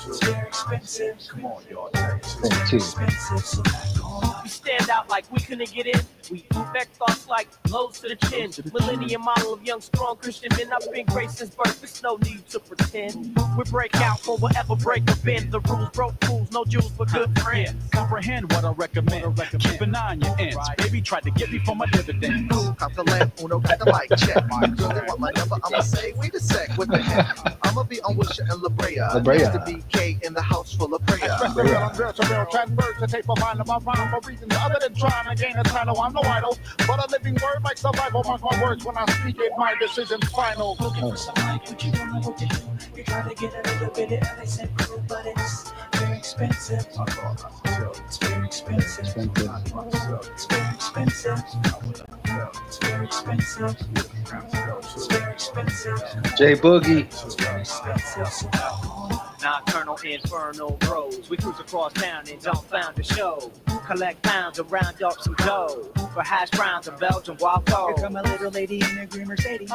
It's very expensive. Come on, y'all. Thank you. Expensive, so back on. We stand out like we couldn't get in. We affect thoughts like blows to the chin. Millennium model of young, strong Christian men. I've been great since birth. There's no need to pretend. We break out for whatever break or bend. The rules broke fools, no jewels but good friends. Comprehend what I recommend. Keep an eye on your ends. Baby tried to get me for my dividends. Cop the lamp, uno got the mic check. You really want my number? I'ma say, wait a sec, what the heck? I'ma be on Wisha and La Brea. La Brea. Next to BK in the house full of prayer. Express the real, I'm real to real. Transverse the tape of mine of my rhyme for reasons other than trying to gain a title. I'm no idol, but a living word like survival. Mark my words when I speak it, my decision's final. Looking for some life, but you don't know what to do. You try to get a little bit of LA and cool, but it's very expensive. It's very expensive. It's very expensive. It's very expensive. It's very expensive. J Boogie. It's very expensive. So Nocturnal infernal roads. We cruise across town and don't found a show. Collect pounds and round up some dough. For hash browns and Belgian waffles. Here come a little lady in her green Mercedes.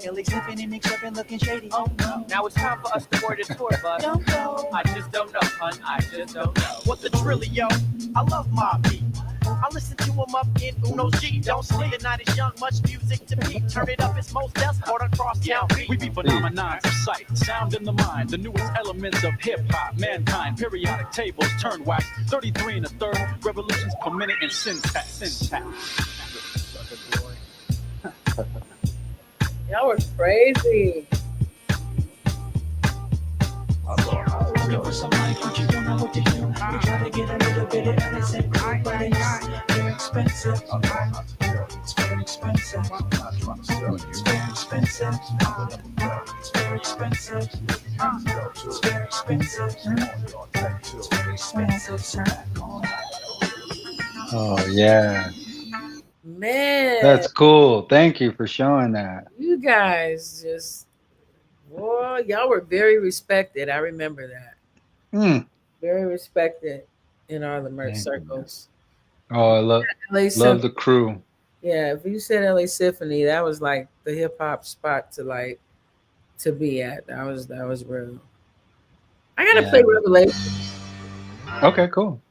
Illy slipping and mixed up and looking shady. Oh no. Now it's time for us to board a tour bus. Don't go. I just don't know, hun. I just don't know. What the drillio? I love my beat. I listen to him up in Uno G. Don't sleep, the night is young, much music to beat. Turn it up, it's most death sport across town. We be phenomenons of sight, sound in the mind, the newest elements of hip-hop, mankind, periodic tables, turn wax, 33 and a third, revolutions per minute in syntax. Y'all were crazy. Give us some light, but you don't know what to do. We try to get a little bit of everything, but it's very expensive. It's very expensive. It's very expensive. It's very expensive. It's very expensive. It's very expensive. Oh yeah, Man, that's cool. Thank you for showing that. you guys just, boy, y'all were very respected. I remember that. Mm. Very respected in all the merch Thank you. circles. Oh, I love LA the crew. Yeah, if you said LA Symphony, that was like the hip hop spot to be at. That was real. I gotta play Revelation. Okay, cool.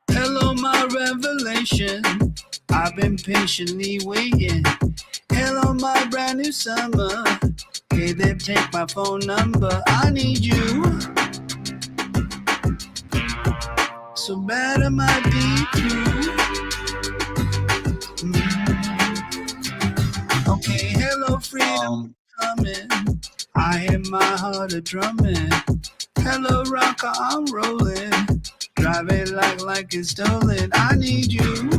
Hello, my revelation. I've been patiently waiting. Hello, my brand new summer. Hey there, take my phone number. I need you. So bad I might be through. Okay, hello, freedom coming. I hear my heart a drumming. Hello, rocker, I'm rolling. Drive it like it's stolen. I need you.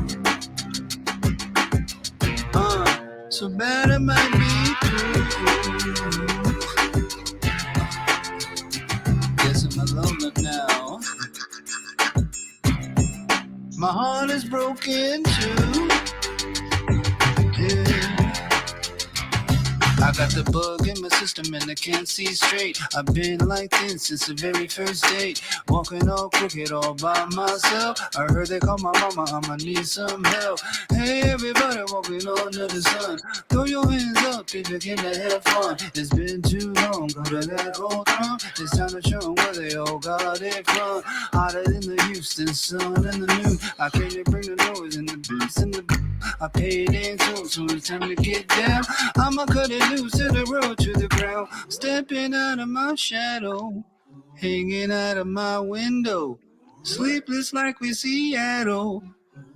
So bad I might be through. Guess I'm alone now. My heart is broken too. Yeah. I got the bug in my system and I can't see straight. I've been like this since the very first date. Walking all crooked all by myself. I heard they call my mama, I'ma need some help. Hey everybody walking under the sun. Throw your hands up if you came to have fun. It's been too long, go to that old drum. It's time to show 'em where they all got it from. Hotter than the Houston sun and the noon. I came to bring the noise and the beats and the I paid in too, so it's time to get down. I'ma cut it loose to the road to the ground. Stepping out of my shadow, hanging out of my window. Sleepless like we Seattle,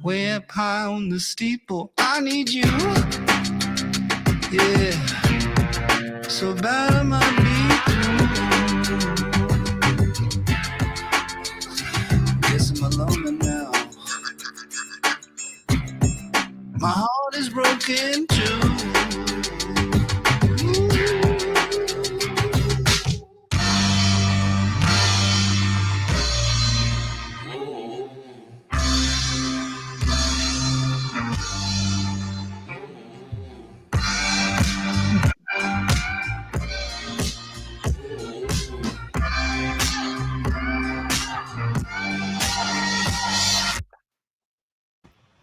way up high on the steeple. I need you, yeah. So bad I might be through. Guess I'm alone now. My heart is broken too.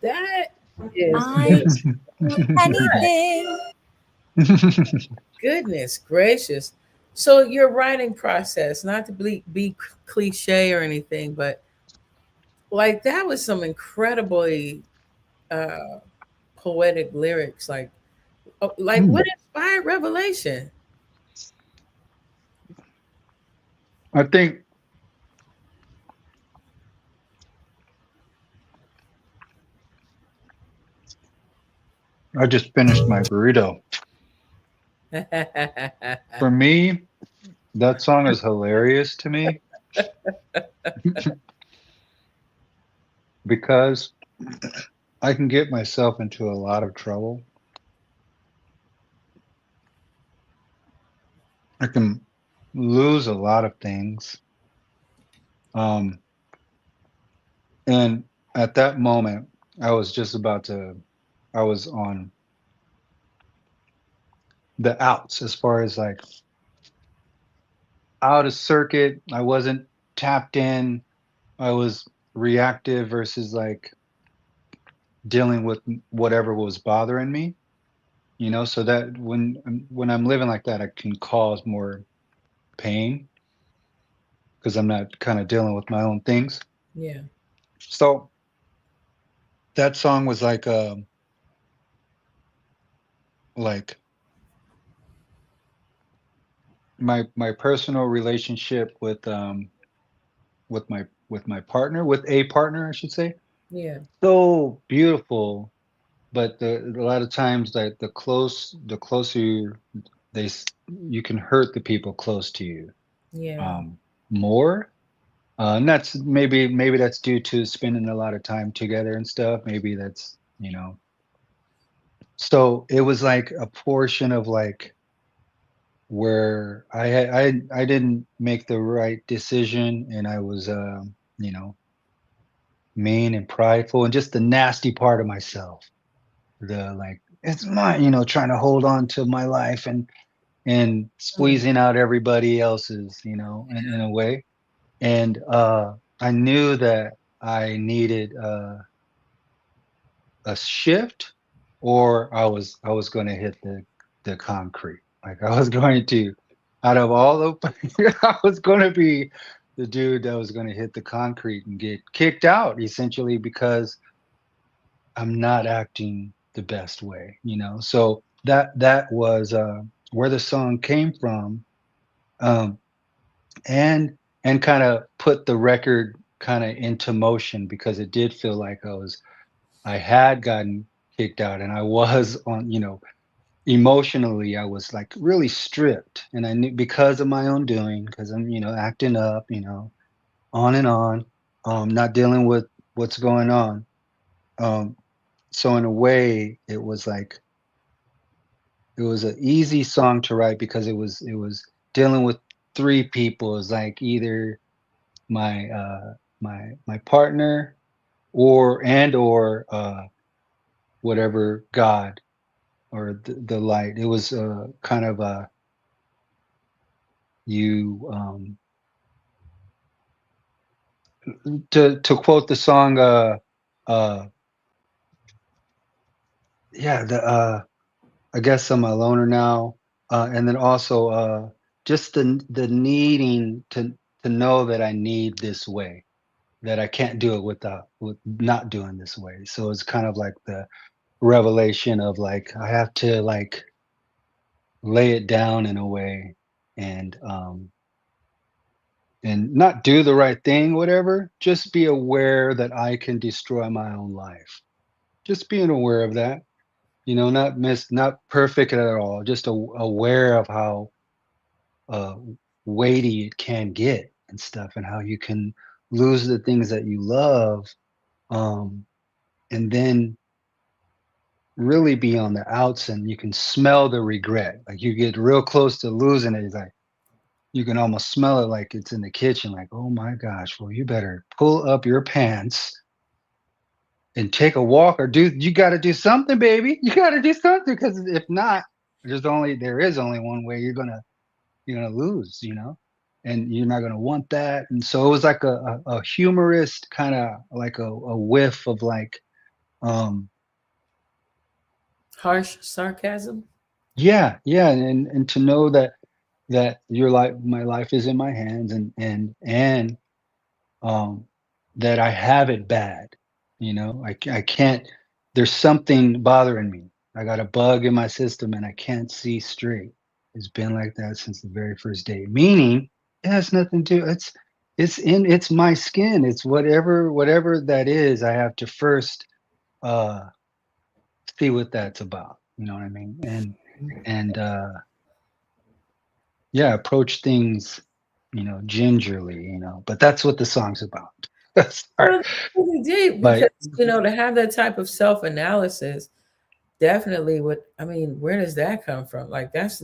That is I anything. goodness gracious. So your writing process, not to be cliche or anything, but like that was some incredibly poetic lyrics. Like what inspired Revelation? I think I just finished my burrito. For me, that song is hilarious to me because I can get myself into a lot of trouble I can lose a lot of things. Um, and at that moment, I was just about to, I was on the outs as far as like out of circuit. I wasn't tapped in. I was reactive versus like dealing with whatever was bothering me, you know, so that when I'm living like that, I can cause more pain because I'm not kind of dealing with my own things. Yeah. So that song was like my personal relationship with my partner, with a partner, I should say. Yeah. So beautiful, but a lot of times like the closer you can hurt the people close to you Yeah. um more. And that's maybe that's due to spending a lot of time together and stuff. Maybe that's, you know. So it was like a portion of like where I didn't make the right decision and I was you know, mean and prideful and just the nasty part of myself. The like it's mine, you know, trying to hold on to my life and Mm. squeezing out everybody else's, you know, in a way. And I knew that I needed a shift or I was going to hit the concrete. Like I was going to out of all the I was going to be the dude that was going to hit the concrete and get kicked out essentially because I'm not acting the best way, you know. So that was where the song came from. Um and kind of put the record kind of into motion because it did feel like I had gotten kicked out and I was on, you know, emotionally I was like really stripped and I knew because of my own doing because I'm, you know, acting up, you know, on and on, not dealing with what's going on. Um, so in a way it was like it was an easy song to write because it was dealing with three people. It's like either my partner or whatever God or the light. It was kind of a you to quote the song uh yeah the I guess I'm a loner now and then also just the needing to know that I need this way, that I can't do it with not doing this way. So it's kind of like the revelation of like I have to like lay it down in a way and not do the right thing, whatever. Just be aware that I can destroy my own life. Just being aware of that, you know, not perfect at all, just aware of how uh, weighty it can get and stuff, and how you can lose the things that you love, um, and then really be on the outs, and you can smell the regret. Like you get real close to losing it. It's like you can almost smell it like it's in the kitchen, like, oh my gosh, well, you better pull up your pants and take a walk or you got to do something, baby. You got to do something because if not, there is only one way you're gonna lose, you know, and you're not gonna want that. And so it was like a humorist kind of like a whiff of like, um, Harsh sarcasm. yeah, yeah, and to know that your life, my life is in my hands, and um, that I have it bad. You know, I can't. There's something bothering me. I got a bug in my system, and I can't see straight. It's been like that since the very first day. Meaning, it has nothing to. It's my skin. It's whatever that is. I have to first uh, see what that's about. You know what I mean? And yeah, approach things, you know, gingerly. You know, but that's what the song's about. Sorry. Well, that's really deep Like, because to have that type of self analysis definitely would. I mean, where does that come from? Like that's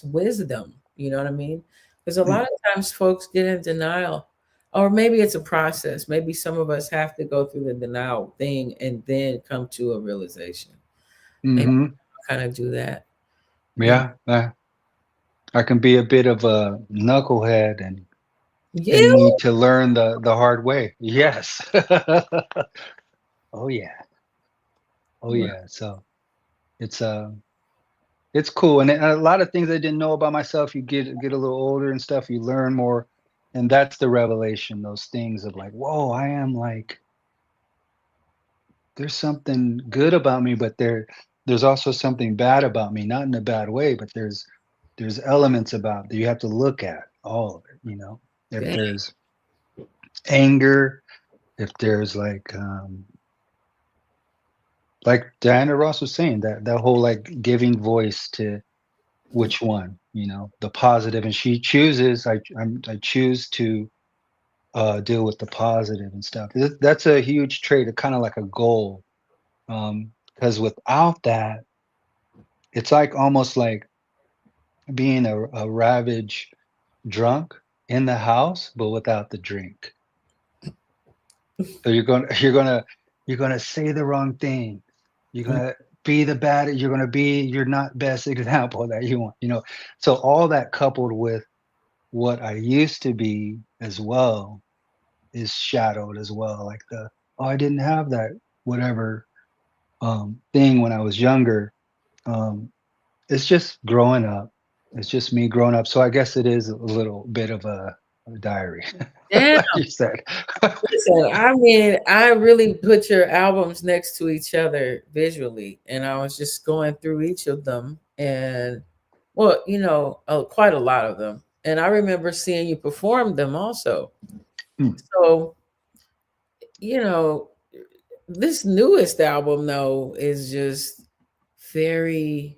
wisdom. You know what I mean? Because a lot of times folks get in denial, or maybe it's a process. Maybe some of us have to go through the denial thing and then come to a realization. And Hmm. kind of do that. You know? Yeah, I can be a bit of a knucklehead and You? need to learn the hard way. Yes. Oh yeah. Oh Well, yeah. So it's it's cool, and a lot of things I didn't know about myself. You get a little older and stuff. You learn more, and that's the revelation. Those things of like, whoa, I am like, there's something good about me, but there's also something bad about me. Not in a bad way, but there's elements about that you have to look at all of it. If dang. there's anger, if there's like Diana Ross was saying, that whole like giving voice to which one, the positive, and she chooses. I choose to deal with the positive and stuff. That's a huge trait, kind of like a goal. Because without that, it's like almost like being a ravaged drunk in the house, but without the drink. So you're gonna say the wrong thing. You're gonna be the bad. You're not best example that you want. So all that coupled with what I used to be as well is shadowed as well. Like I didn't have that whatever thing when I was younger. Um, it's just growing up. It's just me growing up. So I guess it is a little bit of a diary, Damn. like you said. Listen, I mean, I really put your albums next to each other visually, and I was just going through each of them, and well, quite a lot of them. And I remember seeing you perform them also. Hmm. So, you know, this newest album though is just very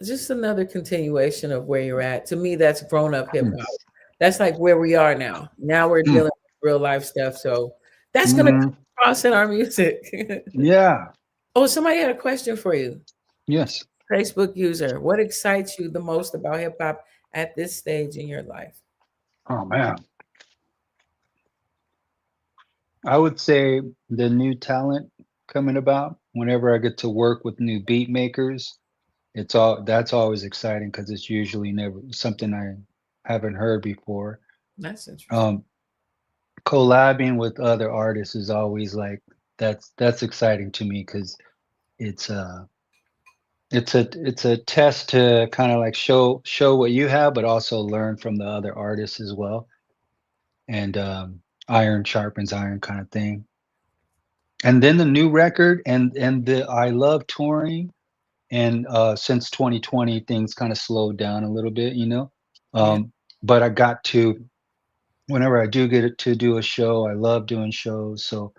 just another continuation of where you're at. To me, that's grown up hip hop. That's like where we are now. Now we're Hmm. dealing with real life stuff. So that's gonna Mhm. come across in our music. Yeah. Oh, somebody had a question for you. Yes. Facebook user, what excites you the most about hip hop at this stage in your life? Oh man. I would say the new talent coming about. Whenever I get to work with new beat makers, that's always exciting because it's usually never something I haven't heard before. That's interesting. Um, Collabing with other artists is always like that's exciting to me because it's it's a test to kind of like show what you have, but also learn from the other artists as well. And iron sharpens iron kind of thing. And then the new record and the I love touring, and since 2020 things kind of slowed down a little bit. Yeah. But I got to whenever I do get it to do a show, I love doing shows. So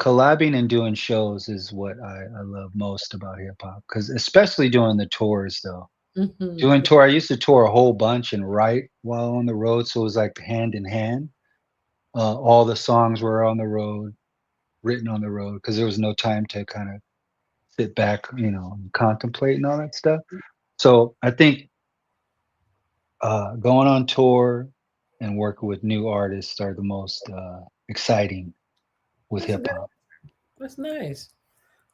collabing and doing shows is what I love most about hip hop, because especially doing the tours though. Hmm. Doing tour, I used to tour a whole bunch and write while on the road, so it was like hand in hand. All the songs were on the road, written on the road, because there was no time to kind of sit back, and contemplate and all that stuff. So I think going on tour and working with new artists are the most exciting with That's hip very, hop. that's nice.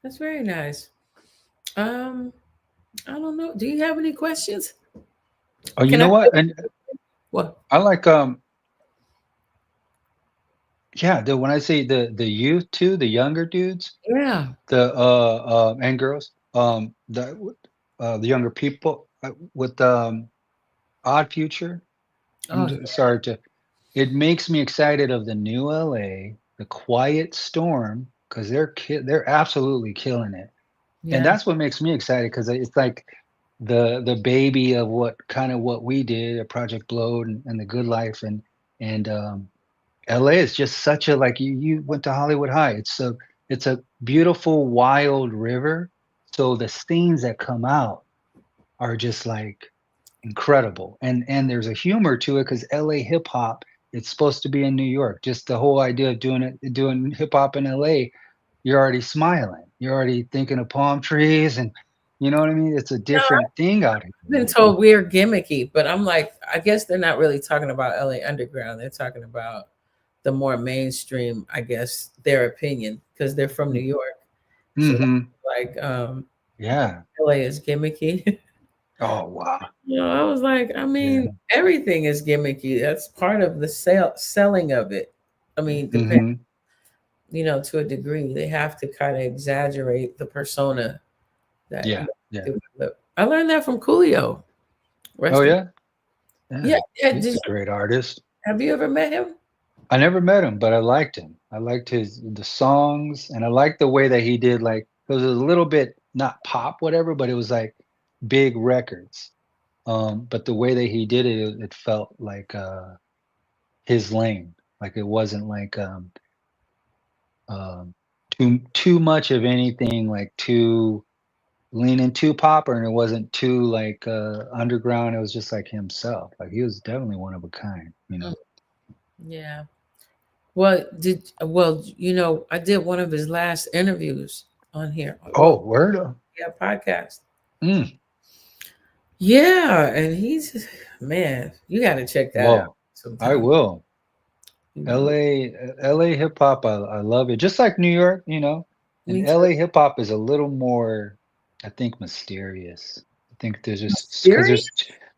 That's very nice. Um, I don't know. Do you have any questions? Oh, you Can know I what? And what? I like yeah, when I say the youth too, the younger dudes, Yeah. the and girls, the younger people with Odd Future. Oh yeah. Sorry to. It makes me excited of the new LA, the Quiet Storm, because they're absolutely killing it, and Yeah. that's what makes me excited because it's like the baby of what we did at Project Blowed and the Good Life, and LA is just such a like you went to Hollywood High. It's a beautiful wild river, so the scenes that come out are just like incredible, and there's a humor to it because LA hip hop, it's supposed to be in New York. Just the whole idea of doing hip hop in LA, you're already smiling. You're already thinking of palm trees and You know what I mean? It's a No, different thing out here. I've been told we're gimmicky, but I'm like, I guess they're not really talking about LA Underground. They're talking about the more mainstream, I guess, their opinion, because they're from New York. So Mm-hmm. like Yeah. LA is gimmicky. Oh wow. I was like, I Yeah. mean, everything is gimmicky. That's part of the selling of it. I mean, depend, Mm-hmm. to a degree, they have to kind of exaggerate the persona that Yeah. Yeah. I learned that from Coolio. Oh Rest in yeah. yeah, Yeah. yeah. He's a great artist. Have you ever met him? I never met him, but I liked him. I liked the songs, and I liked the way that he did. Like it was a little bit not pop, whatever, but it was like big records. But the way that he did it, it felt like his lane. Like it wasn't like um, too much of anything, like too leaning too pop, and it wasn't too like underground. It was just like himself. Like he was definitely one of a kind. Mm, yeah. Well, I did one of his last interviews on here. Oh, Well, word. yeah, podcast. Mm. Yeah, and he's man, you got to check that out Well, I sometime. will. You know, LA hip hop, I love it. Just like New York, and me too. LA hip hop is a little more, I think, mysterious. I think there's just Serious?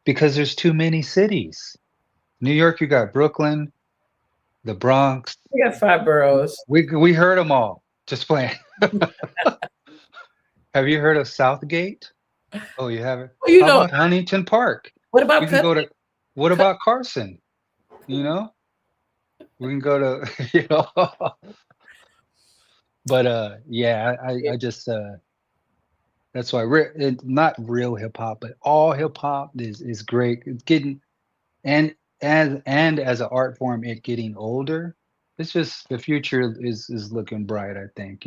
because there's too many cities. New York, you got Brooklyn, the Bronx. We got five boroughs. We heard them all. Just playing. Have you heard of Southgate? Oh, you haven't? Well, How about Huntington Park? what about We can go to. What Cut- about Carson? You know, we can go to. But yeah, I just that's why not real hip hop, but all hip hop is great. It's getting and as an art form, it getting older. It's just the future is looking bright. I think.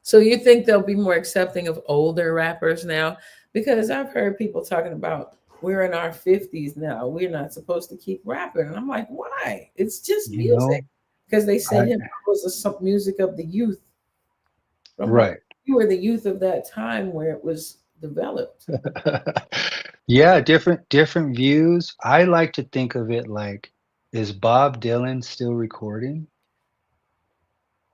So you think they'll be more accepting of older rappers now? Because I've heard people talking about we're in our 50s now. We're not supposed to keep rapping. And I'm like, why? It's just You music. know, Because they said I hip hop was some music of the youth. I'm like, right. you were the youth of that time where it was developed. Yeah, different views. I like to think of it like, is Bob Dylan still recording?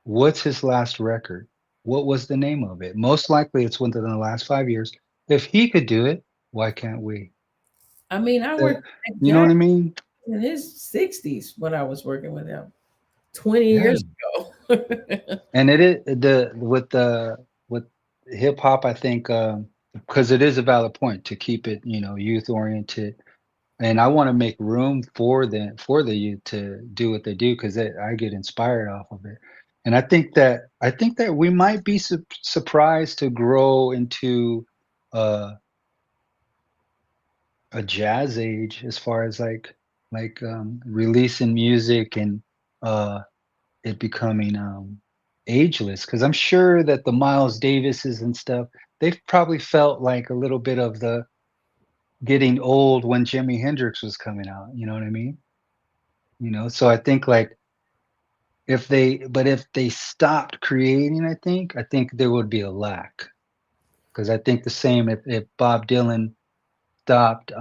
What's his last record? What was the name of it? Most likely it's within the last 5 years. If he could do it, why can't we? I mean, I The- worked with you know what Jack I mean? in his 60s when I was working with him 20 Yeah. years ago. And it is with hip hop, I think, because it is a valid point to keep it, youth oriented. And I want to make room for the youth to do what they do because I get inspired off of it. And I think that we might be surprised to grow into uh, a jazz age as far as like releasing music and uh, it becoming ageless. Because I'm sure that the Miles Davises and stuff, they've probably felt like a little bit of the getting old when Jimi Hendrix was coming out. You know what I mean? So I think like if they stopped creating, I think there would be a lack. Because I think the same if Bob Dylan stopped,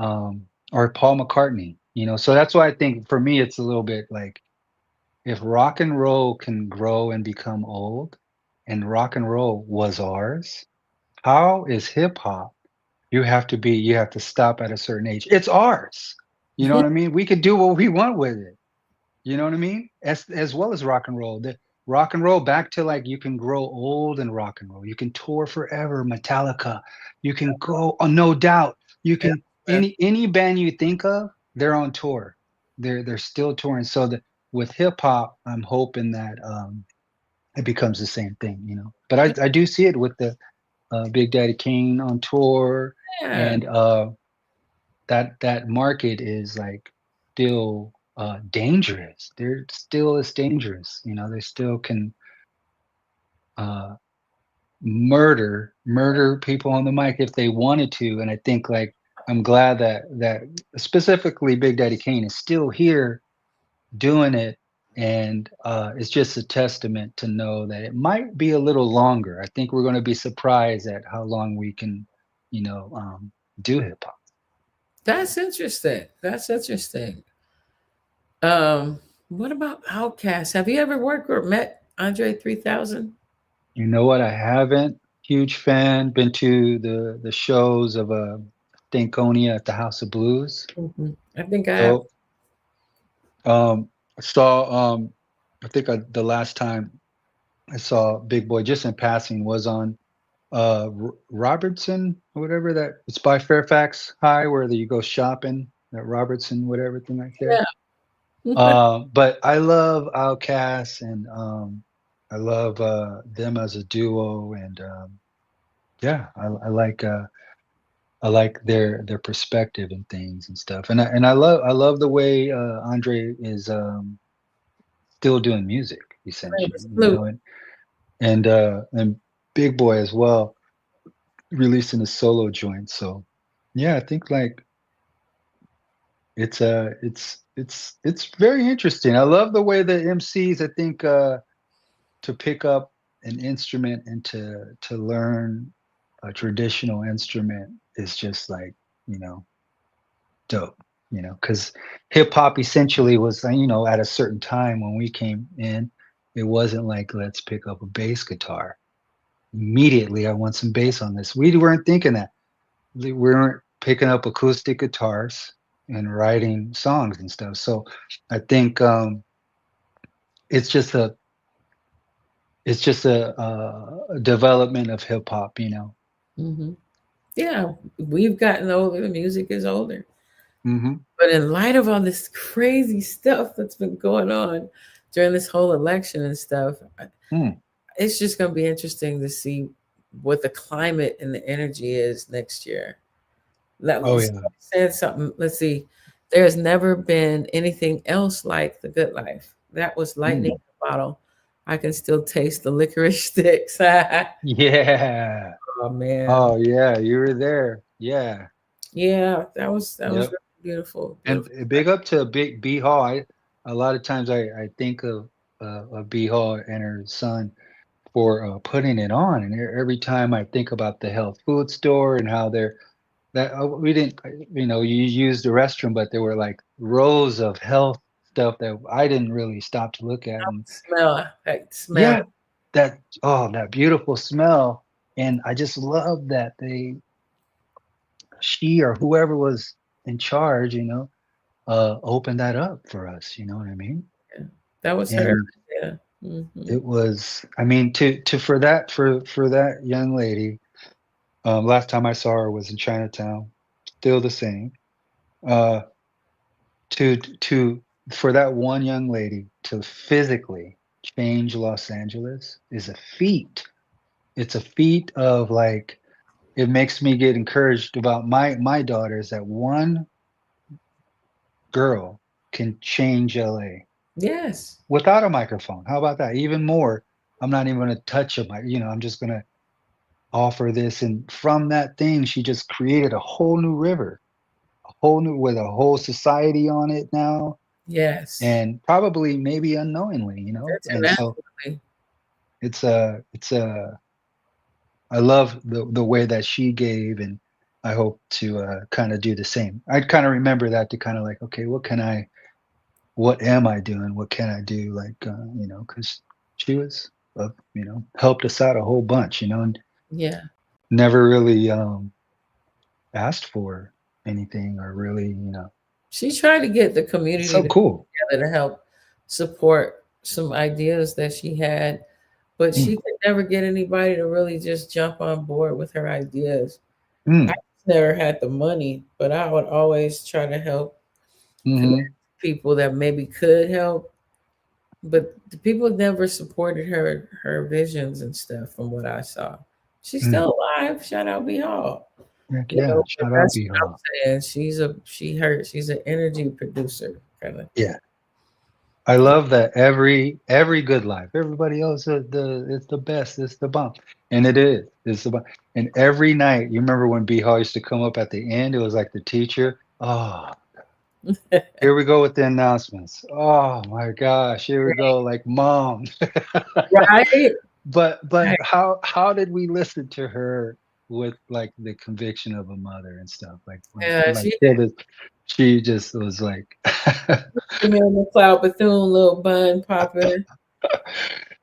or Paul McCartney. So that's why I think for me it's a little bit like if rock and roll can grow and become old, and rock and roll was ours, how is hip hop? You have to stop at a certain age. It's ours. You know what I mean? We could do what we want with it. You know what I mean? As well as rock and roll. The rock and roll back to like you can grow old in rock and roll. You can tour forever. Metallica. You can go. Oh, no doubt. You Yeah, can man. any band you think of, they're on tour. They're still touring. So with hip hop, I'm hoping that it becomes the same thing. But I do see it with the Big Daddy Kane on tour, Yeah. and that market is like still dangerous. They're still as dangerous. They still can uh, murder people on the mic if they wanted to. And I think like I'm glad that specifically Big Daddy Kane is still here doing it. And it's just a testament to know that it might be a little longer. I think we're going to be surprised at how long we can do hip hop. That's interesting. That's interesting. What about Outkast? Have you ever worked or met Andre 3000? You know what? I haven't. Huge fan. Been to the shows of Stankonia at the House of Blues. I think I have. So saw I think the last time I saw Big Boy just in passing was on Robertson or whatever that it's by Fairfax High where you go shopping at Robertson whatever thing like there. But I love Outkast and I love them as a duo and yeah, I like their perspective and things and stuff. And I love the way Andre is still doing music essentially, and Big Boy as well releasing a solo joint. So yeah, I think like it's very interesting. I love the way the MCs I think to pick up an instrument and to learn a traditional instrument is just like, dope, because hip hop essentially was, at a certain time when we came in, it wasn't like, let's pick up a bass guitar. Immediately, I want some bass on this. We weren't thinking that. We weren't picking up acoustic guitars and writing songs and stuff. So I think it's just a development of hip hop, Yeah, we've gotten older. The music is older. Mm-hmm. But in light of all this crazy stuff that's been going on during this whole election and stuff, it's just going to be interesting to see what the climate and the energy is next year. Said something. Let's see. There's never been anything else like The Good Life. That was lightning in the bottle. I can still taste the licorice sticks. Yeah. Oh man. Oh yeah, you were there. Yeah. Yeah, that was really beautiful. And big up to Big B Hall. A lot of times I think of B Hall and her son for putting it on, and every time I think about the health food store and how we didn't, you used the restroom, but there were like rows of health stuff that I didn't really stop to look at. And smell. Yeah, that beautiful smell. And I just love that she or whoever was in charge, opened that up for us. You know what I mean? Yeah, that was her. Yeah. Mm-hmm. It was, I mean, for that young lady, last time I saw her was in Chinatown, still the same. For that one young lady to physically change Los Angeles is a feat. It's a feat of like, it makes me get encouraged about my daughters that one girl can change LA. Yes. Without a microphone. How about that? Even more. I'm not even going to touch a mic. I'm just going to offer this. And from that thing, she just created a whole new river, with a whole society on it now. Yes. And probably maybe unknowingly, And so I love the way that she gave, and I hope to kind of do the same. I kind of remember that to kind of like, okay, what am I doing? What can I do? Like, because she was, helped us out a whole bunch, and yeah, never really asked for anything or really, She tried to get the community cool together to help support some ideas that she had, but she could never get anybody to really just jump on board with her ideas. I never had the money, but I would always try to help people that maybe could help, but the people never supported her visions and stuff. From what I saw, she's still alive. Shout out B Hall. Yeah, shout out B Hall. She's an energy producer kind of. Yeah, I love that every Good Life. Everybody else it's the best. It's the bomb, and it is. It's the bomb. And every night, you remember when B Hall used to come up at the end? It was like the teacher. Oh, here we go with the announcements. Oh my gosh, here we go. Like mom, right? But how did we listen to her with like the conviction of a mother and stuff. Yeah, Like she just was like Camille McLeod Bethune, Lil Bun popping.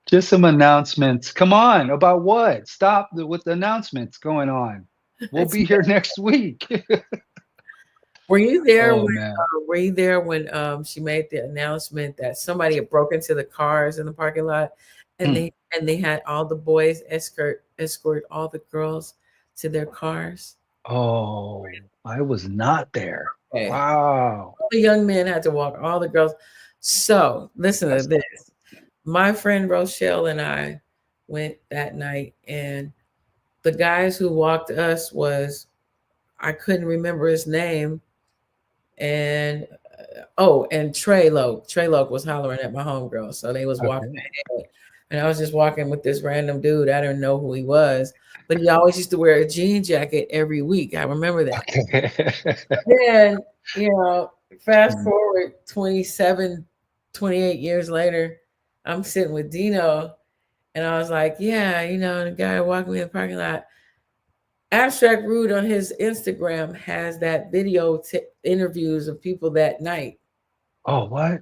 just some announcements. Come on, about what? Stop with the announcements going on. We'll be here next week. Were you there Oh when man. she made the announcement that somebody had broke into the cars in the parking lot, and Mm. they had all the boys escort all the girls to their cars? Oh, I was not there. Okay. Wow. All the young men had to walk all the girls. So listen to this. My friend Rochelle and I went that night, and the guys who walked us was, I couldn't remember his name, and and Trey Loke. Trey Loke was hollering at my homegirl, so they was walking Okay. ahead, and I was just walking with this random dude. I didn't know who he was, but he always used to wear a jean jacket every week. I remember that. Okay. Then, fast Mm. forward 27, 28 years later, I'm sitting with Dino, and I was like, yeah, the guy walking me in the parking lot. Abstract Rude on his Instagram has that video interviews of people that night. Oh, what?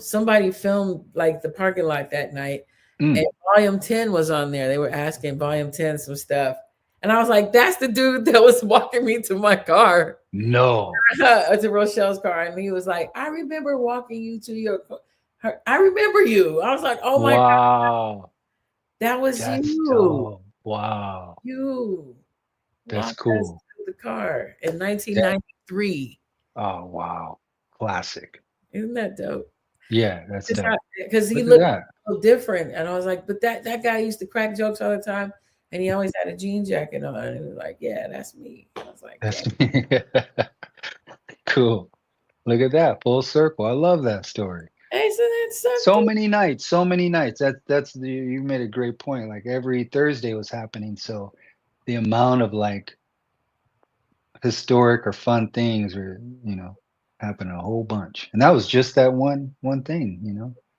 Somebody filmed like the parking lot that night, and Mm. Volume 10 was on there. They were asking Volume 10 some stuff. And I was like, that's the dude that was walking me to my car. No. To Rochelle's car. And he was like, I remember walking you to your car. I remember you. I was like, oh my God, Wow. that was That's you. dope. Wow. You That's walked us cool. to the car in That 1993. oh wow. Classic. Isn't that dope? Yeah, that's dope. Because he Look at looked that. so different. And I was like, but that guy used to crack jokes all the time. And he always had a jean jacket on. And he was like, yeah, that's me. I was like, That's yeah. me. Cool. Look at that. Full circle. I love that story. Hey, so that's So something. many nights, so many nights. You made a great point. Like every Thursday was happening. So the amount of like historic or fun things were, happening a whole bunch. And that was just that one thing.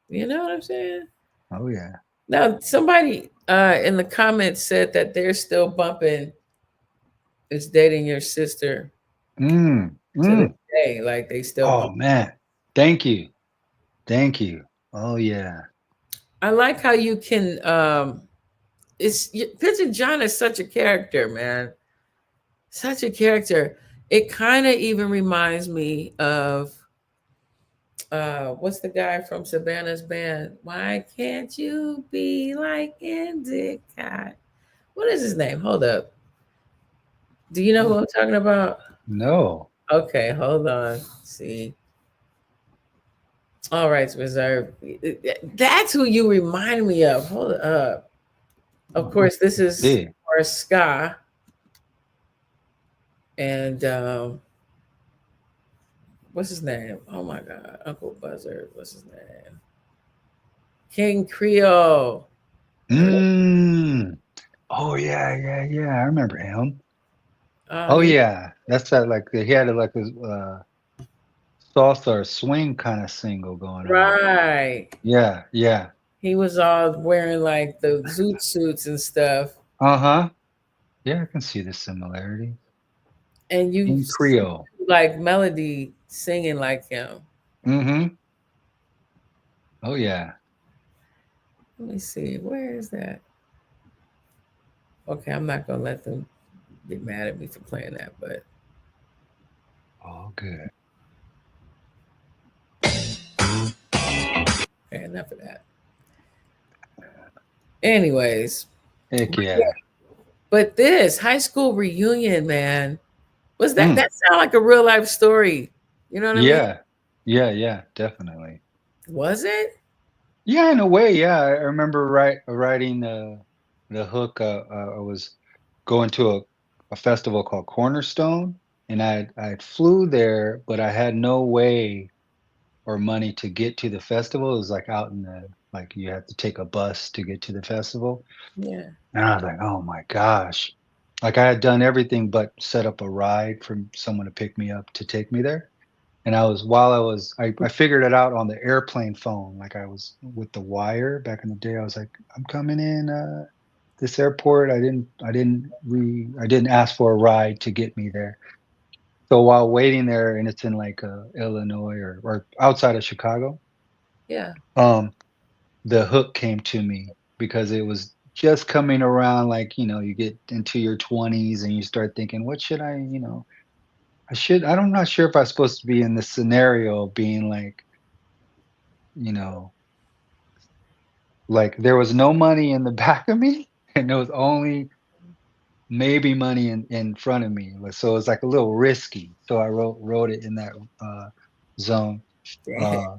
You know what I'm saying? Oh yeah. Now, somebody in the comments said that they're still bumping It's Dating Your Sister Mm, to this mm. day. Like they still Oh bump. man. Thank you. Thank you. Oh yeah. I like how you can Pigeon John is such a character, man. Such a character. It kind of even reminds me of what's the guy from Savannah's band? Why can't you be like Endicott? What is his name? Hold up. Do you know who I'm talking about? No. Okay, hold on. See. All rights reserved. That's who you remind me of. Hold up. Of course, this is Yeah. for ska. And what's his name? Oh my God, Uncle Buzzard. What's his name? King Creole. Mm. Oh yeah, yeah, yeah. I remember him. Oh He yeah. That's that like he had like a salsa or swing kind of single going on. right. Yeah, yeah. He was all wearing like the zoot suits and stuff. Uh-huh. Yeah, I can see the similarity. And you In Creole. like Melody singing like him. Mm-hmm. Oh yeah. Let me see. Where is that? Okay, I'm not gonna let them get mad at me for playing that, but Oh good. okay, enough of that. Anyways, Heck yeah. but this high school reunion, man, was that Mm. that sound like a real life story? You know what I mean? Yeah. Yeah, yeah, definitely. Was it? Yeah, in a way, yeah. I remember writing the hook. I was going to a festival called Cornerstone, and I flew there, but I had no way or money to get to the festival. It was like out in the like you have to take a bus to get to the festival. Yeah. And I was like, oh my gosh. Like I had done everything but set up a ride for someone to pick me up to take me there. And I figured it out on the airplane phone. Like I was with the wire back in the day. I was like, I'm coming in this airport. I didn't ask for a ride to get me there. So while waiting there, and it's in like Illinois or outside of Chicago, Yeah. um, the hook came to me because it was just coming around. Like you get into your 20s and you start thinking, what should I'm not sure if I'm supposed to be in this scenario of being you know, like there was no money in the back of me and there was only maybe money in front of me. So it's like a little risky. So I wrote it in that zone. Dang. Uh,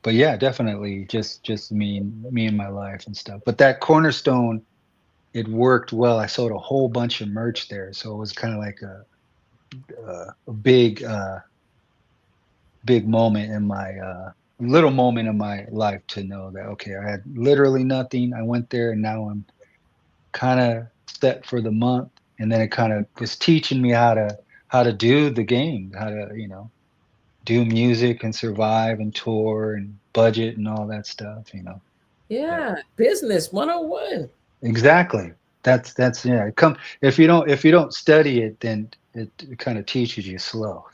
but yeah, definitely just me and my life and stuff. But that Cornerstone, it worked well. I sold a whole bunch of merch there, so it was kind of like a big moment in my little moment in my life to know that okay, I had literally nothing. I went there and now I'm kind of set for the month, and then it kind of was teaching me how to do the game, how to do music and survive and tour and budget and all that stuff. Yeah. Business 101. Exactly. That's yeah. Come if you don't study it, then it kind of teaches you slow.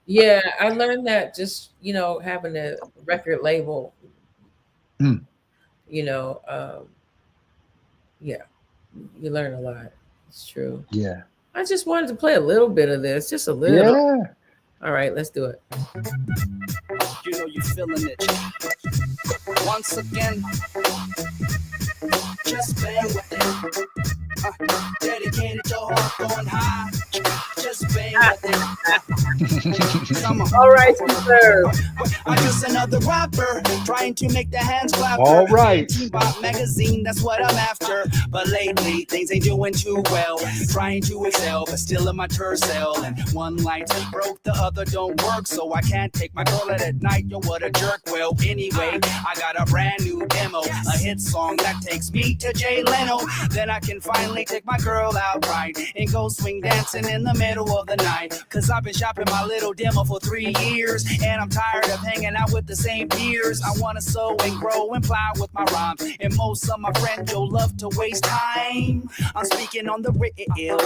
Yeah, I learned that just, having a record label, Mm, you know, yeah, you learn a lot. It's true. yeah. I just wanted to play a little bit of this, just a little. Yeah. All right, let's do it. You know you're feeling it. Once again, just bang with it. Dedicated to heart on high. Just bang with it. Come on. All right, sir. I'm just another rapper trying to make the hands clap. All right. Teen Pop magazine, that's what I'm after. But lately, things ain't doing too well. Trying to excel, but still in my tercel. And one light broke, the other don't work. So I can't take my girl out at night. Yo, what a jerk. Well, anyway, I got a brand new demo. A hit song that takes me to Jay Leno. Then I can finally take my girl out right and go swing dancing in the middle of the night. Cause I've been shopping my little demo for 3 years. And I'm tired of hanging out with the same peers. I wanna sow and grow and plow with my rhymes. And most of my friends, yo, love to waste time. I'm speaking on the real.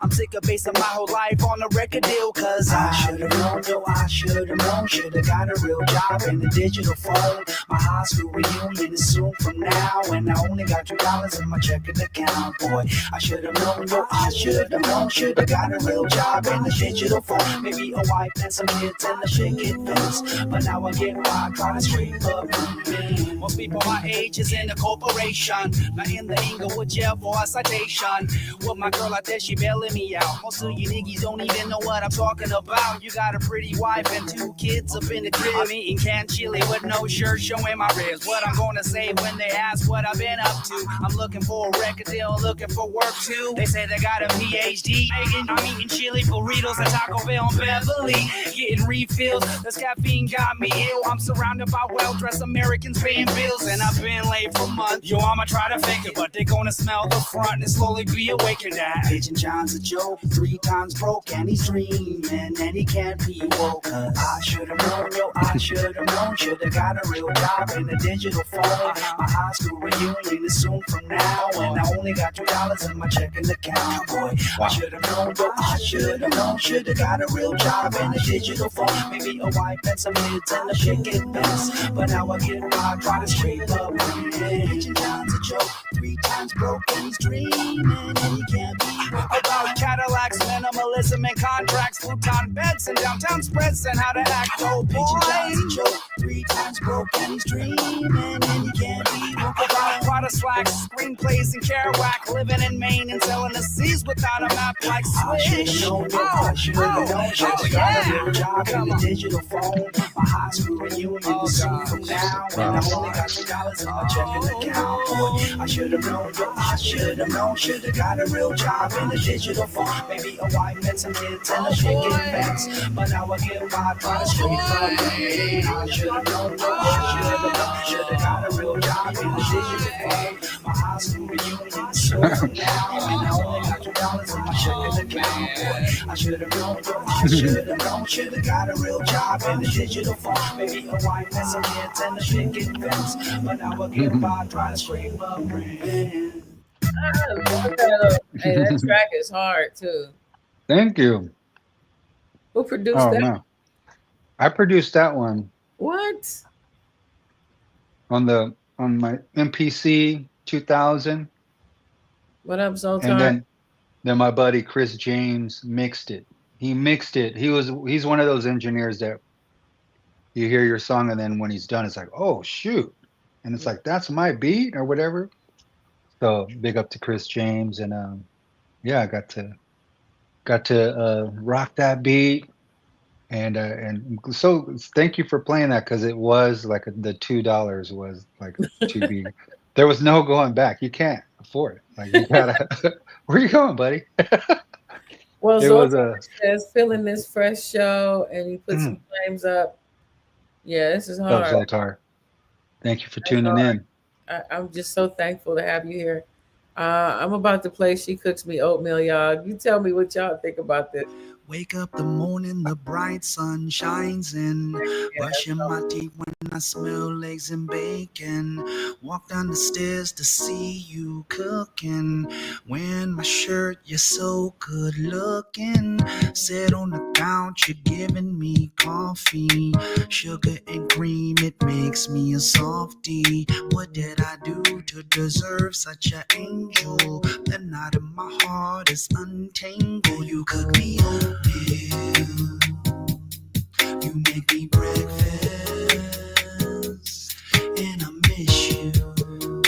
I'm sick of basing my whole life on a record deal. Cause I should've known, yo, I should've known. Should've got a real job in the digital phone. My high school reunion is soon from now. And I only got $2 in my checking account. Boy, I should've known, yo, I should've known. Should've got a real job in the digital phone. Maybe a wife and some kids and a shake it fence. But now I get by, trying to scrape up. Most people my age is in a corporation. Not in the Inglewood jail for a citation. With my girl out there, she bailing me out. Most of you niggas don't even know what I'm talking about. You got a pretty wife and 2 kids up in the crib. I'm eating canned chili with no shirt showing my ribs. What I'm gonna say when they ask what I've been up to. I'm looking for a record deal, looking for work too. They say they got a PhD. I'm eating chili burritos at Taco Bell in Beverly. Getting refills, this caffeine got me ill. I'm surrounded by well-dressed Americans paying bills. And I've been late for months. Yo, I'ma try to fake it, but they gonna smell the front and slowly be awakened at. Pigeon John's a joke, 3 times broke, and he's dreaming, and he can't be woke. I should've known, yo, I should've known. Should've got a real job in the digital phone. My high school reunion is soon from now, and I only got $2 in my checking account. Boy, I should've known, yo, I should've known. Should've got a real job in the digital phone. Maybe a wife and some kids and a shaking fence. But now I get by, try to scrape up. Pigeon John's a joke, 3 times broke, and he's dreaming, and he can't be about Cadillacs, minimalism and contracts, futon beds and downtown spreads, and how to act. Oh boy, Pigeon John's a joke, 3 times broke, and he's dreaming, and he can't be about Prada slacks, screenplays and Kerouac, living in Maine and selling the seas without a map like Swish. I should've known, should've got a real job in the digital phone. My high school reunion is soon from now, and I only got $2 in my checking account. Boy, I should've known, yo, I should've known. Should've got a real job in the digital phone. Maybe a wife and some kids and a shaking fence. But now I get by, trying to scrape up. I should've known, yo, I should've known. Should've got a real job in the digital phone. My high school reunion is soon from now, and I only got $2 in my checking account. Boy, I should've known, yo, I should've known. Should've got a real job in the digital phone. Maybe a wife and some kids and a shaking fence. But now I get by, trying to scrape up. I love that. Hey, that track is hard too. Thank you. Who produced Oh that? no, I produced that one What? on my MPC 2000, What up, and Zoltar? then my buddy Chris James mixed it. He mixed it. He's one of those engineers that you hear your song and then when he's done, it's like, oh shoot, and it's like that's my beat or whatever. So big up to Chris James, and yeah, I got to rock that beat, and so thank you for playing that because it was like the $2 was like to be. There was no going back. You can't afford it. Like you gotta. Where you going, buddy? Well, It was Zoltar says, feeling this fresh show, and you put some flames up. Yeah, this is Up, hard. Zoltar. Thank you for That's tuning hard. in. I'm just so thankful to have you here. I'm about to play She Cooks Me Oatmeal, y'all. You tell me what y'all think about this. Wake up the morning, the bright sun shines in. Brushing my teeth when I smell eggs and bacon. Walk down the stairs to see you cooking. Wearing my shirt, you're so good looking. Sit on the couch, you're giving me coffee. Sugar and cream, it makes me a softie. What did I do to deserve such an angel? The knot in my heart is untangled. You cook me oatmeal. You make me breakfast, and I miss you.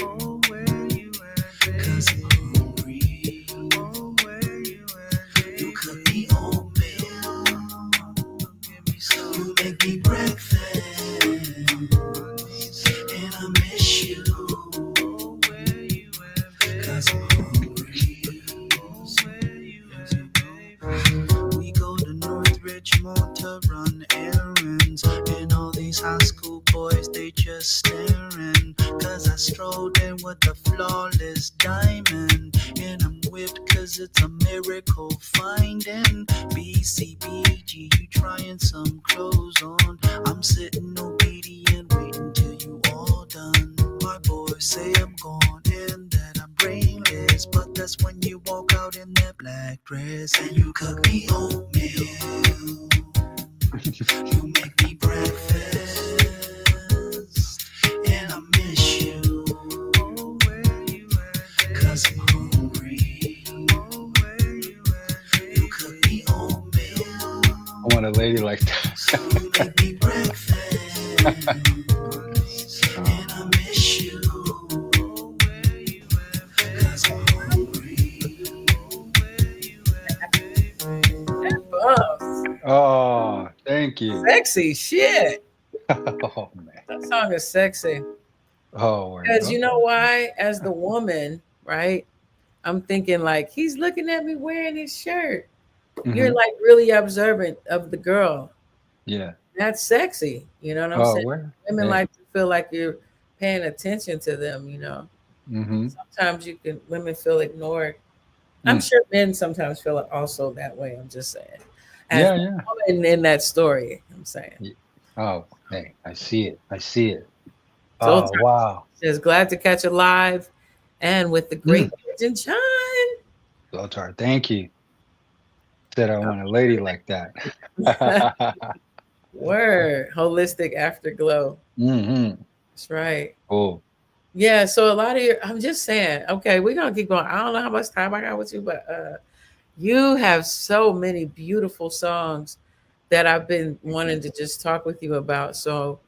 Oh, where you at, baby? 'Cause I'm hungry. Oh, where you at, baby? You cook me oatmeal. Give me some. You make me breakfast, and I miss you. Oh, where you at, baby? 'Cause I'm hungry. Oh, where you at, baby? We go to North Richmond to run errands, and all these high school boys, they just staring. 'Cause I strolled in with a flawless diamond, and I'm whipped 'cause it's a miracle finding. BCBG, you trying some clothes on. I'm sitting obedient, waiting till you all done. My boys say I'm gone and that I'm brainless, but that's when you walk out in that black dress and you cook me oatmeal. You make me breakfast, and I miss you. Oh, where you at, baby? 'Cause I'm hungry. Oh, where you at, baby? You cook me oatmeal. I want a lady like that. So you make me breakfast, and I miss you. Oh, where you at, baby? 'Cause I'm hungry. Oh, where you at, baby? Oh, thank you. Sexy shit. Oh man. That song is sexy. Oh, Because you know why? As the woman, right? I'm thinking like he's looking at me wearing his shirt. You're Mhm. like really observant of the girl. Yeah. That's sexy. You know what I'm Oh, saying? where? Women Hey. like to feel like you're paying attention to them, you know. Mm-hmm. Sometimes women feel ignored. I'm sure men sometimes feel also that way. I'm just saying. As Yeah, the yeah. woman in that story, I'm saying. Oh, hey, I see it. I see it. So Oh, wow. says glad to catch it live and with the great Pigeon Shine. Zoltar, thank you. Said I want a lady like that. Word. Holistic afterglow. Mm-hmm. That's right. Cool. Yeah, so a lot of I'm just saying, okay, we're gonna keep going. I don't know how much time I got with you, but you have so many beautiful songs that I've been wanting to just talk with you about. So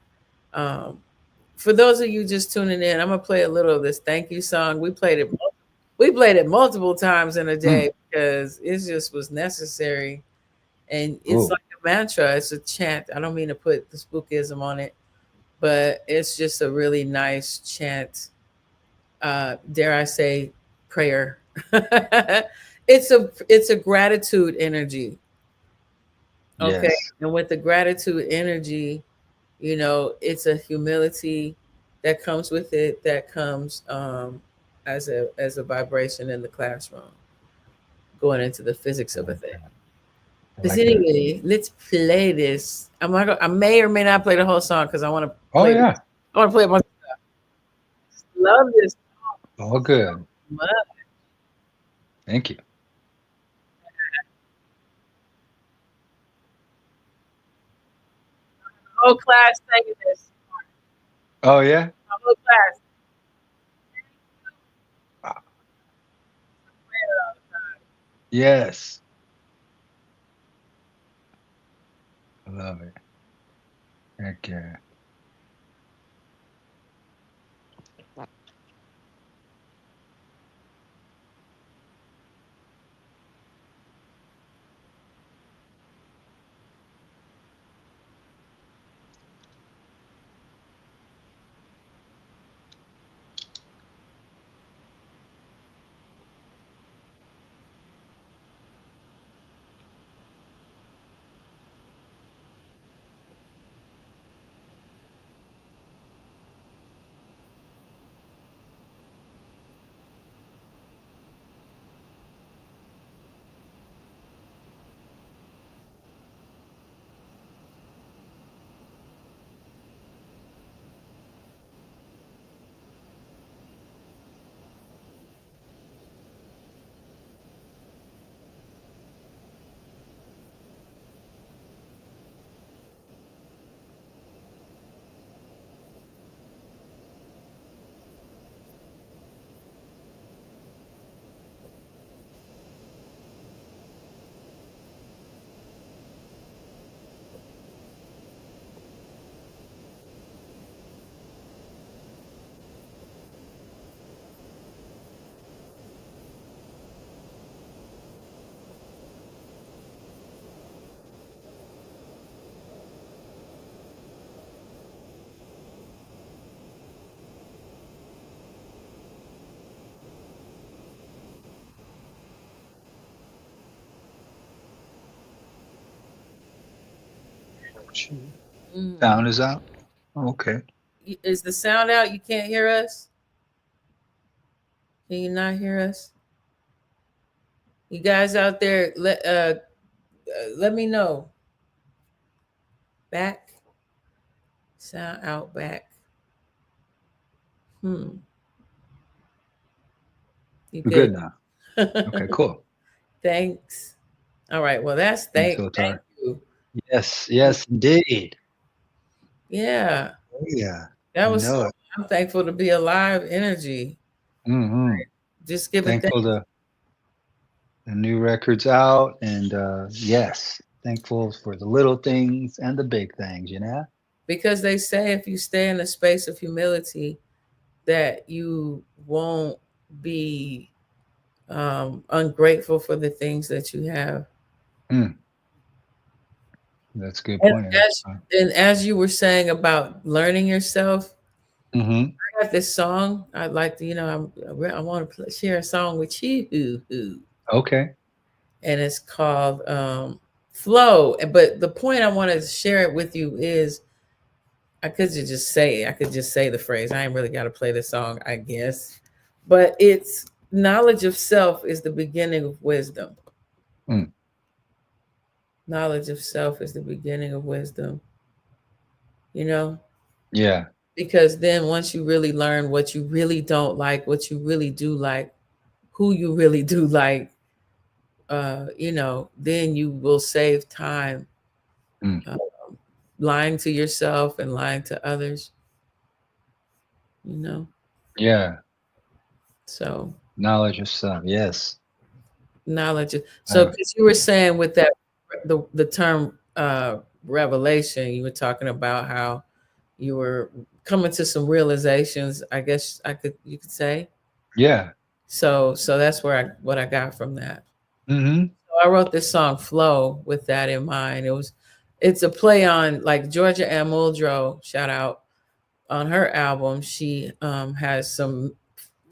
for those of you just tuning in, I'm gonna play a little of this thank you song. We played it multiple times in a day because it just was necessary. And it's like a mantra, it's a chant. I don't mean to put the spookism on it, but it's just a really nice chant. Dare I say, prayer. It's a gratitude energy. Okay. Yes. And with the gratitude energy, you know, it's a humility that comes with it, that comes as a vibration in the classroom, going into the physics of a thing. But anyway, let's play this. I may or may not play the whole song because I want to play I want to play it myself. Love this song All good. so much. Thank you. Whole class singing this. Oh yeah. The whole class. Yes. I love it. Heck yeah. Sound is out. Okay. Is the sound out? You can't hear us? Can you not hear us? You guys out there, let me know. Back. Sound out back. You We're good? good now. Okay, cool. Thanks. All right. Well, that's Thanks, thank Otar. you. Yes, yes, indeed. Yeah. Oh, yeah. That You was know so, it. I'm thankful to be alive energy. Mm-hmm. Just giving thanks. Thankful the new record's out, and yes, thankful for the little things and the big things, you know? Because they say if you stay in a space of humility, that you won't be ungrateful for the things that you have. Mm. That's a good And point. as you were saying about learning yourself, Mm-hmm. I got this song. I'd like to, I want to share a song with you, Okay. and it's called "Flow." But the point I want to share it with you is, I could just say the phrase. I ain't really got to play the song, I guess. But it's knowledge of self is the beginning of wisdom. Mm. Knowledge of self is the beginning of wisdom. You know, Yeah. because then once you really learn what you really don't like, what you really do like, who you really do like, then you will save time Mm. lying to yourself and lying to others. Yeah. So Knowledge of self. Yes. knowledge. So because you were saying with that the term revelation, you were talking about how you were coming to some realizations. I guess you could say. Yeah. So that's what I got from that. Mm-hmm. So I wrote this song "Flow" with that in mind. It's a play on like Georgia Ann Muldrow. Shout out on her album. She has some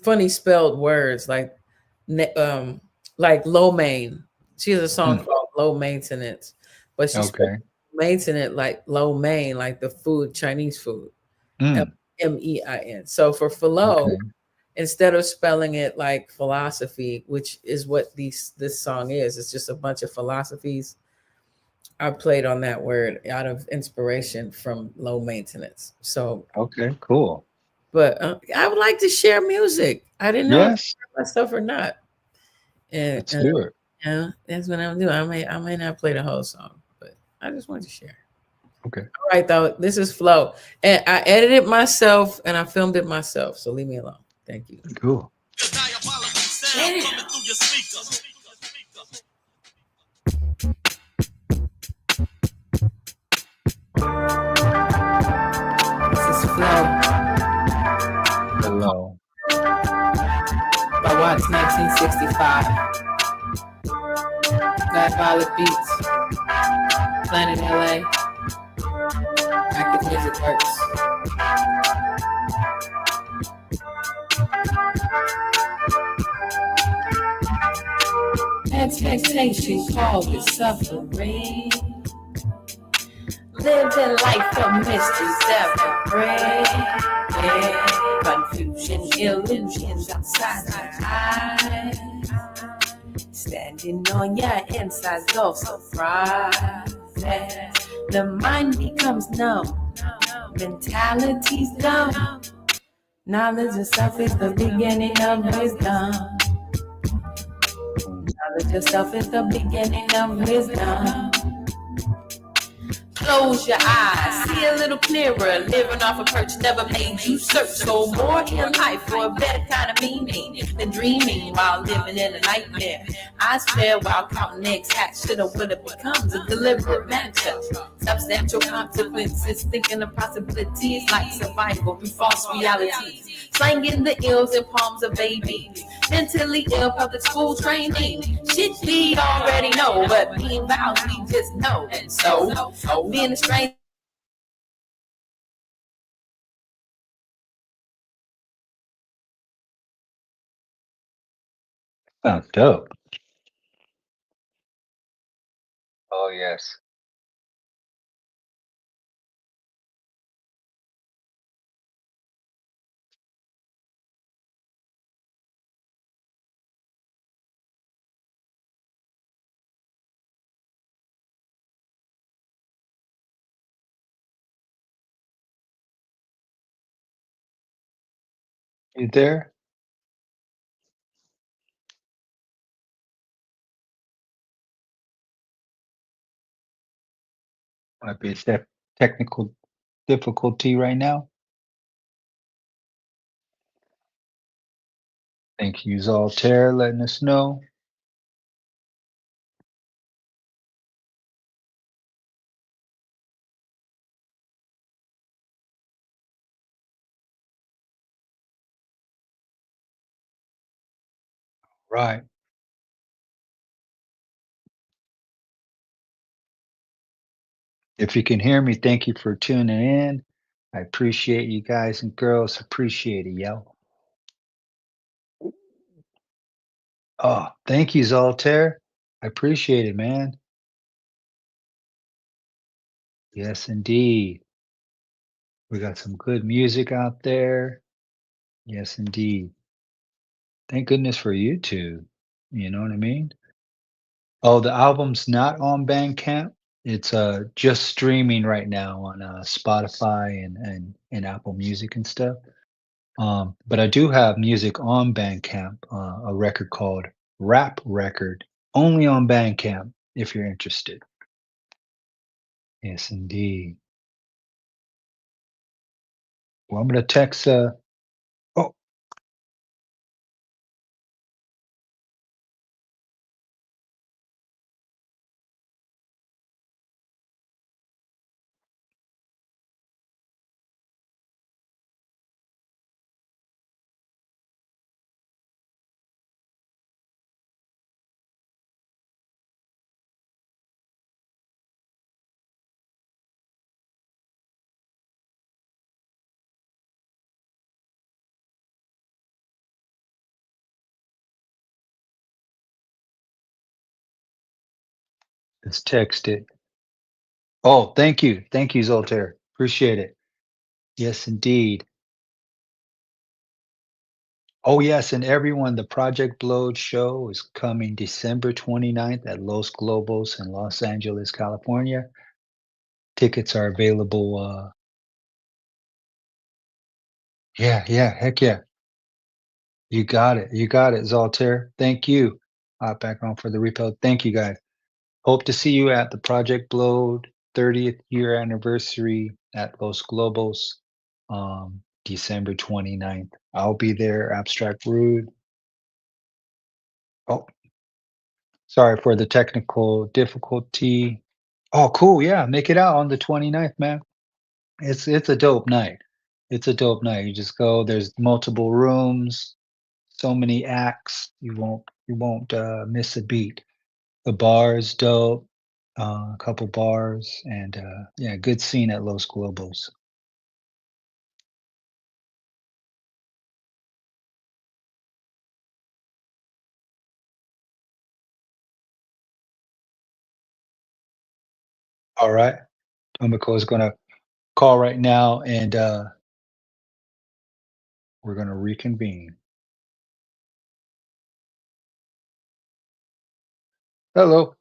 funny spelled words like low main. She has a song Mm. called "Low Maintenance," but she spelled Okay. maintenance like low main, like the food, Chinese food. Mm. MEIN. So for flow, Okay. instead of spelling it like philosophy, which is what this song is, it's just a bunch of philosophies. I played on that word out of inspiration from low maintenance. So, Okay. Cool. but I would like to share music. I didn't know if I Yes. share myself or not. And Let's do it. yeah, that's what I'm doing. I may not play the whole song, but I just wanted to share. Okay. All right, though. This is Flow, and I edited myself and I filmed it myself. So leave me alone. Thank you. Cool. Damn. This is Flow Hello. by Watts 1965. Got Violet Beats, Planet LA, Active Music Works. Expectation called with suffering. Living life of mysteries evergreen. Confusion, illusions outside my eyes. Standing on your inside, go surprise. The mind becomes numb, mentality's dumb. Knowledge of self is the beginning of wisdom. Knowledge of self is the beginning of wisdom. Close your eyes, see a little clearer. Living off a perch never made you search. So more in life for a better kind of meaning than dreaming while living in a nightmare. I spare while counting eggs, hatch shoulda woulda becomes a deliberate matchup. Substantial consequences, thinking of possibilities like survival through false realities. Slanging the ills in palms of babies. Mentally ill public school training. Shit we already know, but being vows we just know. And so being a stranger. Sounds dope. Oh yes. You there? Might be a technical difficulty right now. Thank you, Zaltair, letting us know. Right. If you can hear me, thank you for tuning in. I appreciate you guys and girls. Appreciate it, yo. Oh, thank you, Zaltair. I appreciate it, man. Yes, indeed. We got some good music out there. Yes, indeed. Thank goodness for YouTube. You know what I mean? Oh, the album's not on Bandcamp. It's just streaming right now on Spotify and Apple Music and stuff. But I do have music on Bandcamp, a record called Rap Record, only on Bandcamp if you're interested. Yes, indeed. Well, I'm gonna text. Oh, it's texted. Oh, thank you, Zoltair. Appreciate it. Yes, indeed. Oh, yes, and everyone, the Project Blowed show is coming December 29th at Los Globos in Los Angeles, California. Tickets are available. Yeah, heck yeah. You got it. You got it, Zaltair. Thank you. hop back on for the repo. Thank you guys. Hope to see you at the Project Blowed 30th year anniversary at Los Globos, December 29th. I'll be there, Abstract Rude. Oh, sorry for the technical difficulty. Oh, cool. Yeah, make it out on the 29th, man. It's a dope night. It's a dope night. You just go, there's multiple rooms, so many acts. You won't miss a beat. The bar is dope. A couple bars and yeah, good scene at Los Globos. All right. Tomiko is gonna call right now and we're gonna reconvene. Hello.